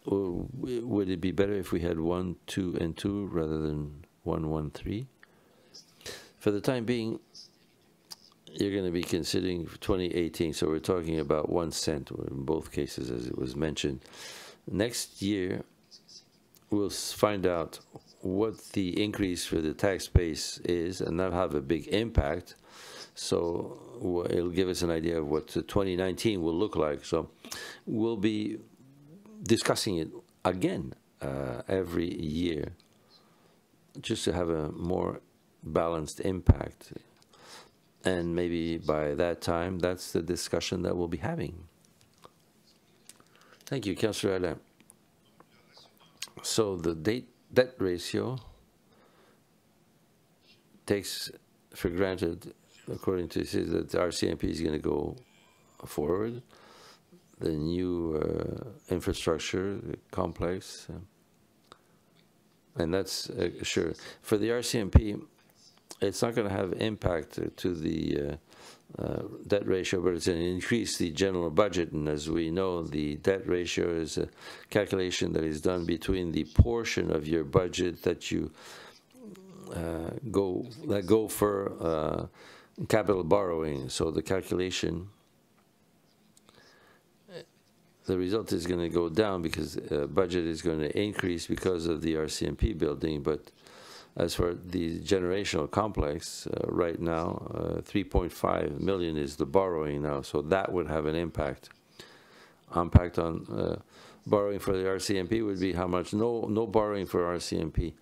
would it be better if we had 1, 2, and 2 rather than 1, 1, 3? For the time being, you're going to be considering 2018, so we're talking about 1 cent in both cases, as it was mentioned. Next year, we'll find out what the increase for the tax base is, and that'll have a big impact. So it'll give us an idea of what 2019 will look like. So we'll be discussing it again every year, just to have a more balanced impact. And maybe by that time, that's the discussion that we'll be having. Thank you, Councillor Alain. So the debt ratio takes for granted, according to this, that the RCMP is going to go forward. The new infrastructure complex, and that's sure. For the RCMP, it's not going to have impact to the debt ratio, but it's going to increase the general budget. And as we know, the debt ratio is a calculation that is done between the portion of your budget that you go for capital borrowing. So the calculation, the result is going to go down because budget is going to increase because of the RCMP building. But as for the generational complex, right now, 3.5 million is the borrowing now, so that would have an impact. Impact on borrowing for the RCMP would be how much? No borrowing for RCMP.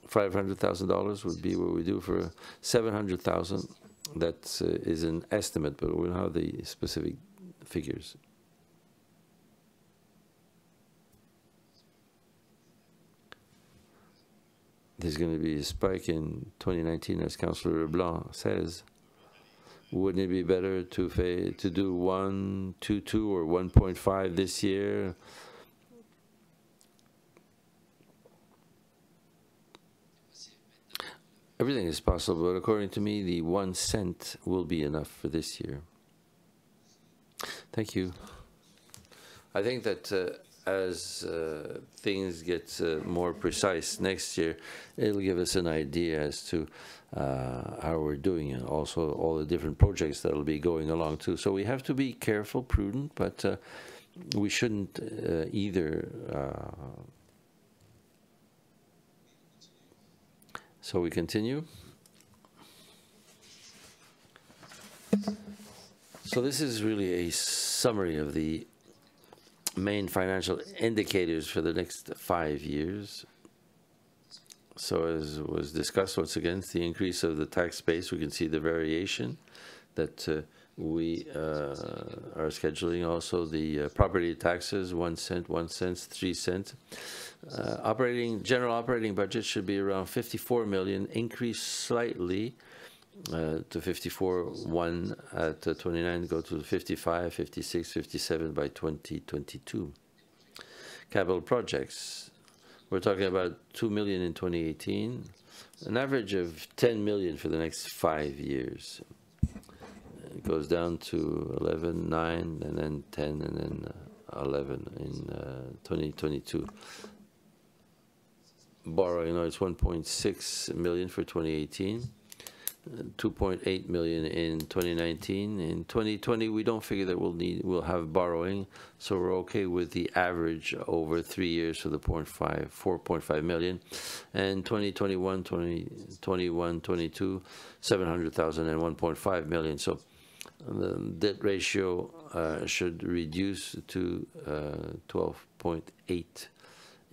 $500,000 would be what we do for 700,000. That is an estimate, but we'll have the specific figures. There's going to be a spike in 2019, as Councillor Leblanc says. Wouldn't it be better to do 1.22 or 1.5 this year? Everything is possible, but according to me, the 1 cent will be enough for this year. Thank you. I think that as things get more precise next year, it'll give us an idea as to how we're doing, and also all the different projects that'll be going along too. So we have to be careful, prudent, but we shouldn't either. So we continue. So this is really a summary of the main financial indicators for the next 5 years. So as was discussed, once again, the increase of the tax base, we can see the variation that we are scheduling. Also the property taxes, 1 cent, 1 cent, 3 cents. General operating budget should be around 54 million, increase slightly to 54.1 at 29, go to 55, 56, 57 by 2022. Capital projects, we're talking about 2 million in 2018, an average of 10 million for the next 5 years. It goes down to 11, 9, and then 10, and then 11 in 2022. Borrowing, it's 1.6 million for 2018. 2.8 million in 2019. In 2020, we don't figure that we'll have borrowing, so we're okay with the average over 3 years for the 4.5 million. And 2021, 2021, 22, 700,000 and 1.5 million. So the debt ratio should reduce to 12.8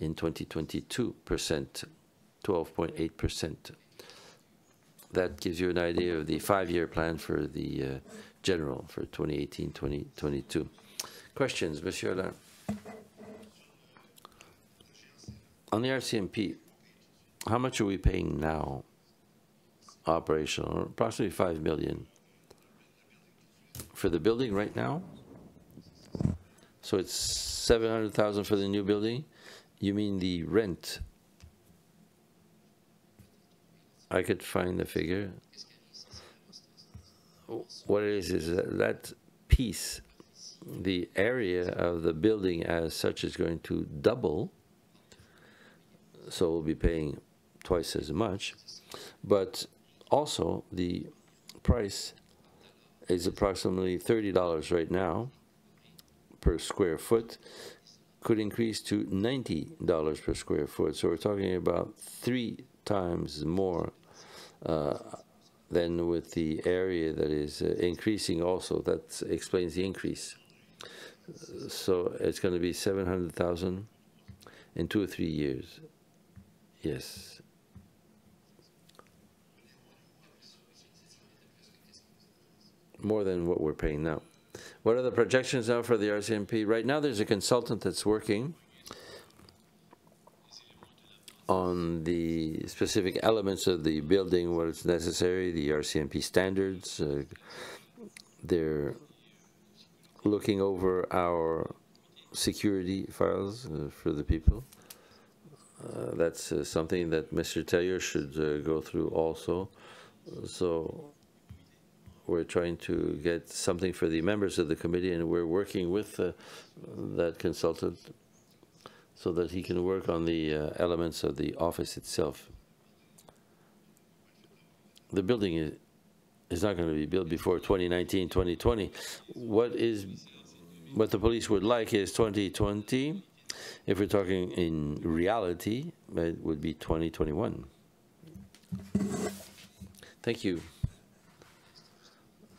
in 2022%, 12.8%. that gives you an idea of the 5-year plan for the general for 2018-2022. Questions, Monsieur Alain? On the RCMP, how much are we paying now? Operational, approximately 5 million. For the building right now? So it's 700,000 for the new building? You mean the rent? I could find the figure. What it is that piece, the area of the building as such is going to double, so we'll be paying twice as much, but also the price is approximately $30 right now per square foot, could increase to $90 per square foot. So we're talking about 3 times more than with the area that is increasing also. That explains the increase. So it's going to be 700,000 in 2 or 3 years. Yes. More than what we're paying now. What are the projections now for the RCMP? Right now there's a consultant that's working on the specific elements of the building, what is necessary, the RCMP standards. They're looking over our security files for the people. That's something that Mr. Taylor should go through also. So we're trying to get something for the members of the committee, and we're working with that consultant so that he can work on the elements of the office itself. The building is not going to be built before 2019, 2020. What the police would like is 2020. If we're talking in reality, it would be 2021. Thank you.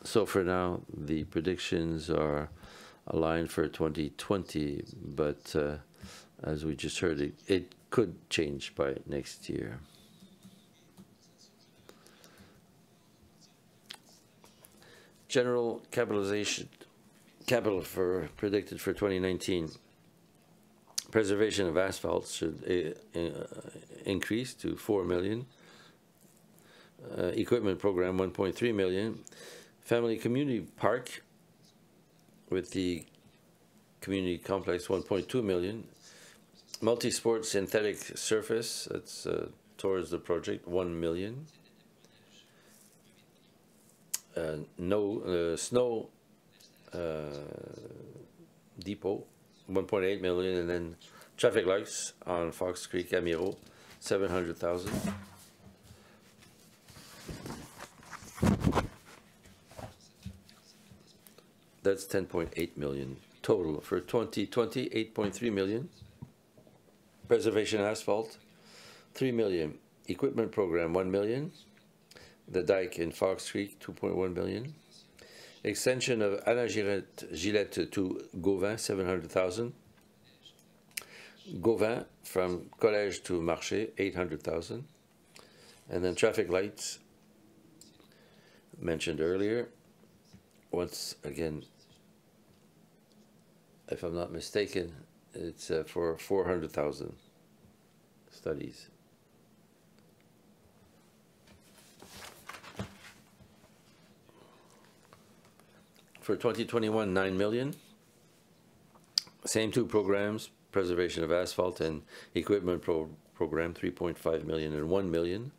So for now, the predictions are aligned for 2020, but as we just heard, it could change by next year. General capital predicted for 2019. Preservation of asphalt should increase to 4 million. Equipment program 1.3 million. Family community park with the community complex 1.2 million. Multi-sport synthetic surface, that's towards the project, 1 million. Snow depot, 1.8 million, and then traffic lights on Fox Creek, Amiro, 700,000. That's 10.8 million total. For 2020, 8.3 million. Preservation asphalt, 3 million. Equipment program, 1 million. The dike in Fox Creek, 2.1 million. Extension of Alain Gillette to Gauvin, 700,000. Gauvin from Collège to Marché, 800,000. And then traffic lights, mentioned earlier. Once again, if I'm not mistaken, it's for 400,000 studies. For 2021, 9 million. Same 2 programs, preservation of asphalt and equipment program, 3.5 million and 1 million.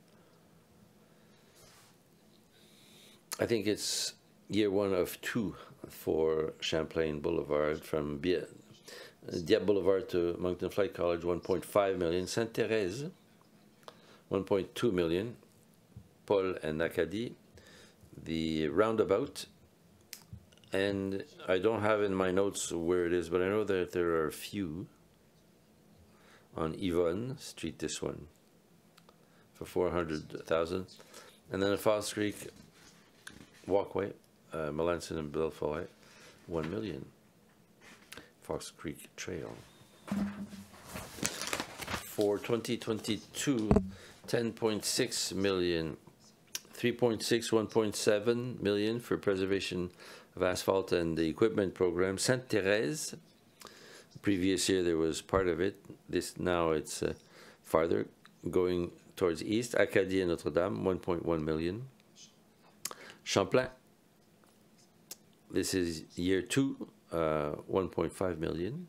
I think it's year 1 of 2 for Champlain Boulevard from Dieppe Boulevard to Moncton Flight College, 1.5 million. Sainte-Thérèse, 1.2 million. Paul and Acadie, the roundabout. And I don't have in my notes where it is, but I know that there are a few on Yvonne Street, this one, for 400,000. And then a Foss Creek walkway, Melanson and Belfoy, 1 million. Fox Creek Trail. For 2022, 10.6 million, 3.6, 1.7 million for preservation of asphalt and the equipment program. Sainte-Thérèse, previous year there was part of it. Now it's farther, going towards east. Acadie and Notre-Dame, 1.1 million. Champlain, this is year 2, 1.5 million.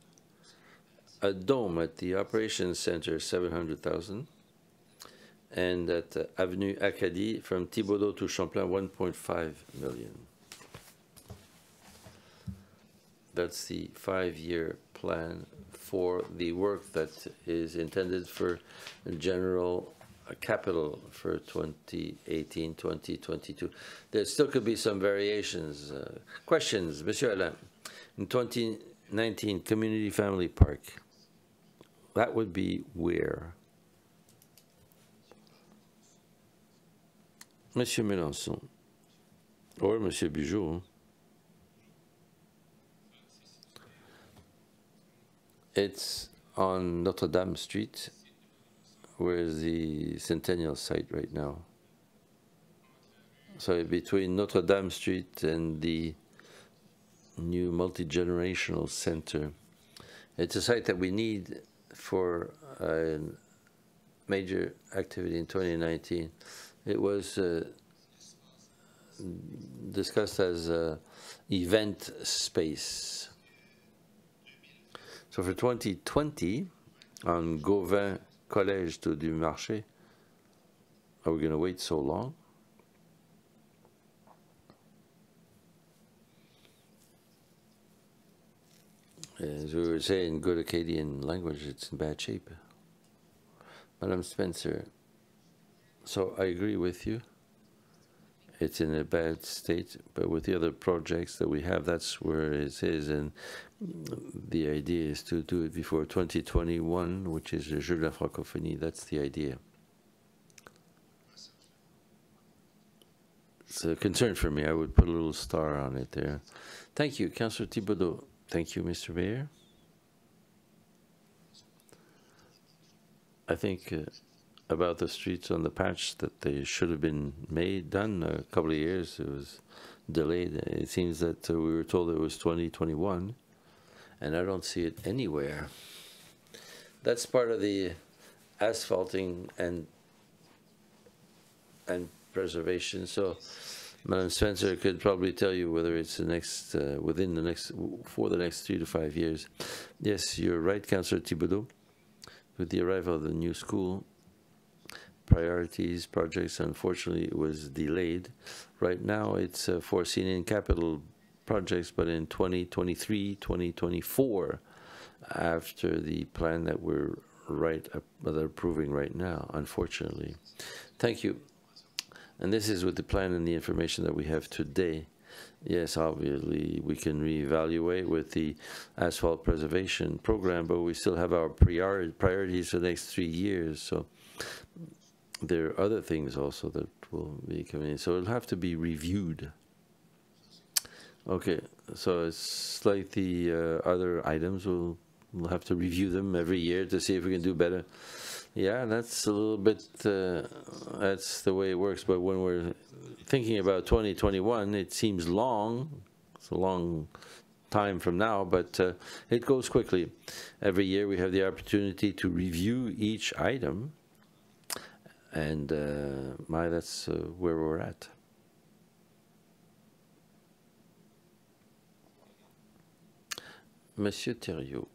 A dome at the operations center, 700,000. And at Avenue Acadie, from Thibodaux to Champlain, 1.5 million. That's the 5-year plan for the work that is intended for general capital for 2018-2022. There still could be some variations. Questions, Monsieur Alain? In 2019, Community Family Park. That would be where? Monsieur Mélenchon or Monsieur Bijou. It's on Notre-Dame Street, where is the Centennial site right now. So between Notre-Dame Street and the new multi-generational center. It's a site that we need for a major activity in 2019. It was discussed as an event space. So for 2020, on Gauvin Collège to du Marché, are we going to wait so long? As we were saying in good Acadian language, it's in bad shape. Madam Spencer, so I agree with you. It's in a bad state, but with the other projects that we have, that's where it is. And the idea is to do it before 2021, which is the Jeux de la Francophonie. That's the idea. It's a concern for me. I would put a little star on it there. Thank you, Councillor Thibodaux. Thank you, Mr. Mayor. I think about the streets on the patch that they should have been done a couple of years. It was delayed. It seems that we were told it was 2021, and I don't see it anywhere. That's part of the asphalting and preservation. So Madam Spencer could probably tell you whether it's the next, for the next 3 to 5 years. Yes, you're right, Councillor Thibodaux. With the arrival of the new school, priorities, projects, unfortunately, it was delayed. Right now, it's foreseen in capital projects, but in 2023, 2024, after the plan that we're approving right now, unfortunately. Thank you. And this is with the plan and the information that we have today. Yes, obviously, we can reevaluate with the asphalt preservation program, but we still have our priorities for the next 3 years. So there are other things also that will be coming in. So it'll have to be reviewed. Okay, so it's like the other items. We'll have to review them every year to see if we can do better. Yeah, that's a little bit, that's the way it works. But when we're thinking about 2021, it seems long. It's a long time from now, but it goes quickly. Every year we have the opportunity to review each item. And that's where we're at. Monsieur Thériault.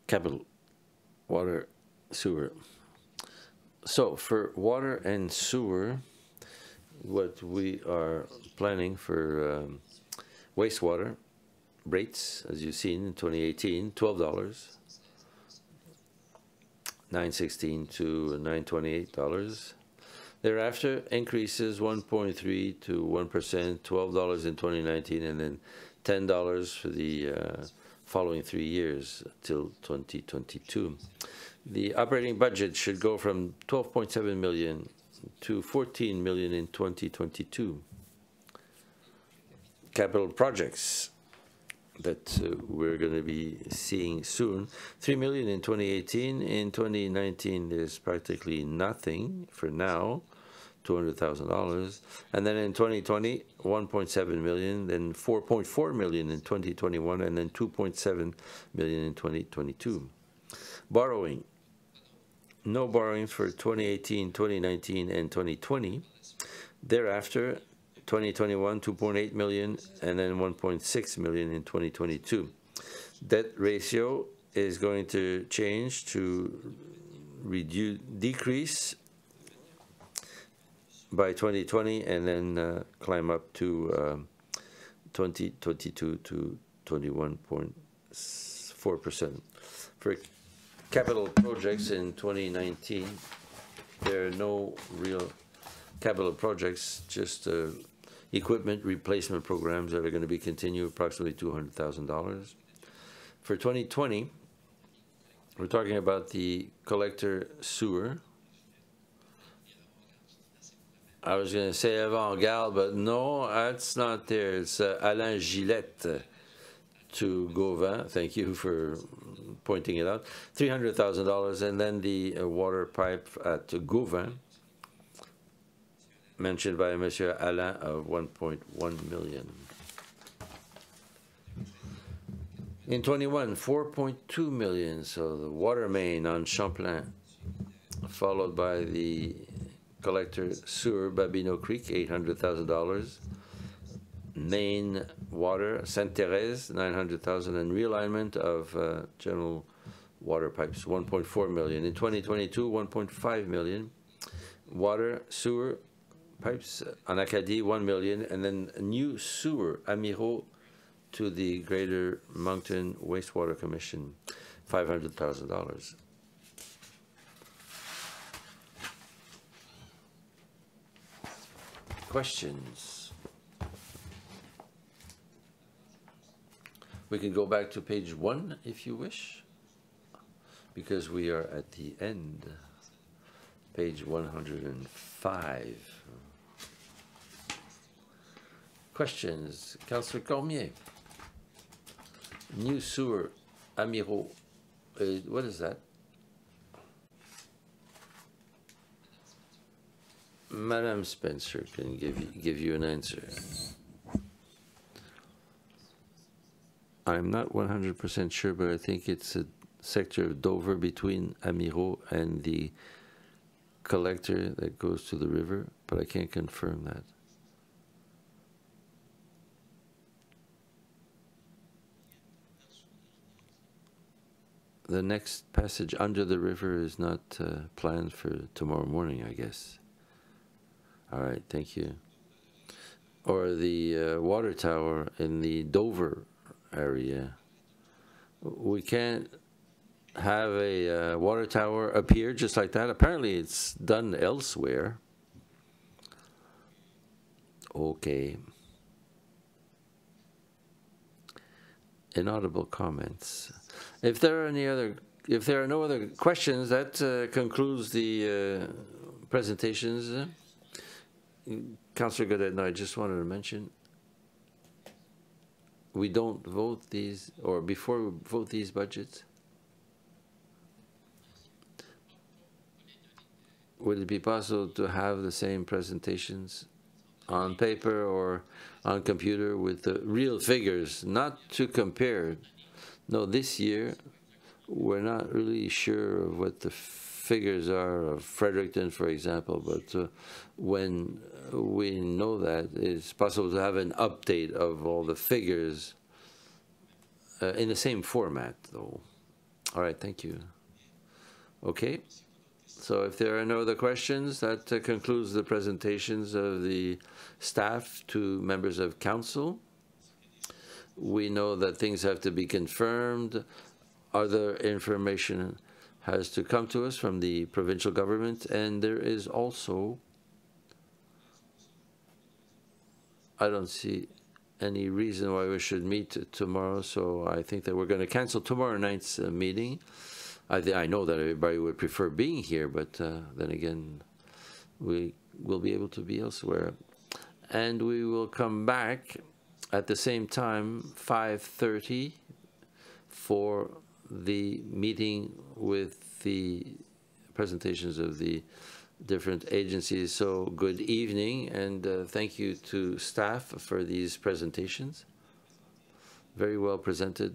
Capital, water, sewer. So for water and sewer, what we are planning for wastewater rates, as you've seen in 2018, $12. $9.16 to $9.28. Thereafter, increases 1.3 to 1%, $12 in 2019, and then $10 for the following 3 years till 2022. The operating budget should go from 12.7 million to 14 million in 2022. Capital projects, that we're going to be seeing soon. 3 million in 2018. In 2019, there's practically nothing for now, $200,000. And then in 2020, 1.7 million, then 4.4 million in 2021, and then 2.7 million in 2022. Borrowing. No borrowings for 2018, 2019, and 2020. Thereafter, 2021, 2.8 million, and then 1.6 million in 2022. Debt ratio is going to change to decrease by 2020, and then climb up to 2022 to 21.4%. For capital projects in 2019, there are no real capital projects, just equipment replacement programs that are going to be continued, approximately $200,000. For 2020, we're talking about the collector sewer. I was going to say avant-garde, but no, that's not there. It's Alain Gillette to Gauvin. Thank you for pointing it out. $300,000, and then the water pipe at Gauvin, mentioned by Monsieur Alain, of 1.1 million. In 21, 4.2 million, so the water main on Champlain, followed by the collector sewer, Babino Creek, $800,000. Main water, Sainte-Thérèse, $900,000, and realignment of general water pipes, 1.4 million. In 2022, 1.5 million. Water, sewer, pipes on Acadie, 1 million, and then a new sewer, Amiro, to the Greater Moncton Wastewater Commission, $500,000. Questions? We can go back to page 1 if you wish, because we are at the end. Page 105. Questions? Councillor Cormier. New sewer, Amiro. What is that? Madame Spencer can give you an answer. I'm not 100% sure, but I think it's a sector of Dover between Amiro and the collector that goes to the river, but I can't confirm that. The next passage under the river is not planned for tomorrow morning, I guess. All right, thank you. Or the water tower in the Dover area. We can't have a water tower appear just like that. Apparently it's done elsewhere. Okay. Inaudible comments. If there are no other questions, that concludes the presentations. Councillor Godet, no, I just wanted to mention, we don't vote these, or before we vote these budgets, would it be possible to have the same presentations on paper or on computer with the real figures, not to compare? No, this year, we're not really sure of what the figures are of Fredericton, for example, but when we know that, it's possible to have an update of all the figures in the same format, though. All right, thank you. Okay, so if there are no other questions, that concludes the presentations of the staff to members of council. We know that things have to be confirmed. Other information has to come to us from the provincial government, and there is also, I don't see any reason why we should meet tomorrow, so I think that we're going to cancel tomorrow night's meeting. I know that everybody would prefer being here, but then again, we will be able to be elsewhere. And we will come back At the same time, 5:30 for the meeting with the presentations of the different agencies. So good evening, and thank you to staff for these presentations. Very well presented,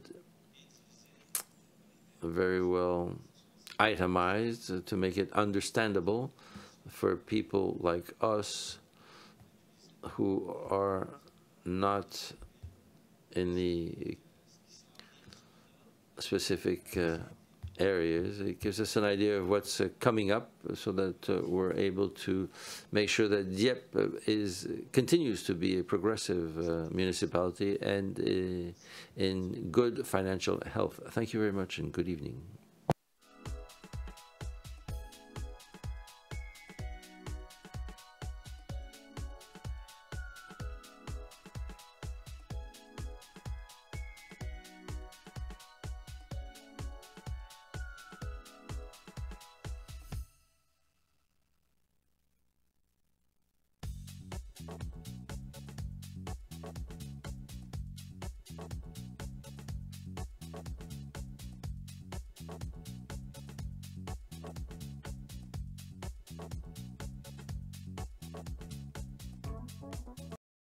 very well itemized to make it understandable for people like us who are not in the specific areas. It gives us an idea of what's coming up so that we're able to make sure that Dieppe continues to be a progressive municipality and in good financial health. Thank you very much and good evening.